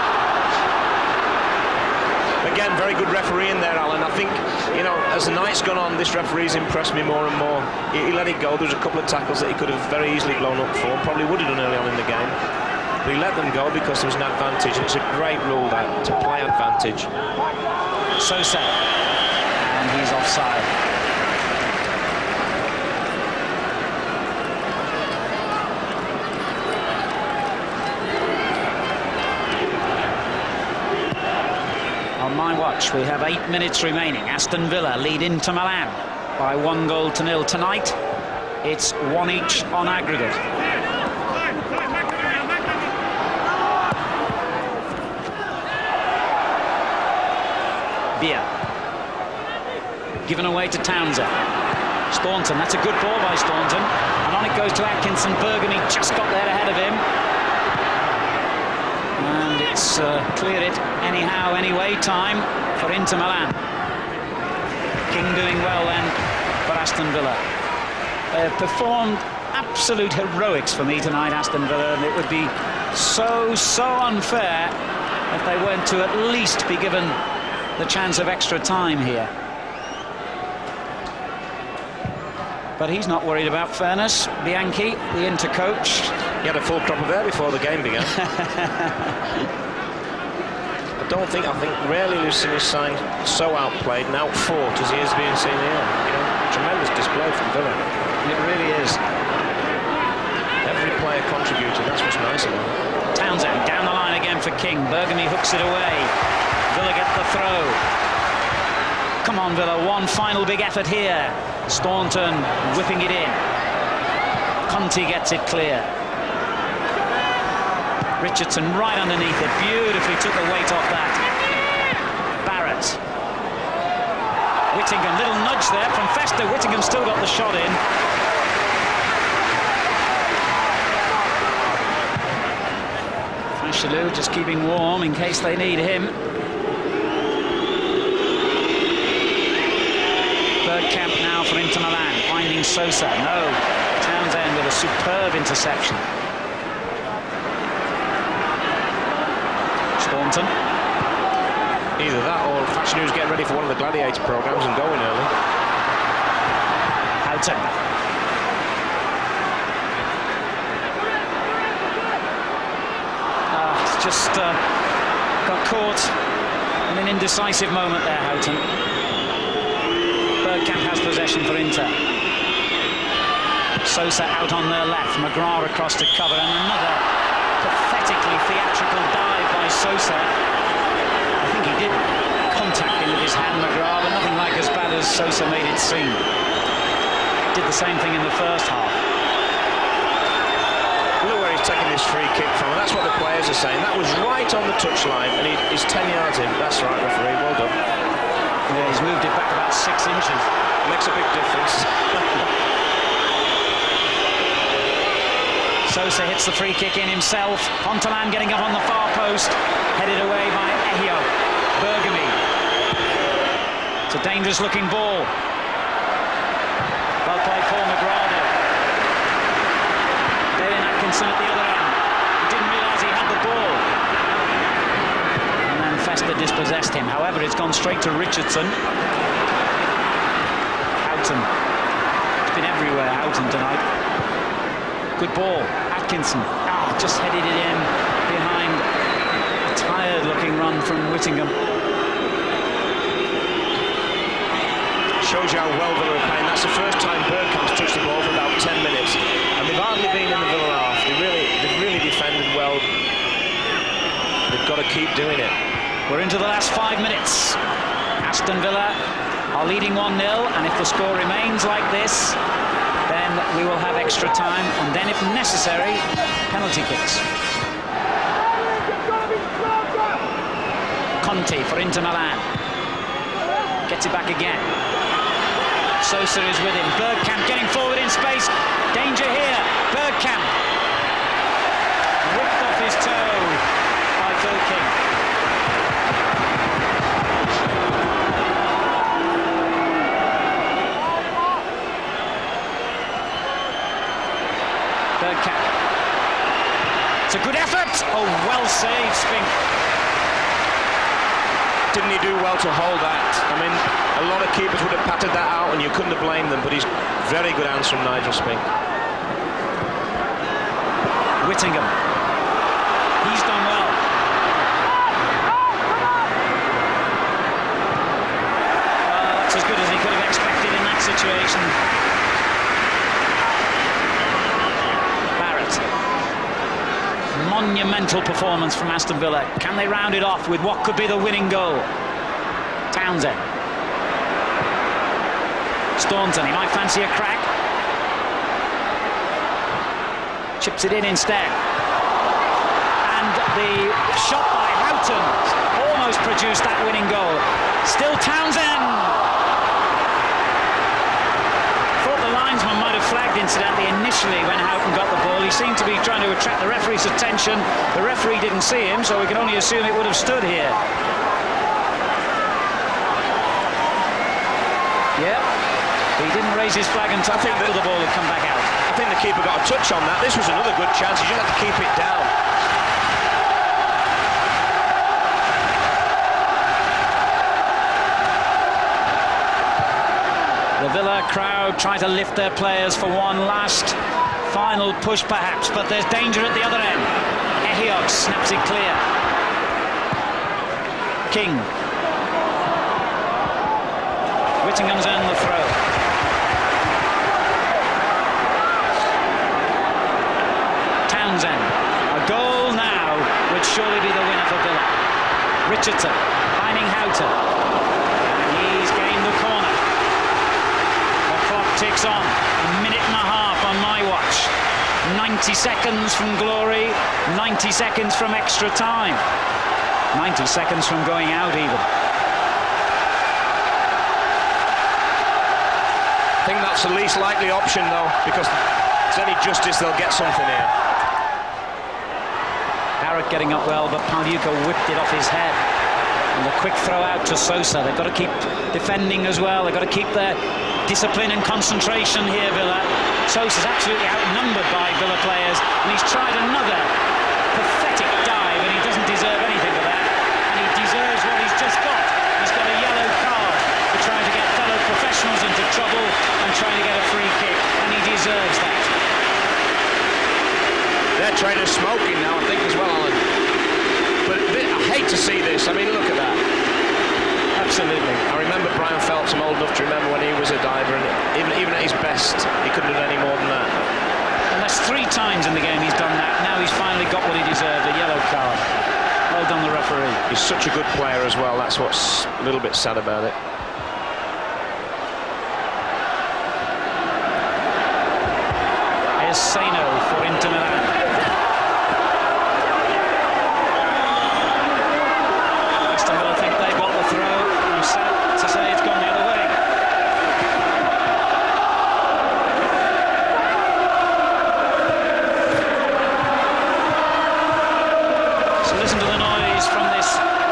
Again, very good refereeing there, Alan. I think, you know, as the night's gone on, this referee's impressed me more and more. He let it go. There was a couple of tackles that he could have very easily blown up for, probably would have done early on in the game. But he let them go because there was an advantage, and it's a great rule, that, to play advantage. Sosa. And he's offside. On my watch, we have 8 minutes remaining. Aston Villa lead Inter Milan by 1-0 tonight. It's 1 each on aggregate. Beer. Given away to Townsend. Staunton, that's a good ball by Staunton. And on it goes to Atkinson. Bergamy just got there ahead of him. And it's cleared it anyhow, anyway, time for Inter Milan. King doing well then for Aston Villa. They have performed absolute heroics for me tonight, Aston Villa, and it would be so unfair if they weren't to at least be given the chance of extra time here. But he's not worried about fairness. Bianchi, the Inter coach. He had a full crop of air before the game began. I think rarely we've seen his side so outplayed and outfought as he is being seen here. You know, tremendous display from Villa. It really is. Every player contributed, that's what's nice about it. Townsend down the line again for King. Bergamy hooks it away. Villa get the throw. Come on, Villa, one final big effort here. Staunton whipping it in. Conti gets it clear. Richardson right underneath it. Beautifully took the weight off that. Barrett. Whittingham, little nudge there from Fester. Whittingham still got the shot in. Fashalou just keeping warm in case they need him. Bergkamp now for Inter Milan, finding Sosa. No, Townsend with a superb interception. Staunton. Either that or Fashallou's getting ready for one of the Gladiator programmes and going early. Houghton. Just got caught in an indecisive moment there, Houghton. Bergkamp has possession for Inter. Sosa out on their left. McGrath across to cover, and another pathetically theatrical dive by Sosa. I think he did contact him with his hand, McGrath, but nothing like as bad as Sosa made it seem. Did the same thing in the first half. Look where he's taking this free kick from, and that's what the players are saying. That was right on the touchline, and he's 10 yards in. That's right, referee, well done. Yeah, he's moved it back about 6 inches. Makes a big difference. Sosa hits the free kick in himself. Fontaine getting up on the far post. Headed away by Ehio. Bergamy. It's a dangerous looking ball. Well played, Paul McGrath. Dalen Atkinson at the other end. He didn't realise he had the ball. And then Fester dispossessed him. However, it's gone straight to Richardson. Houghton. It's been everywhere, Houghton, tonight. Good ball. Atkinson. Just headed it in behind a tired-looking run from Whittingham. Shows you how well Villa are playing. That's the first time Bergkamp's touched the ball for about 10 minutes. And they've hardly been in the Villa half. They've really defended well. They've got to keep doing it. We're into the last 5 minutes. Aston Villa are leading 1-0, and if the score remains like this, then we will have extra time, and then, if necessary, penalty kicks. Conti for Inter Milan. Gets it back again. Sosa is with him. Bergkamp getting forward in space. Danger here. Bergkamp. Whipped off his toe by Phil King. Oh, well saved, Spink. Didn't he do well to hold that? I mean, a lot of keepers would have patted that out and you couldn't have blamed them, but he's very good hands from Nigel Spink. Whittingham. He's done well. That's as good as he could have expected in that situation. Barrett. Monumental performance from Aston Villa. Can they round it off with what could be the winning goal? Townsend. Staunton, he might fancy a crack. Chips it in instead. And the shot by Houghton almost produced that winning goal. Still Townsend! Thought the linesman might have flagged incidentally initially when Houghton got the ball. He seemed to be trying to attract the referee's attention. The referee didn't see him, so we can only assume it would have stood here. Yeah, he didn't raise his flag until after the ball had come back out. I think the keeper got a touch on that. This was another good chance. He just had to keep it down. The Villa crowd try to lift their players for one last final push perhaps, but there's danger at the other end. Ehiogu snaps it clear. King. Whittingham's earned the throw. Townsend. A goal now would surely be the winner for Villa. Richardson finding Houghton. And he's gained the corner. The clock ticks on. A minute and a half on my watch. 90 seconds from glory. 90 seconds from extra time. 90 seconds from going out even. I think that's the least likely option though, because if there's any justice, they'll get something here. Barrett getting up well, but Pagliuca whipped it off his head. And the quick throw out to Sosa. They've got to keep defending as well. They've got to keep their discipline and concentration here, Villa. Sosa's absolutely outnumbered by Villa players, and he's tried another pathetic dive, and he doesn't deserve anything for that. And he deserves what he's just got. He's got a yellow card for trying to get fellow professionals into trouble and trying to get a free kick, and he deserves that. Their trainer's smoking now, I think, as well, Alan. But I hate to see this. I mean, look at that. Absolutely. I remember Brian Phelps. I'm old enough to remember when he was a diver, and even at his best, he couldn't have done any more than that. And that's 3 times in the game he's done that. Now he's finally got what he deserved, a yellow card. Well done, the referee. He's such a good player as well. That's what's a little bit sad about it. Here's Saino for Inter Milan. Aston Villa think they got the throw. I'm sad to say it's gone the other way. So listen to the noise from this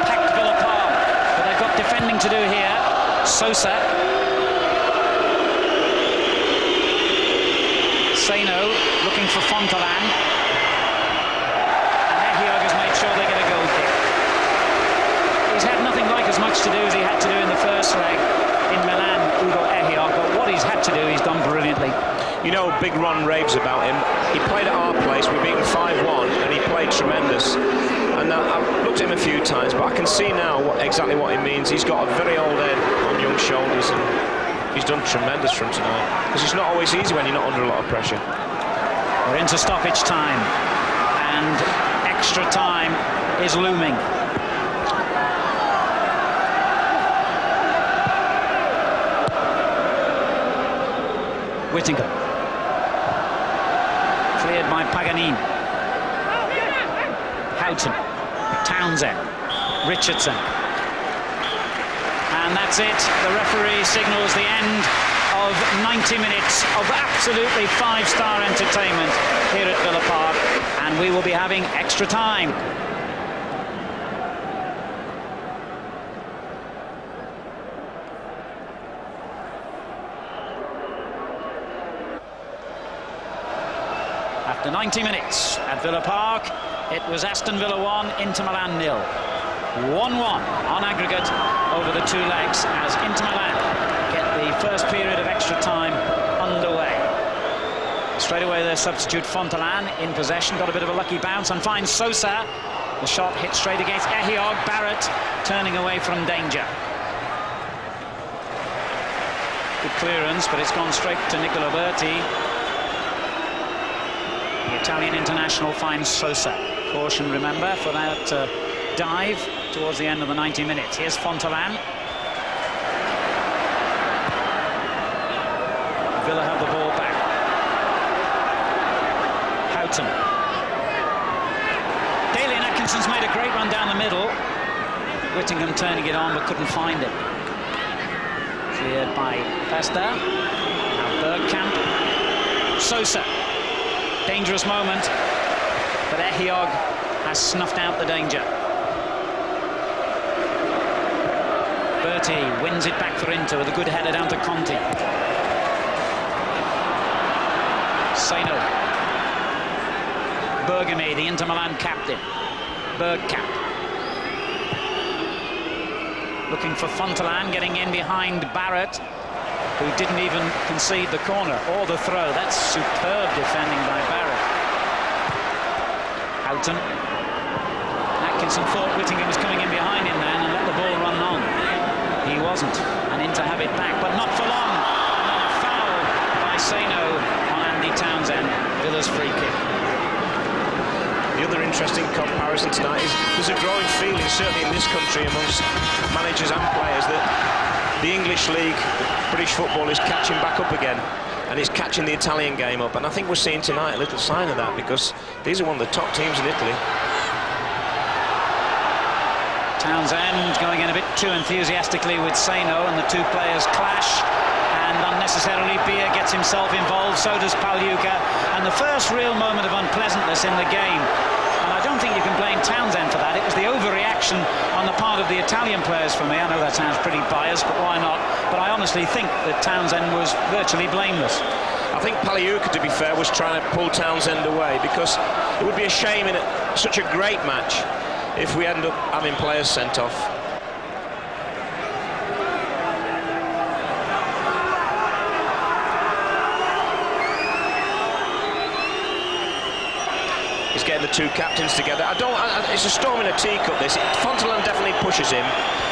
packed Villa Park. But they've got defending to do here. Sosa. Saino looking for Fontalan. And Ehiogu has made sure they get a goal kick. He's had nothing like as much to do as he had to do in the first leg in Milan, Ugo Ehiogu, but what he's had to do, he's done brilliantly. You know, Big Ron raves about him. He played at our place, we beat him 5-1, and he played tremendous. And I've looked at him a few times, but I can see now exactly what he means. He's got a very old head on young shoulders, and he's done tremendous for him tonight. Because it's not always easy when you're not under a lot of pressure. We're into stoppage time, and extra time is looming. Whittingham. Cleared by Paganini. Houghton. Townsend. Richardson. And that's it. The referee signals the end of 90 minutes of absolutely 5-star entertainment here at Villa Park, and we will be having extra time. After 90 minutes at Villa Park, it was Aston Villa 1, Inter Milan 0. 1-1 on aggregate over the two legs as Inter Milan get the first period of extra time underway. Straight away their substitute Fontalan in possession, got a bit of a lucky bounce and finds Sosa. The shot hit straight against Ehiogu. Barrett turning away from danger. Good clearance, but it's gone straight to Nicola Berti. The Italian international finds Sosa. Caution, remember, for that dive towards the end of the 90 minutes. Here's Fontalan. Villa have the ball back. Houghton. Dalian Atkinson's made a great run down the middle. Whittingham turning it on but couldn't find it. Cleared by Festa. Now Bergkamp. Sosa. Dangerous moment, but Ehiogu has snuffed out the danger. Berti wins it back for Inter with a good header down to Conti. Seno. Bergami, the Inter Milan captain. Bergkamp. Looking for Fontalan, getting in behind Barrett, who didn't even concede the corner or the throw. That's superb defending by Barrett. Houghton. Atkinson thought Whittingham was coming in behind him then and let the ball run on. He wasn't, and Inter have it back, but not for long. And a foul by Seno on Andy Townsend. Villa's free kick. The other interesting comparison tonight is there's a growing feeling, certainly in this country, amongst managers and players, that the English League, British football, is catching back up again, and it's catching the Italian game up. And I think we're seeing tonight a little sign of that, because these are one of the top teams in Italy. Townsend going in a bit too enthusiastically with Seno, and the two players clash, and unnecessarily Beer gets himself involved, so does Pagliuca, and the first real moment of unpleasantness in the game. And I don't think you can blame Townsend for that. It was the overreaction on the part of the Italian players for me. I know that sounds pretty biased, but why not? But I honestly think that Townsend was virtually blameless. I think Pagliuca, to be fair, was trying to pull Townsend away, because it would be a shame in such a great match if we end up having players sent off. He's getting the two captains together. It's a storm in a teacup, this. Fontalan definitely pushes him.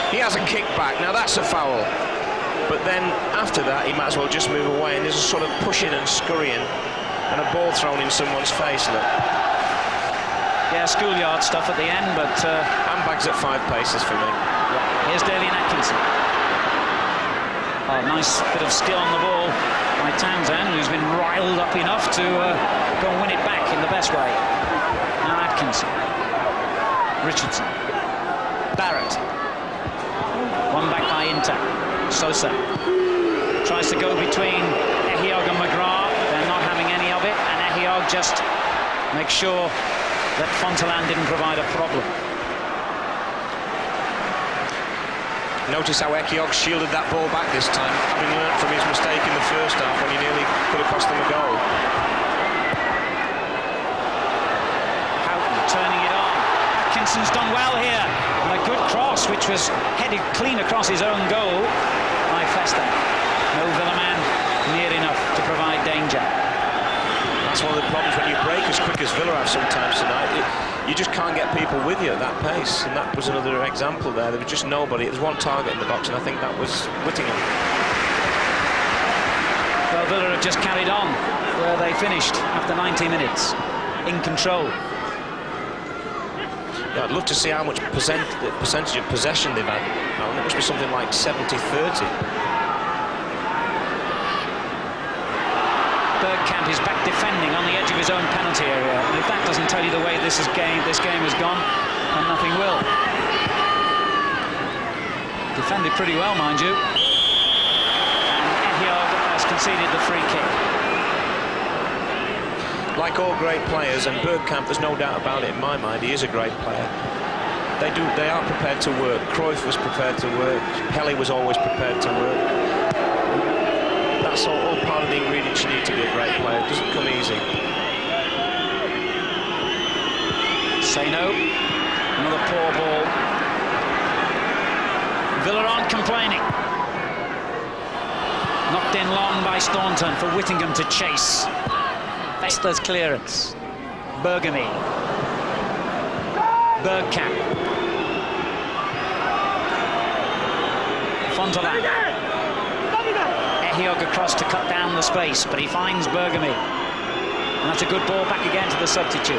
He has a kick back. Now that's a foul. But then after that, he might as well just move away, and there's a sort of pushing and scurrying and a ball thrown in someone's face. Look. Yeah, schoolyard stuff at the end, but handbags at 5 paces for me. Here's Dalian Atkinson. Oh, nice bit of skill on the ball by Townsend, who's been riled up enough to go and win it back in the best way. Now Atkinson. Richardson. Barrett. One back by Inter. Sosa. Tries to go between Ehiogu and McGrath. They're not having any of it, and Ehiogu just makes sure that Fontalan didn't provide a problem. Notice how Ehiogu shielded that ball back this time, having learnt from his mistake in the first half when he nearly could have cost them a goal. Houghton turning it on. Atkinson's done well here. And a good cross, which was headed clean across his own goal by Festa. No Villa man near enough to provide danger. That's one of the problems when you break as quick as Villa have sometimes tonight. You just can't get people with you at that pace, and that was another example there. There was just nobody. There was one target in the box, and I think that was Whittingham. Well, Villa have just carried on where they finished after 90 minutes, in control. Yeah, I'd love to see how much percentage of possession they've had. Well, it must be something like 70-30. Bergkamp is back defending on the edge of his own penalty area, and if that doesn't tell you the way this game has gone, then nothing will. Defended pretty well, mind you. And Ehiogu has conceded the free kick. Like all great players, and Bergkamp, there's no doubt about it in my mind, he is a great player. They are prepared to work. Cruyff was prepared to work. Pelé was always prepared to work. That's all part of the ingredients you need to be a great player. It doesn't come easy. Say no. Another poor ball. Villa aren't complaining. Knocked in long by Staunton for Whittingham to chase. Vesta's clearance. Bergamy. Bergkamp. Fontelan. Ehiog across to cut down the space, but he finds Bergamy. And that's a good ball back again to the substitute.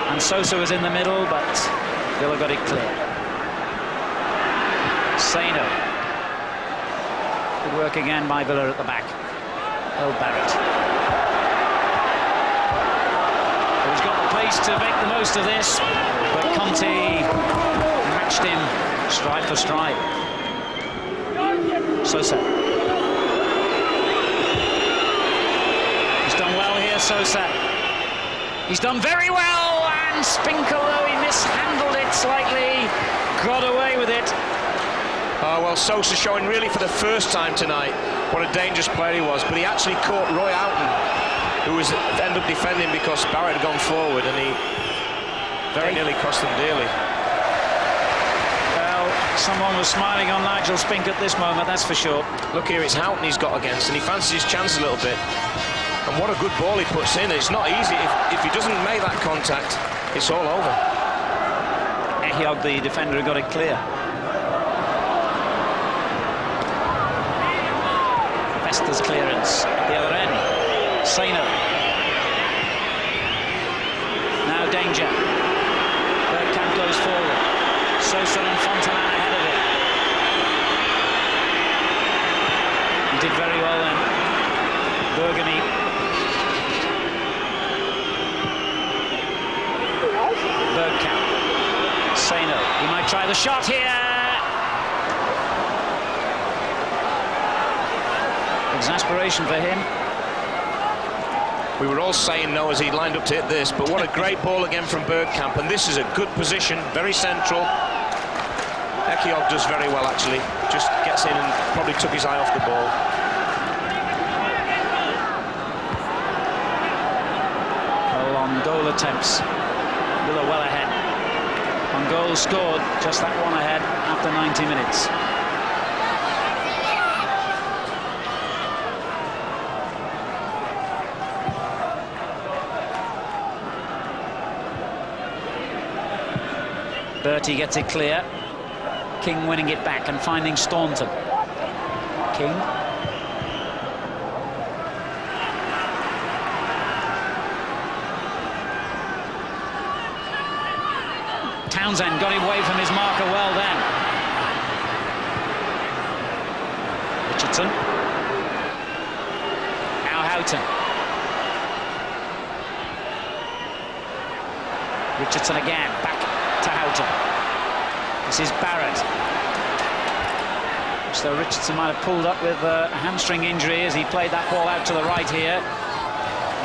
And Sosa was in the middle, but Villa got it clear. Saino. Good work again by Villa at the back. Oh, Barrett. He's got the pace to make the most of this, but Conte matched him stride for stride. Sosa. He's done well here, Sosa. He's done very well, and Spinkel, though he mishandled it slightly, got away with it. Oh, well, Sosa showing really for the first time tonight what a dangerous player he was, but he actually caught Roy Houghton, who was ended up defending because Barrett had gone forward, and he very nearly cost them dearly. Well, someone was smiling on Nigel Spink at this moment, that's for sure. Look here, it's Houghton he's got against, and he fancies his chance a little bit. And what a good ball he puts in. It's not easy. If he doesn't make that contact, it's all over. Ehiog, the defender, got it clear. Vesta's clearance at the other end. Saino. Now danger. Bergkamp goes forward. Sosa and Fontelan ahead of it. He did very well then. Bergamy. Bergkamp. Saino. He might try the shot here. Exasperation for him. We were all saying no as he lined up to hit this, but what a great ball again from Bergkamp, and this is a good position, very central. Ehiog does very well actually, just gets in and probably took his eye off the ball. Well, on goal attempts, Villa well ahead. On goals scored, just that one ahead after 90 minutes. Bertie gets it clear. King winning it back and finding Staunton. King. Townsend got away from his marker well then. Richardson. Now Houghton. Richardson again, back to Houghton. This is Barrett. So Richardson might have pulled up with a hamstring injury as he played that ball out to the right here.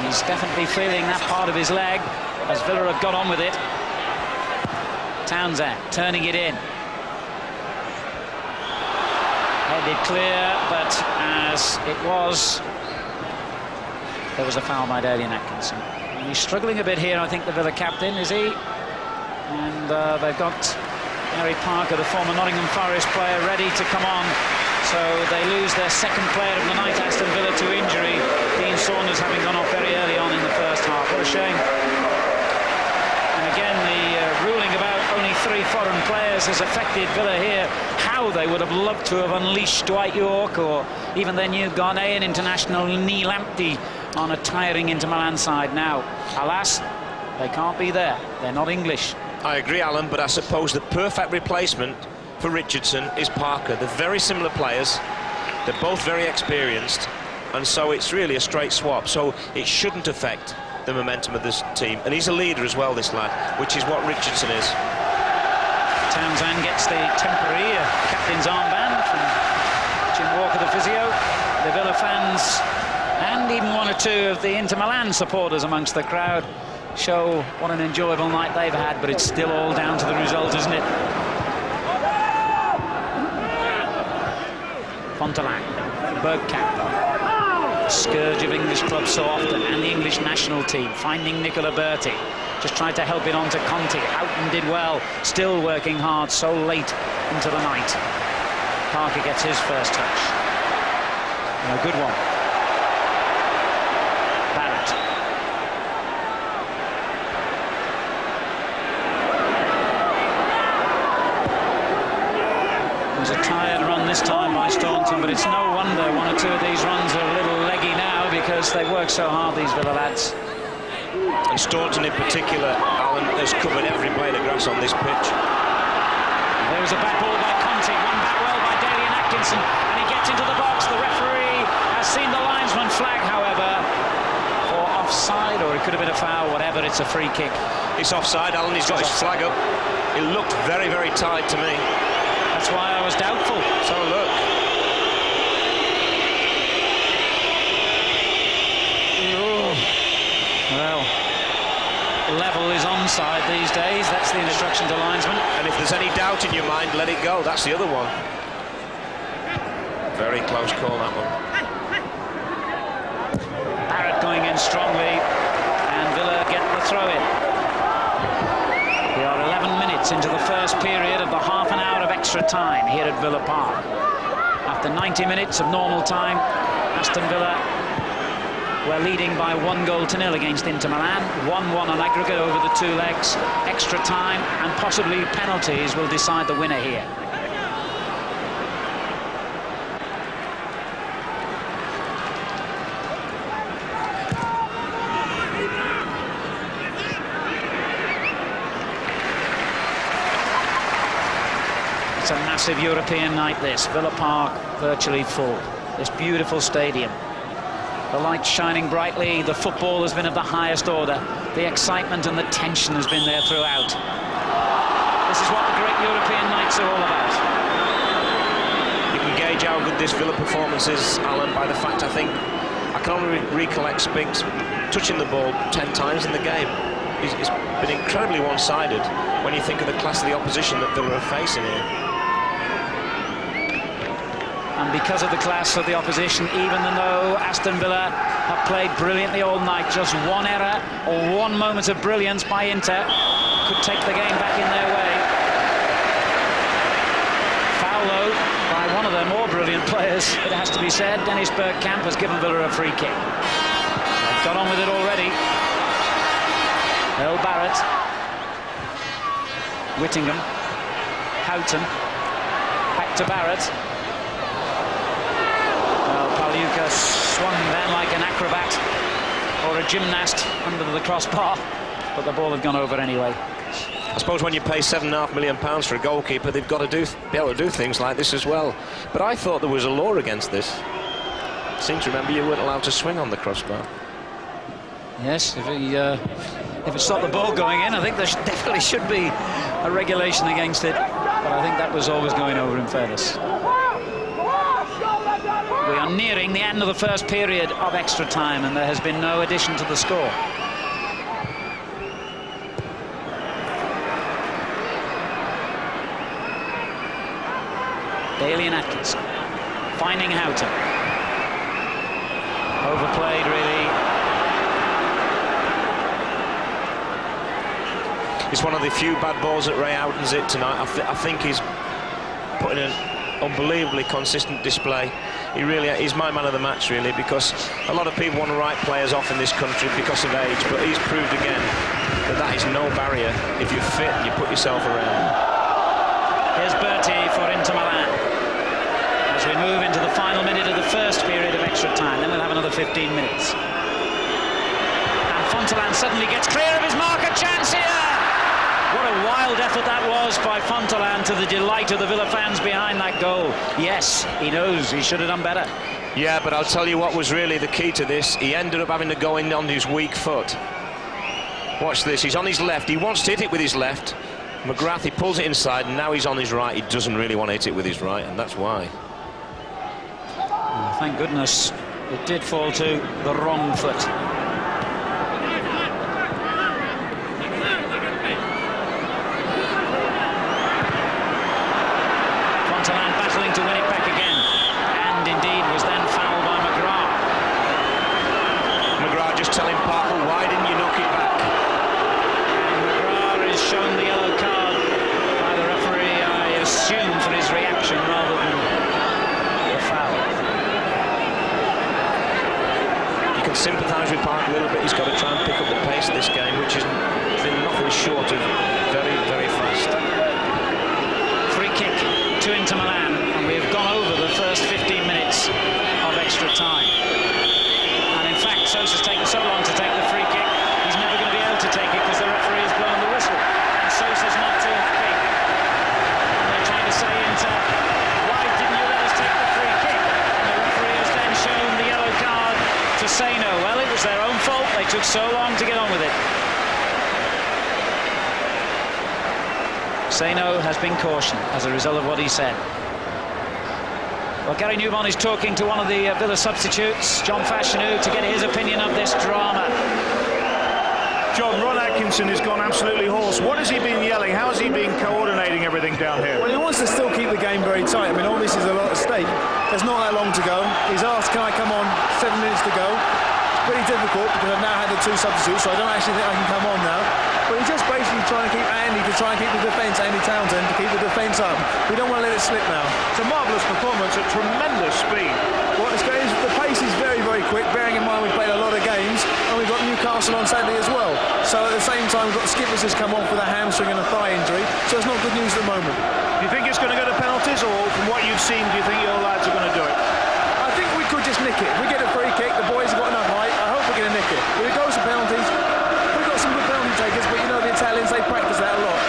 He's definitely feeling that part of his leg as Villa have got on with it. Townsend turning it in. Headed clear, but as it was, there was a foul by Dalian Atkinson. And he's struggling a bit here, I think, the Villa captain, is he? And they've got Gary Parker, the former Nottingham Forest player, ready to come on. So they lose their second player of the night, Aston Villa, to injury. Dean Saunders having gone off very early on in the first half. What a shame. And again, the ruling about only 3 foreign players has affected Villa here. How they would have loved to have unleashed Dwight York or even their new Ghanaian international Neil Lamptey on a tiring Inter Milan side. Now, alas, they can't be there. They're not English. I agree, Alan, but I suppose the perfect replacement for Richardson is Parker. They're very similar players. They're both very experienced, and so it's really a straight swap. So it shouldn't affect the momentum of this team. And he's a leader as well, this lad, which is what Richardson is. Townsend gets the temporary captain's armband from Jim Walker, the physio. The Villa fans and even 1 or 2 of the Inter Milan supporters amongst the crowd show what an enjoyable night they've had, but it's still all down to the result, isn't it? Fontelan, Bergkamp, scourge of English clubs so often, and the English national team, finding Nicola Berti. Just tried to help it on to Conti. Houghton did well, still working hard so late into the night. Parker gets his first touch. And a good one. Barrett. It was a tired run this time by Staunton, but it's no wonder one or two of these runs are a little leggy now because they work so hard, these Villa lads. And Staunton in particular, Alan, has covered every blade of grass on this pitch. There was a bad ball by Conti, won back well by Dalian Atkinson, and he gets into the box. The referee has seen the linesman flag, however, for offside, or it could have been a foul, whatever, it's a free kick. It's offside, Alan, he's got his flag up. It looked very, very tight to me. That's why I was doubtful. So look. Well, level is onside these days. That's the instruction to linesmen. And if there's any doubt in your mind, let it go. That's the other one. Very close call, that one. Barrett going in strongly, and Villa get the throw-in. We are 11 minutes into the first period of the half an hour of extra time here at Villa Park. After 90 minutes of normal time, Aston Villa were leading by 1-0 against Inter Milan. 1-1 on aggregate over the two legs. Extra time and possibly penalties will decide the winner here. It's a massive European night, this. Villa Park virtually full. This beautiful stadium. The lights shining brightly, the football has been of the highest order. The excitement and the tension has been there throughout. This is what the great European nights are all about. You can gauge how good this Villa performance is, Alan, by the fact I can only recollect Spinks touching the ball 10 times in the game. It's been incredibly one-sided when you think of the class of the opposition that Villa are facing here. And because of the class of the opposition, even though Aston Villa have played brilliantly all night, just one error or one moment of brilliance by Inter could take the game back in their way. Foul, though, by one of their more brilliant players, it has to be said. Dennis Bergkamp has given Villa a free kick. They've got on with it already. Earl Barrett, Whittingham, Houghton, back to Barrett. Pagliuca swung then like an acrobat or a gymnast under the crossbar, but the ball had gone over anyway. I suppose when you pay £7.5 million for a goalkeeper, they've got to be able to do things like this as well. But I thought there was a law against this. I seem to remember you weren't allowed to swing on the crossbar. Yes, if it stopped the ball going in, I think there definitely should be a regulation against it. But I think that was always going over, in fairness. We are nearing the end of the first period of extra time, and there has been no addition to the score. Dalian Atkinson finding Houghton. Overplayed, really. It's one of the few bad balls that Ray Houghton's hit tonight. I think he's putting an unbelievably consistent display. He really is my man of the match, really, because a lot of people want to write players off in this country because of age, but he's proved again that that is no barrier. If you're fit, you put yourself around. Here's Berti for Inter Milan. As we move into the final minute of the first period of extra time, then we'll have another 15 minutes. And Fontelan suddenly gets clear of his mark. A chance here! What a wild effort that was by Fontelan, to the delight of the Villa fans behind that goal. Yes, he knows he should have done better. Yeah, but I'll tell you what was really the key to this. He ended up having to go in on his weak foot. Watch this, he's on his left. He wants to hit it with his left. McGrath, he pulls it inside, and now he's on his right. He doesn't really want to hit it with his right, and that's why. Oh, thank goodness it did fall to the wrong foot. Fontelan battling to win it back again, and indeed was then fouled by McGrath. Finsbury Park a little bit. He's got to try and pick up the pace of this game, which has been nothing short of very, very fast. Free kick to Inter Milan, and we've gone over the first 15 minutes of extra time. And in fact, Sosa's taken so long to take the free kick, he's never going to be able to take it because the referee has blown the whistle. And Sosa's not to kick. And they're trying to say, Inter, why didn't you let us take the free kick? And the referee has then shown the yellow card to Seno. Well, it was their own fault. They took so long to get on with it. Seno has been cautioned as a result of what he said. Well, Gary Newman is talking to one of the Villa substitutes, John Fashanu, to get his opinion of this drama. John, Ron Atkinson has gone absolutely hoarse. What has he been yelling? How has he been coordinating everything down here? Well, he wants to still keep the game very tight. I mean, obviously there's a lot at stake. There's not that long to go. He's asked, can I come on? 7 minutes to go. It's pretty difficult because I've now had the 2 substitutes, so I don't actually think I can come on now. But he's just basically trying to keep Andy, to try and keep the defence, Andy Townsend, to keep the defence up. We don't want to let it slip now. It's a marvellous performance at tremendous speed. Well, the pace is very, very quick, bearing in mind we've played a lot of games, and we've got Newcastle on Saturday as well. So at the same time, we've got Skippers has come off with a hamstring and a thigh injury, so it's not good news at the moment. Do you think it's going to go to penalties, or from what you've seen, do you think your lads are going to do it? I think we could just nick it. If we get a free kick, the boys have got enough height, I hope we're going to nick it. If it goes to penalties, we've got some good penalty takers, but you know the Italians, they practice that a lot.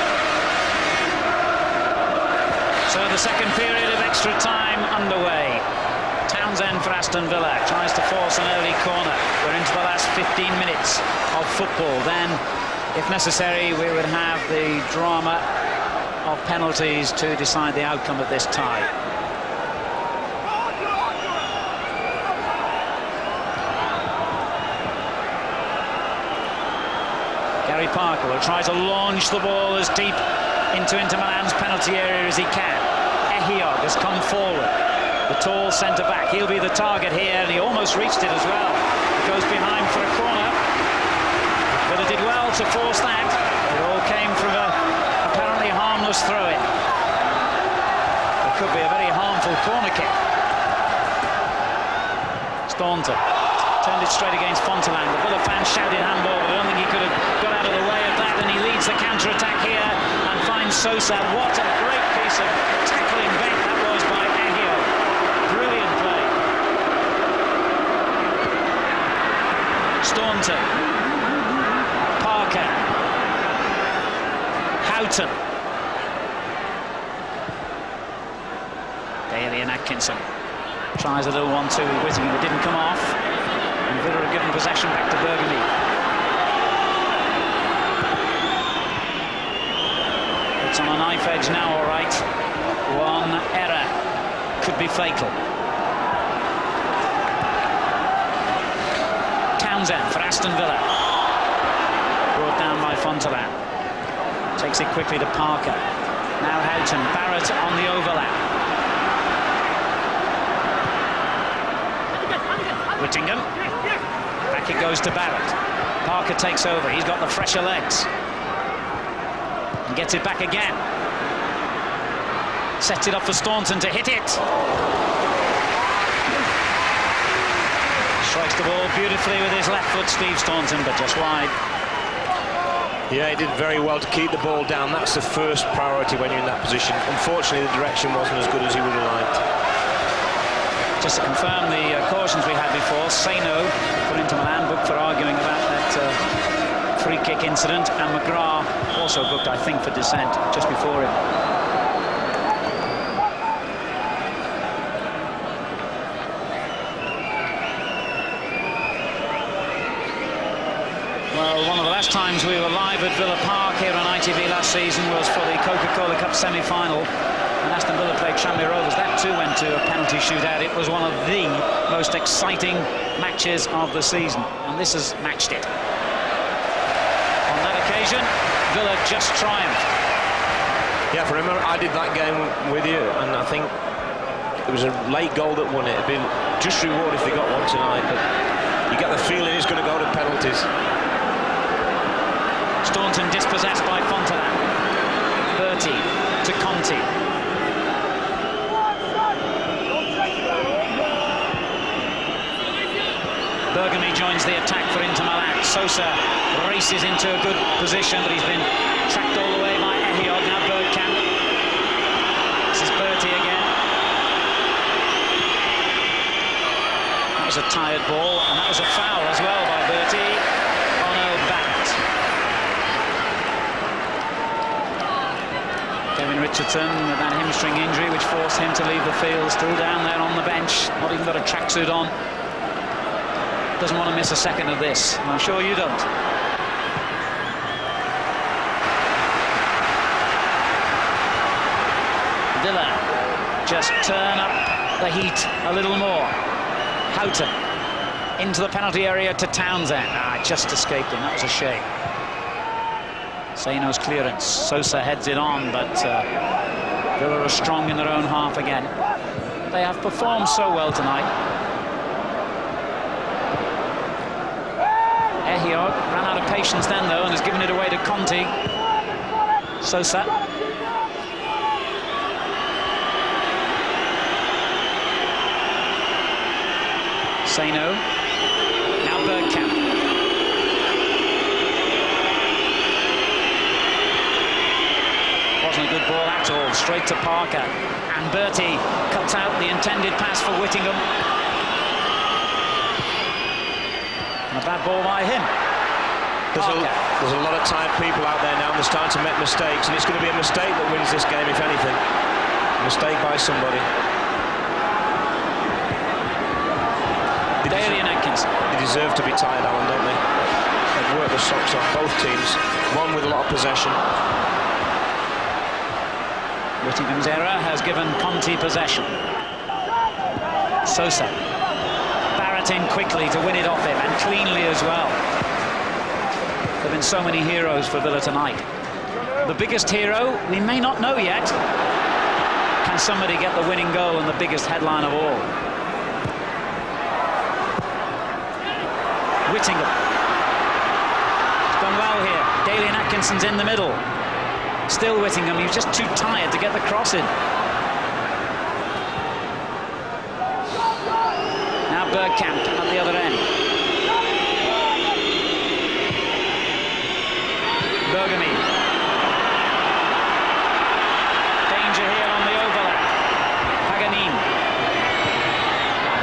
So the second period of extra time underway. Townsend for Aston Villa tries to force an early corner. We're into the last 15 minutes of football. Then, if necessary, we would have the drama of penalties to decide the outcome of this tie. Gary Parker will try to launch the ball as deep into Inter Milan's penalty area as he can. Ehiog has come forward. The tall centre-back, he'll be the target here, and he almost reached it as well. It goes behind for a corner. Villa did well to force that. It all came from a apparently harmless throw-in. It could be a very harmful corner kick. Staunton turned it straight against Fonteland. The Villa fans shouted handball, but I don't think he could have got out of the way of that, and he leads the counter-attack here and finds Sosa. What a great piece of tackling bait that was by Ehiog. Brilliant play. Staunton. Parker. Houghton. Daly and Atkinson. Tries a little 1-2 with Whittingham. It didn't come off. And Villa have given possession back to Burgundy. It's on a knife edge now, all right. One error could be fatal. Townsend for Aston Villa. Brought down by Fonteland. Takes it quickly to Parker. Now Houghton. Barrett on the overlap. Whittingham. Back it goes to Barrett. Parker takes over. He's got the fresher legs. And gets it back again. Sets it up for Staunton to hit it. Strikes the ball beautifully with his left foot, Steve Staunton, but just wide. Yeah, he did very well to keep the ball down. That's the first priority when you're in that position. Unfortunately, the direction wasn't as good as he would have liked. Just to confirm the cautions we had before, Seno for Inter Milan booked for arguing about that free kick incident, and McGrath also booked, I think, for dissent just before him. Well, one of the last times we were live at Villa Park here on ITV last season was for the Coca-Cola Cup semi-final. And Aston Villa played Tranmere Rovers. That too went to a penalty shootout. It was one of the most exciting matches of the season, and this has matched it. On that occasion, Villa just triumphed. Yeah, for remember, I did that game with you, and I think it was a late goal that won it. It'd been just reward if they got one tonight, but you get the feeling it's going to go to penalties. Staunton dispossessed by Fonteland. Bertie to Conti. Burgundy joins the attack for Sosa races into a good position, but he's been tracked all the way by Ehiogu. Now Bergkamp. This is Bertie again. That was a tired ball, and that was a foul as well by Bertie on Earl Barrett. Kevin Richardson with that hamstring injury which forced him to leave the field, still down there on the bench, not even got a tracksuit on. Doesn't want to miss a second of this, and I'm sure you don't. Villa just turn up the heat a little more. Houghton into the penalty area to Townsend. Just escaped him, that was a shame. Saino's clearance. Sosa heads it on, but Villa are strong in their own half again. They have performed so well tonight. Ehiogu ran out of patience then, though, and has given it away to Conti. Sosa. Saino. Now Bergkamp. Wasn't a good ball at all, straight to Parker. And Bertie cuts out the intended pass for Whittingham. And a bad ball by him. There's a lot of tired people out there now, and they're starting to make mistakes, and it's going to be a mistake that wins this game, if anything. A mistake by somebody. Dalian Atkinson. They deserve to be tired, Alan, don't they? They've worked the socks off, both teams. One with a lot of possession. Whittingham's error has given Conti possession. Sosa. Barrett in quickly to win it off him, and cleanly as well. There have been so many heroes for Villa tonight. The biggest hero, we may not know yet. Can somebody get the winning goal and the biggest headline of all? Whittingham. He's done well here. Dalian Atkinson's in the middle. Still Whittingham, he was just too tired to get the cross in. Now Bergkamp at the other end. Bergamy. Danger here on the overlap. Paganin.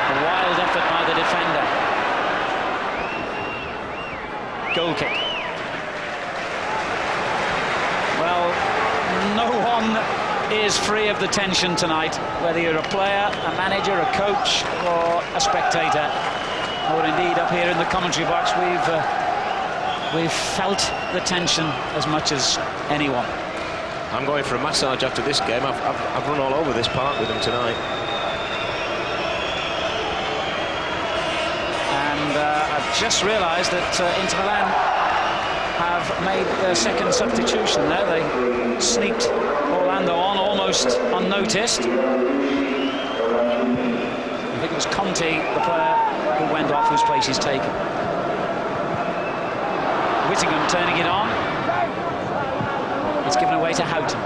A wild effort by the defender. Goal kick. Well, no one is free of the tension tonight, whether you're a player, a manager, a coach, or a spectator. Or indeed, up here in the commentary box, we've felt the tension as much as anyone. I'm going for a massage after this game. I've run all over this park with them tonight. And I've just realised that Inter Milan have made their second substitution there. They sneaked Orlando on almost unnoticed. I think it was Conti, the player who went off, whose place he's taken. Whittingham turning it on. It's given away to Houghton.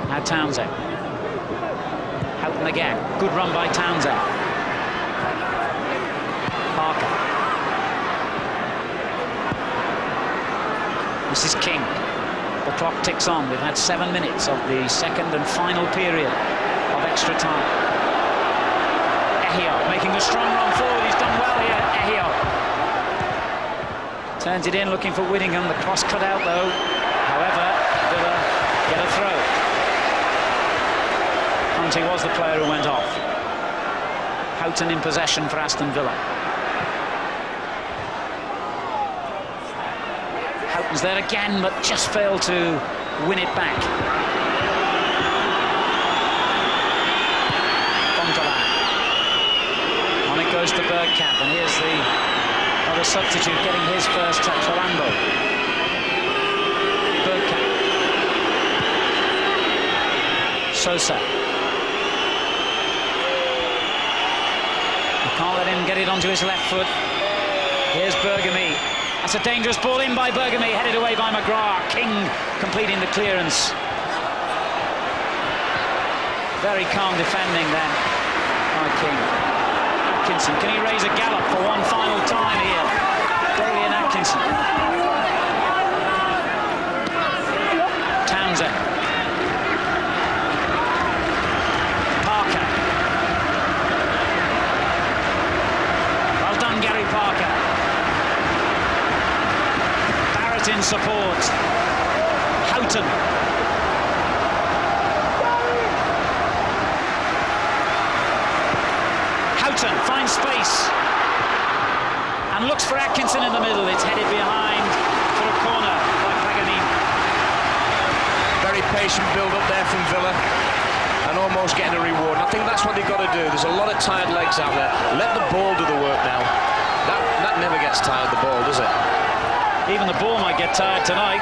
Now Townsend. Houghton again. Good run by Townsend. Parker. This is King. The clock ticks on. We've had 7 minutes of the second and final period of extra time. Ehiogu making a strong run forward. He's done well here, Ehiogu. Turns it in, looking for Whittingham. The cross cut out, though. However, Villa get a throw. Conti was the player who went off. Houghton in possession for Aston Villa. Houghton's there again, but just failed to win it back. Fontaine. On it goes to Bergkamp, and here's the other substitute getting his first touch, Orlando. Bergkamp. Sosa. You can't let him get it onto his left foot. Here's Bergamy. That's a dangerous ball in by Bergamy, headed away by McGrath. King completing the clearance. Very calm defending then by King. Atkinson, can he raise a gallop for one final time here? Dalian Atkinson. Townsend. Parker. Well done, Gary Parker. Barrett in support. Houghton. Houghton finds space and looks for Atkinson in the middle. It's headed behind for a corner by Paganini. Very patient build-up there from Villa and almost getting a reward. And I think that's what they've got to do. There's a lot of tired legs out there. Let the ball do the work now. That never gets tired, the ball, does it? Even the ball might get tired tonight.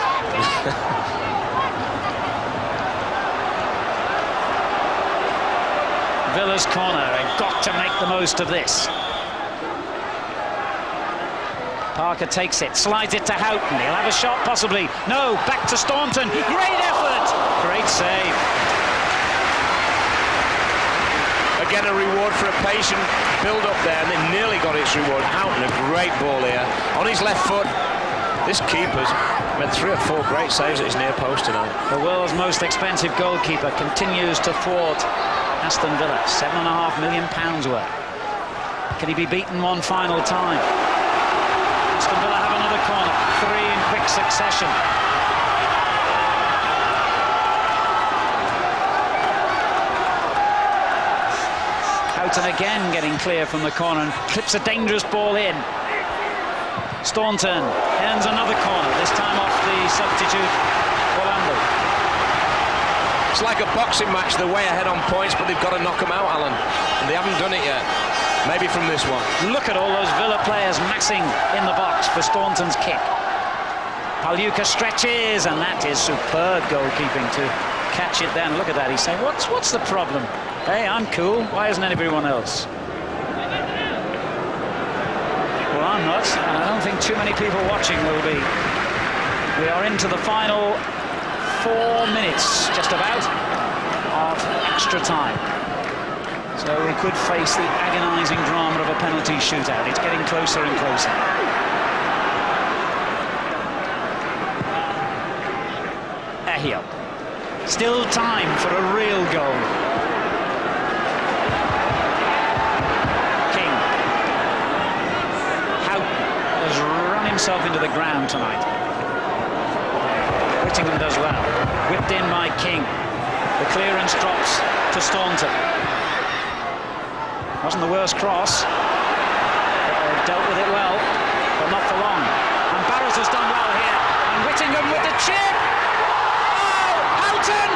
Villa's corner. They've got to make the most of this. Parker takes it, slides it to Houghton. He'll have a shot, possibly. No, back to Staunton. Great effort. Great save. Again, a reward for a patient build-up there, and they nearly got its reward. Houghton, a great ball here. On his left foot, this keeper's made 3 or 4 great saves at his near post tonight. The world's most expensive goalkeeper continues to thwart Aston Villa. £7.5 million worth. Can he be beaten one final time? Aston Villa have another corner. 3 in quick succession. Houghton again getting clear from the corner and clips a dangerous ball in. Staunton earns another corner, this time off the substitute Orlando. It's like a boxing match. They're way ahead on points, but they've got to knock them out, Alan. And they haven't done it yet. Maybe from this one. Look at all those Villa players massing in the box for Staunton's kick. Pagliuca stretches, and that is superb goalkeeping to catch it then. Look at that. He's saying, what's the problem? Hey, I'm cool. Why isn't everyone else? Well, I'm not, and I don't think too many people watching will be. We are into the final 4 minutes, just about, of extra time. So we could face the agonising drama of a penalty shootout. It's getting closer and closer. Ahio. Still time for a real goal. King. Houghton has run himself into the ground tonight. Whittingham does well. Whipped in by King. The clearance drops to Staunton. Wasn't the worst cross, but they've dealt with it well, but not for long. And Barrett has done well here. And Whittingham with the chip. Oh, Houghton!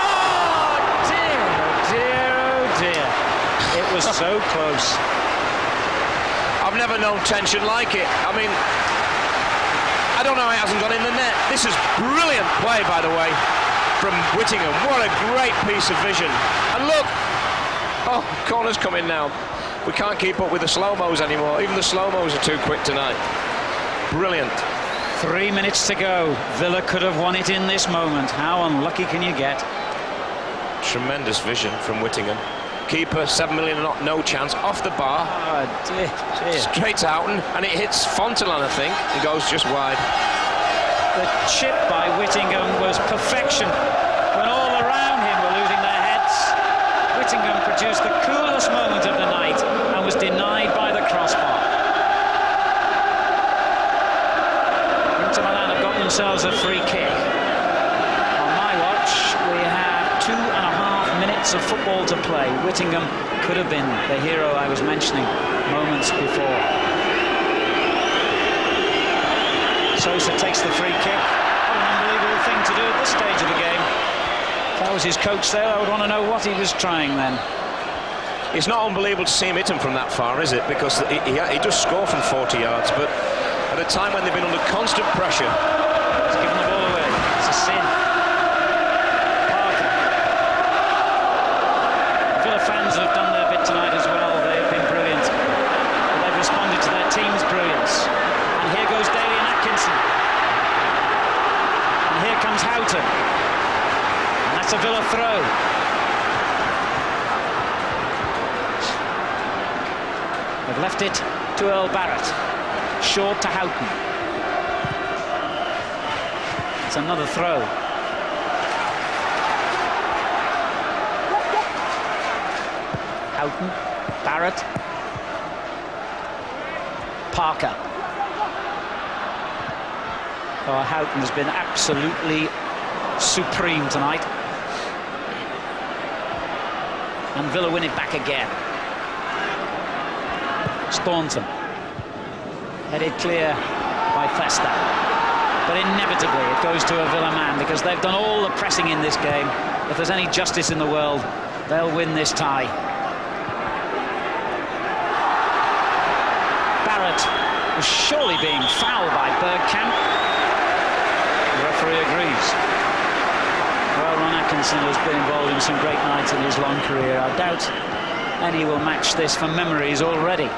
Oh, dear, oh dear, oh dear. It was so close. I've never known tension like it. I mean, I don't know how it hasn't gone in the net. This is brilliant play, by the way, from Whittingham. What a great piece of vision. And look, oh, corner's coming now. We can't keep up with the slow-mos anymore. Even the slow-mos are too quick tonight. Brilliant. 3 minutes to go. Villa could have won it in this moment. How unlucky can you get? Tremendous vision from Whittingham. Keeper, 7 million, no chance, off the bar. Oh, dear, dear. Straight to Houghton, and it hits Fontelan, I think, and goes just wide. The chip by Whittingham was perfection. When all around him were losing their heads, Whittingham produced the coolest moment of the night and was denied by the crossbar. Inter Milan have got themselves a free kick. On my watch, we have 2.5 minutes of football to play. Whittingham could have been the hero I was mentioning moments before. Sosa takes the free kick. What an unbelievable thing to do at this stage of the game. If I was his coach there, I would want to know what he was trying then. It's not unbelievable to see him hit him from that far, is it? Because he does score from 40 yards, but at a time when they've been under constant pressure. He's given the ball away. It's a sin. Parker. The Villa fans have done their bit tonight as well. They've been brilliant. They've responded to their team's brilliance. And here goes Dalian Atkinson. And here comes Houghton. And that's a Villa throw. They've left it to Earl Barrett. Short to Houghton. It's another throw. Houghton, Barrett, Parker. Oh, Houghton has been absolutely supreme tonight. And Villa win it back again. Staunton. Headed clear by Festa. But inevitably it goes to a Villa man because they've done all the pressing in this game. If there's any justice in the world, they'll win this tie. Barrett was surely being fouled by Bergkamp. The referee agrees. Well, Ron Atkinson has been involved in some great nights in his long career. I doubt any will match this for memories already.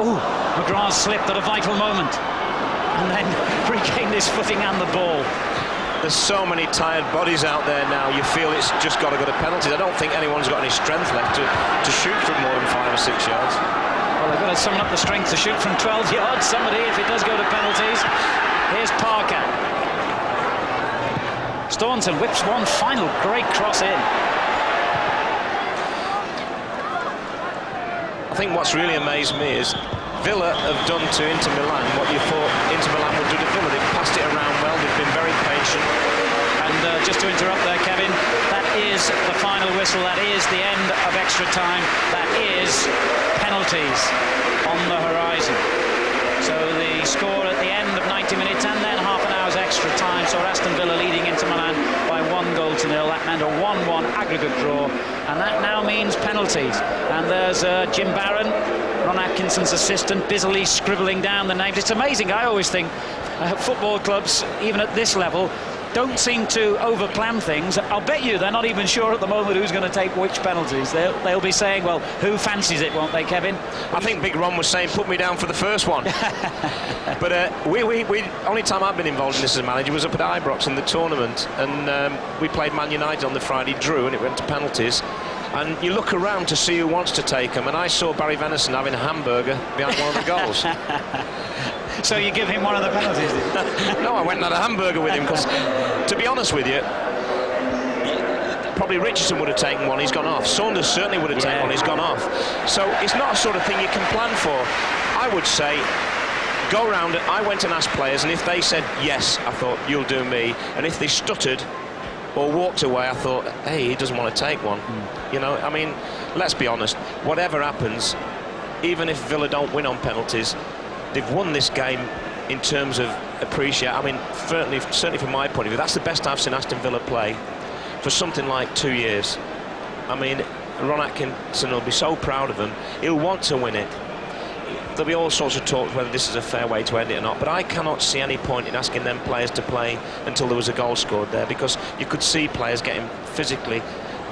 Oh, McGrath slipped at a vital moment and then regained his footing and the ball. There's so many tired bodies out there now, you feel it's just got to go to penalties. I don't think anyone's got any strength left to shoot from more than 5 or 6 yards. Well, they've got to summon up the strength to shoot from 12 yards. Somebody, if it does go to penalties. Here's Parker. Staunton whips one final great cross in. I think what's really amazed me is Villa have done to Inter Milan what you thought Inter Milan would do to Villa. They've passed it around well, they've been very patient. And just to interrupt there, Kevin, that is the final whistle, that is the end of extra time, that is penalties on the horizon. So the score at the end of 90 minutes and then half an hour's extra time, so Aston Villa leading Inter Milan by 1-0. That meant a 1-1 aggregate draw, and that now means penalties. And there's Jim Barron, Ron Atkinson's assistant, busily scribbling down the names. It's amazing. I always think football clubs, even at this level, don't seem to over-plan things. I'll bet you they're not even sure at the moment who's going to take which penalties. They'll be saying, well, who fancies it, won't they, Kevin? I think Big Ron was saying, put me down for the first one. But we only time I've been involved in this as a manager was up at Ibrox in the tournament, and we played Man United on the Friday, drew, and it went to penalties. And you look around to see who wants to take them, and I saw Barry Venison having a hamburger behind one of the goals. So you give him one of the penalties? No, I went and had a hamburger with him, because, to be honest with you, probably Richardson would have taken one, he's gone off. Saunders certainly would have taken one, he's gone off. So it's not a sort of thing you can plan for. I would say, go round it. I went and asked players, and if they said yes, I thought, you'll do me. And if they stuttered or walked away, I thought, hey, he doesn't want to take one. You know, I mean, let's be honest, whatever happens, even if Villa don't win on penalties, they've won this game in terms of appreciate. I mean, certainly from my point of view, that's the best I've seen Aston Villa play for something like 2 years. I mean, Ron Atkinson will be so proud of them. He'll want to win it. There'll be all sorts of talk whether this is a fair way to end it or not, but I cannot see any point in asking them players to play until there was a goal scored there, because you could see players getting physically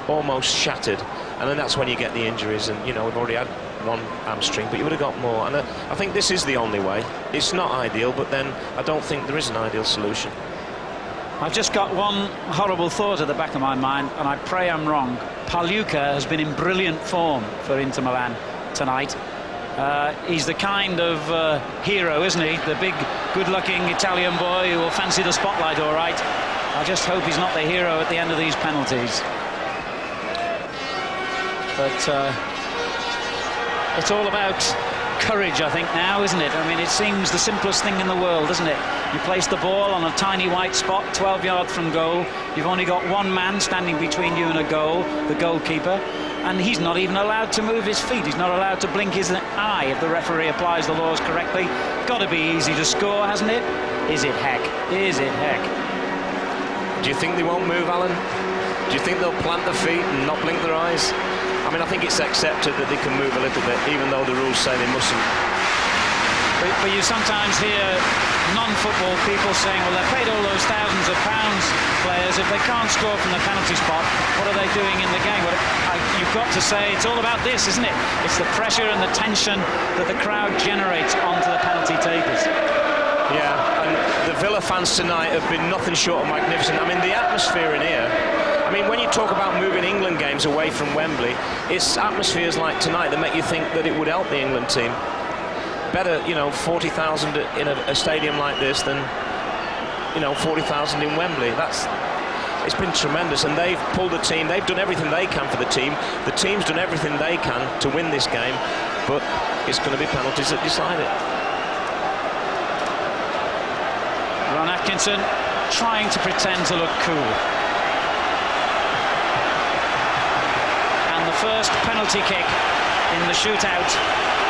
almost shattered, and then that's when you get the injuries. And you know, we've already had one hamstring, but you would have got more, and I think this is the only way. It's not ideal, but then I don't think there is an ideal solution. I've just got one horrible thought at the back of my mind, and I pray I'm wrong. Pagliuca has been in brilliant form for Inter Milan tonight. He's the kind of hero, isn't he? The big, good-looking Italian boy who will fancy the spotlight all right. I just hope he's not the hero at the end of these penalties. But it's all about courage, I think, now, isn't it? I mean, it seems the simplest thing in the world, isn't it? You place the ball on a tiny white spot 12 yards from goal. You've only got one man standing between you and a goal, the goalkeeper, and he's not even allowed to move his feet. He's not allowed to blink his eye if the referee applies the laws correctly. Got to be easy to score, hasn't it? Is it heck? Is it heck? Do you think they won't move, Alan? Do you think they'll plant their feet and not blink their eyes? I mean, I think it's accepted that they can move a little bit, even though the rules say they mustn't. But you sometimes hear non-football people saying, well, they're paid all those thousands of pounds, players, if they can't score from the penalty spot, what are they doing in the game? Well, you've got to say it's all about this, isn't it? It's the pressure and the tension that the crowd generates onto the penalty takers. Yeah, and the Villa fans tonight have been nothing short of magnificent. I mean, the atmosphere in here, I mean, when you talk about moving England games away from Wembley, it's atmospheres like tonight that make you think that it would help the England team. better, you know, 40,000 in a stadium like this than, you know, 40,000 in Wembley. It's been tremendous, and they've pulled the team. They've done everything they can for the team. The team's done everything they can to win this game, but it's going to be penalties that decide it. Ron Atkinson trying to pretend to look cool. And the first penalty kick in the shootout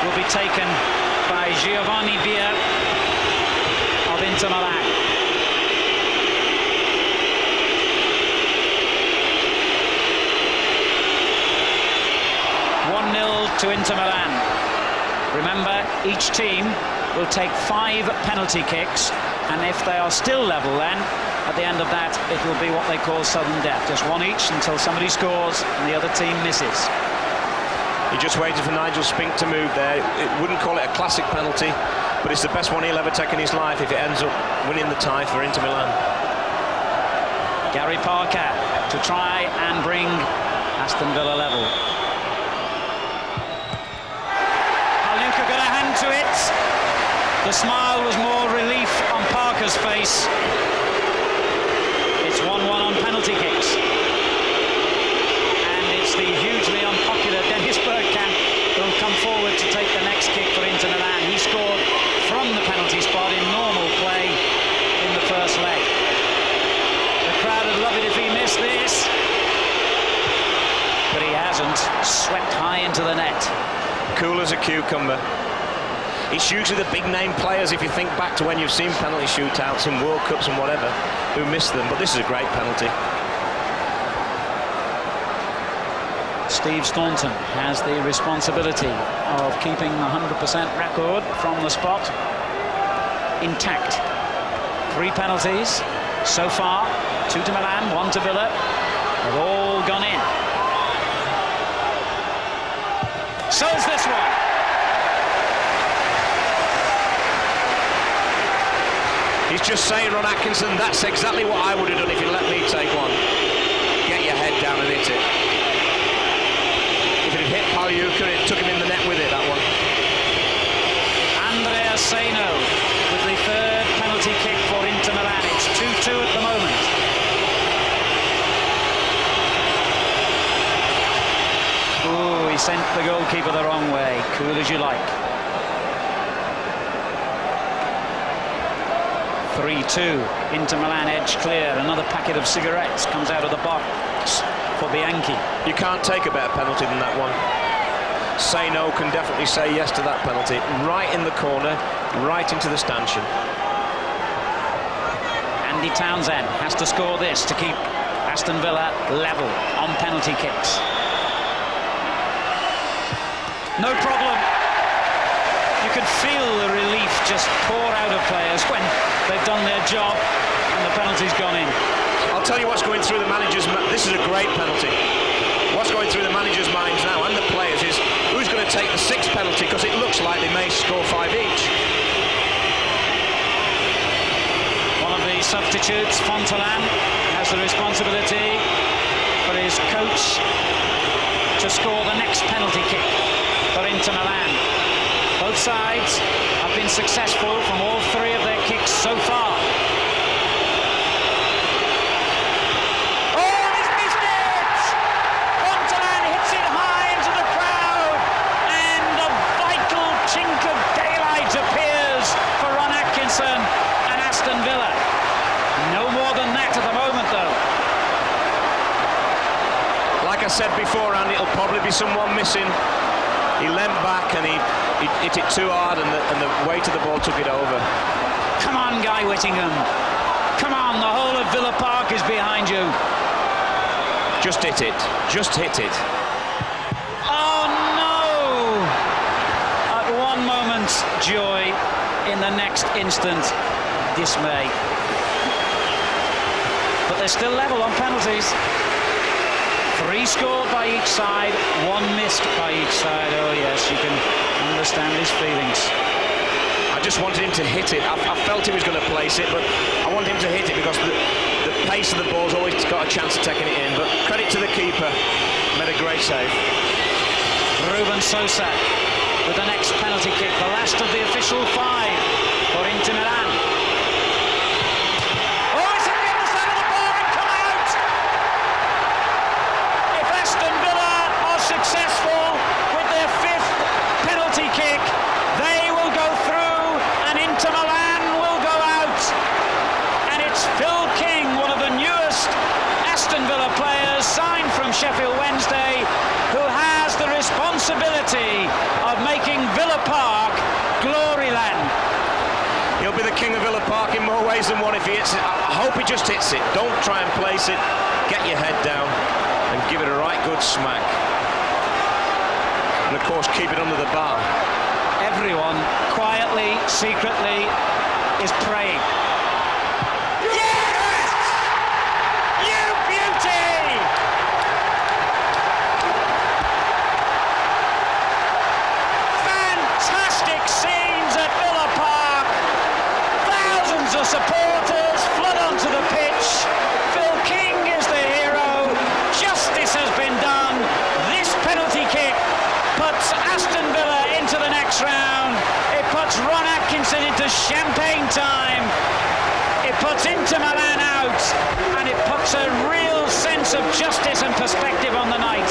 will be taken by Giovanni Bier of Inter Milan. 1-0 to Inter Milan. Remember, each team will take 5 penalty kicks, and if they are still level, then at the end of that it will be what they call sudden death, just one each until somebody scores and the other team misses. He just waited for Nigel Spink to move there. It wouldn't call it a classic penalty, but it's the best one he'll ever take in his life if it ends up winning the tie for Inter Milan. Gary Parker to try and bring Aston Villa level. Haluka got a hand to it. The smile was more relief on Parker's face. It's 1-1 on penalty kicks. And it's the hugely unpopular Dennis Bergkamp who'll come forward to take the next kick for Inter Milan. He scored from the penalty spot in normal play in the first leg. The crowd would love it if he missed this. But he hasn't. Swept high into the net. Cool as a cucumber. It's usually the big-name players, if you think back to when you've seen penalty shootouts in World Cups and whatever, who miss them, but this is a great penalty. Steve Staunton has the responsibility of keeping the 100% record from the spot intact. 3 penalties so far, 2 to Milan, 1 to Villa. They've all gone in. So is this one. He's just saying, Ron Atkinson, that's exactly what I would have done if you let me take one. Get your head down and hit it. If it had hit Pagliuca, it took him in the net with it, that one. Andrea Seno with the 3rd penalty kick for Inter Milan. It's 2-2 at the moment. Oh, he sent the goalkeeper the wrong way. Cool as you like. 3-2. Inter Milan edge clear. Another packet of cigarettes comes out of the box for Bianchi. You can't take a better penalty than that one. Say no can definitely say yes to that penalty. Right in the corner, right into the stanchion. Andy Townsend has to score this to keep Aston Villa level on penalty kicks. No problem. You can feel the relief just pour out of players when they've done their job and the penalty's gone in. I'll tell you what's going through the manager's mind. This is a great penalty. What's going through the manager's minds now and the players is who's going to take the 6th penalty, because it looks like they may score 5 each. One of the substitutes, Fontelan, has the responsibility for his coach to score the next penalty kick for Inter Milan. Both sides have been successful from all 3 of their kicks so far. Oh, he's missed it! Fontelan hits it high into the crowd, and a vital chink of daylight appears for Ron Atkinson and Aston Villa. No more than that at the moment, though. Like I said before, Andy, it'll probably be someone missing. He leant back and he hit it too hard, and the weight of the ball took it over. Come on, Guy Whittingham. Come on, the whole of Villa Park is behind you. Just hit it. Just hit it. Oh, no! At one moment, joy. In the next instant, dismay. But they're still level on penalties. 3 scored by each side, 1 missed by each side. Oh yes, you can understand his feelings. I just wanted him to hit it. I felt he was going to place it, but I wanted him to hit it because the pace of the ball's always got a chance of taking it in. But credit to the keeper, made a great save. Ruben Sosa with the next penalty kick, the last of the official 5 for Inter Milan. Oh, it's hit the other side of the bar and come out! If Aston Villa are successful with their 5th penalty kick, they will go through and Inter Milan will go out. And it's Phil King, one of the newest Aston Villa players, signed from Sheffield Wednesday, who has the responsibility of making Villa Park Gloryland. He'll be the king of Villa Park in more ways than one if he hits it. I hope he just hits it. Don't try and place it. Get your head down and give it a right good smack. And of course, keep it under the bar. Everyone, quietly, secretly, is praying. Yes! You beauty! Fantastic scenes at Villa Park. Thousands of supporters flood onto the pitch. Phil King is the hero. Justice has been done. This penalty kick puts Aston Villa into the next round. It puts Ron Atkinson into champagne time. It puts Inter Milan out, and it puts a real sense of justice and perspective on the night.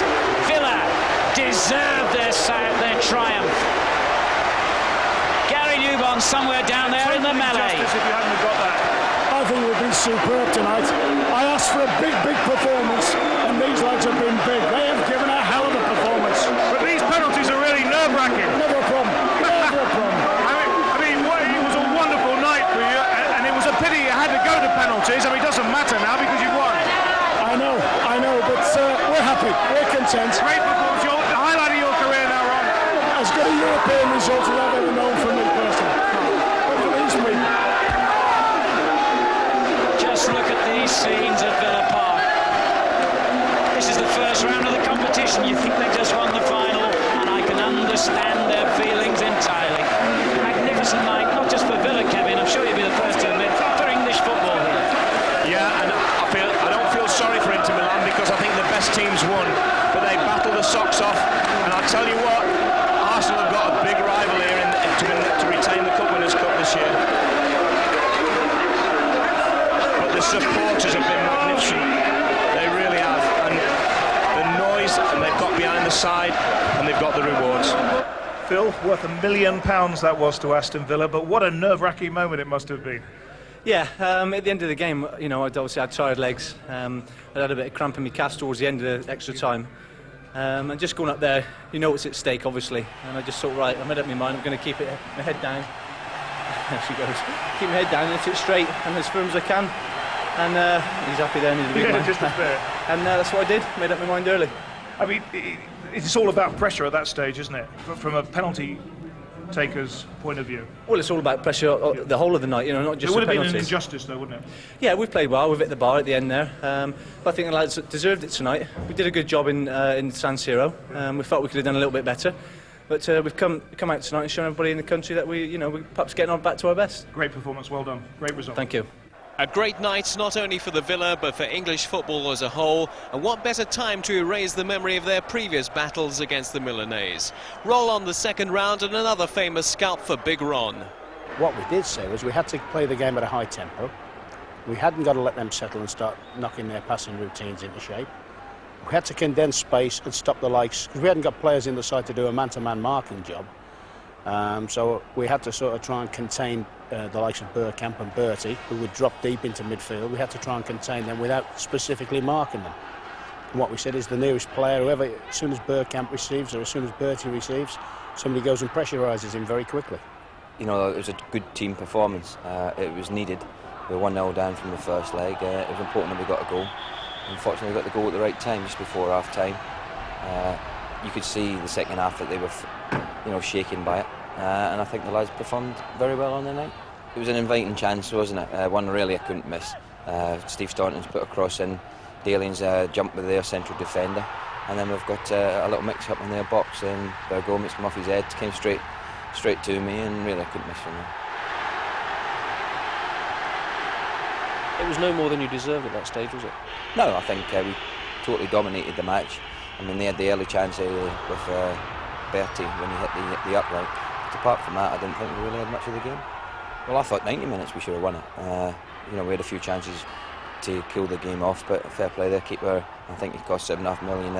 Villa deserved their triumph. Gary Newbon somewhere down there in the melee. If you hadn't got that. I think we've been superb tonight. I asked for a big performance, and these lads have been big. They have given a hell of a performance. But these penalties are really nerve-wracking. Never a problem. Never a problem. I mean, it was a wonderful night for you, and it was a pity you had to go to penalties. I mean, it doesn't matter now because you won. I know, but we're happy. We're content. Great performance. The highlight of your career now, Ron. As good a European result as I've ever known from me personally. But at least me. Just look at these scenes at Villa Park. This is the first round of the competition. You think they just won the final, and I can understand their feelings entirely. Magnificent night, not just for Villa, Kevin. I'm sure you'll be the first to admit, for English football here. Yeah, and I don't feel sorry for Inter Milan because I think the best teams won, but they battled the socks off. And I'll tell you what, Arsenal have got a big rival here to retain the Cup Winners' Cup this year. But the supporters have been magnificent. They really have. And the noise, and they've got behind the side, and they've got the rewards. Phil, worth £1 million that was to Aston Villa, but what a nerve-wracking moment it must have been. Yeah, at the end of the game, you know, I'd obviously had tired legs. I had a bit of cramp in my calves towards the end of the extra time. And just going up there, you know what's at stake, obviously. And I just thought, right, I made up my mind, I'm going to keep my head down. There she goes. Keep my head down and hit it straight and as firm as I can. And he's happy there, and he's a big man. Just a fair. And that's what I did, made up my mind early. I mean, it's all about pressure at that stage, isn't it? From a penalty taker's point of view. Well, it's all about pressure the whole of the night, you know, not just it would the have penalties. been an injustice, though, wouldn't it? Yeah, we played well. We've hit the bar at the end there. But I think the lads deserved it tonight. We did a good job in San Siro. We felt we could have done a little bit better. But we've come out tonight and shown everybody in the country that we're perhaps getting on back to our best. Great performance, well done. Great result. Thank you. A great night not only for the Villa but for English football as a whole, and what better time to erase the memory of their previous battles against the Milanese. Roll on the second round and another famous scalp for Big Ron. What we did say was we had to play the game at a high tempo. We hadn't got to let them settle and start knocking their passing routines into shape. We had to condense space and stop the likes, because we hadn't got players in the side to do a man-to-man marking job. So we had to sort of try and contain the likes of Bergkamp and Bertie, who would drop deep into midfield. We had to try and contain them without specifically marking them. And what we said is the nearest player, whoever, as soon as Bergkamp receives or as soon as Bertie receives, somebody goes and pressurises him very quickly. You know, it was a good team performance. It was needed. We were 1-0 down from the first leg. It was important that we got a goal. Unfortunately, we got the goal at the right time, just before half-time. You could see the second half that they were, shaken by it. And I think the lads performed very well on the night. It was an inviting chance, wasn't it? One really I couldn't miss. Steve Staunton's put a cross in, Dalian's jumped with their central defender, and then we've got a little mix-up in their box, and Gomez came off his head, came straight to me, and really I couldn't miss from there. It was no more than you deserved at that stage, was it? No, I think we totally dominated the match. I mean, they had the early chance with Bertie when he hit the upright. But apart from that, I didn't think we really had much of the game. Well, I thought 90 minutes we should have won it. You know, we had a few chances to kill the game off, but fair play there, keeper. I think he cost $7.5 million.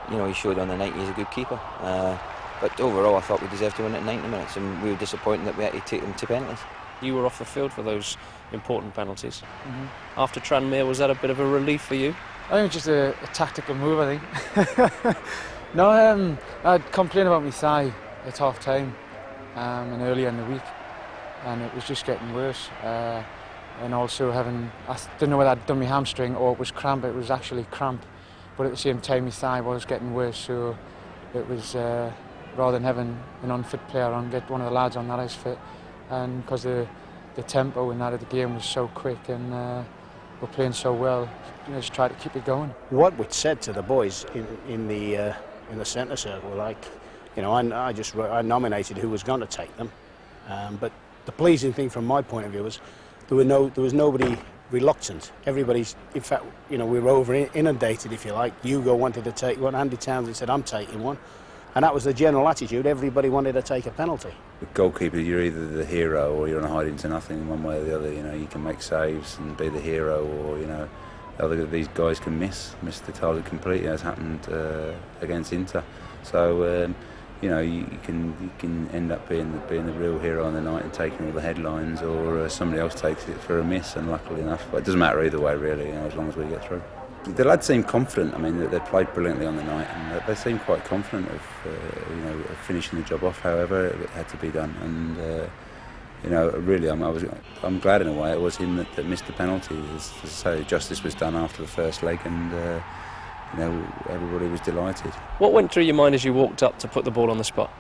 You know, he showed on the night he's a good keeper. But overall, I thought we deserved to win it in 90 minutes, and we were disappointed that we had to take them to penalties. You were off the field for those important penalties. After Tranmere, was that a bit of a relief for you? I think it's just a tactical move, I think. No, I'd complained about my thigh at half time and earlier in the week, and it was just getting worse. And also I didn't know whether I'd done my hamstring or it was cramp. It was actually cramp, but at the same time my thigh was getting worse, so it was rather than having an unfit player on, get one of the lads on that is fit, and because the tempo and that of the game was so quick and we're playing so well, you know, just try to keep it going. What we said to the boys in the centre circle, like, you know, I nominated who was going to take them, but the pleasing thing from my point of view was there was nobody reluctant. Everybody's, in fact, you know, we were over inundated, if you like. Hugo wanted to take one, Andy Townsend said, I'm taking one. And that was the general attitude. Everybody wanted to take a penalty. With goalkeeper, you're either the hero or you're on a hiding to nothing one way or the other. You know, you can make saves and be the hero, or, you know, these guys can miss the target completely, as happened against Inter. So, you know, you can end up being the real hero on the night and taking all the headlines, or somebody else takes it for a miss, unluckily enough. But it doesn't matter either way, really, you know, as long as we get through. The lads seemed confident. I mean, they played brilliantly on the night, and they seemed quite confident of, you know, of finishing the job off. However, it had to be done, and you know, really, I'm glad in a way it was him that missed the penalty. As I say, justice was done after the first leg, and you know, everybody was delighted. What went through your mind as you walked up to put the ball on the spot?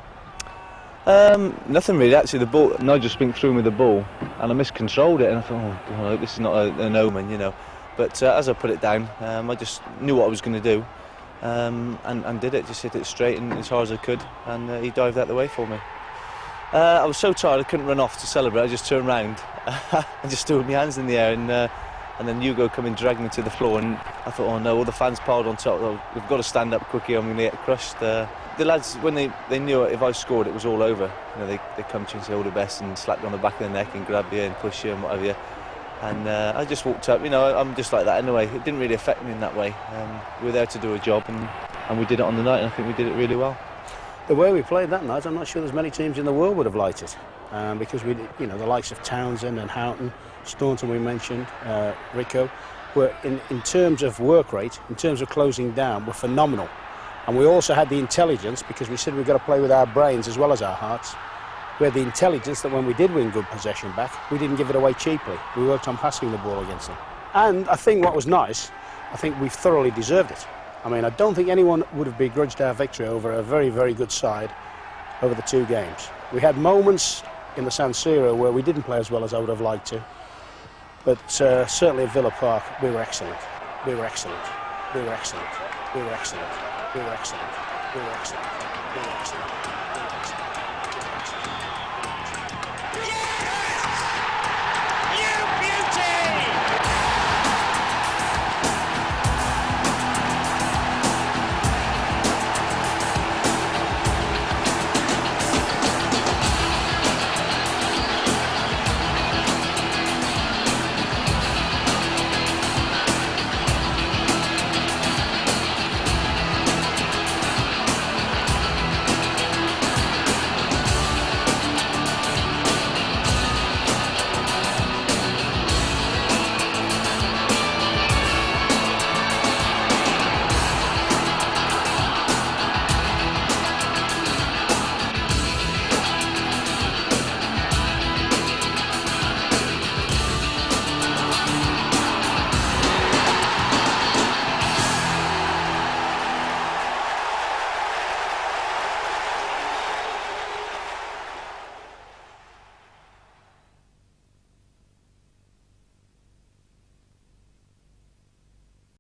Nothing really. Actually, the ball, Nigel Spink threw me the ball, and I miscontrolled it, and I thought, oh, God, this is not an omen, you know. But as I put it down, I just knew what I was going to do, and did it. Just hit it straight and as hard as I could, and he dived out the way for me. I was so tired I couldn't run off to celebrate. I just turned round and just stood with my hands in the air, and then Hugo come and dragged me to the floor, and I thought, oh no, all the fans piled on top. Oh, we've got to stand up quickly, I'm going to get crushed. The lads, when they knew if I scored it was all over, you know, they come to you and say all the best and slap you on the back of the neck and grab you and push you and whatever you. And I just walked up, you know, I'm just like that anyway. It didn't really affect me in that way. We were there to do a job, and we did it on the night, and I think we did it really well. The way we played that night, I'm not sure there's many teams in the world would have liked it, because we, you know, the likes of Townsend and Houghton, Staunton we mentioned, Rico, were in terms of work rate, in terms of closing down, were phenomenal. And we also had the intelligence, because we said we've got to play with our brains as well as our hearts. We had the intelligence that when we did win good possession back, we didn't give it away cheaply. We worked on passing the ball against them. And I think what was nice, I think we've thoroughly deserved it. I mean, I don't think anyone would have begrudged our victory over a very, very good side over the two games. We had moments in the San Siro where we didn't play as well as I would have liked to. But certainly at Villa Park, we were excellent. We were excellent. We were excellent. We were excellent. We were excellent. We were excellent. We were excellent.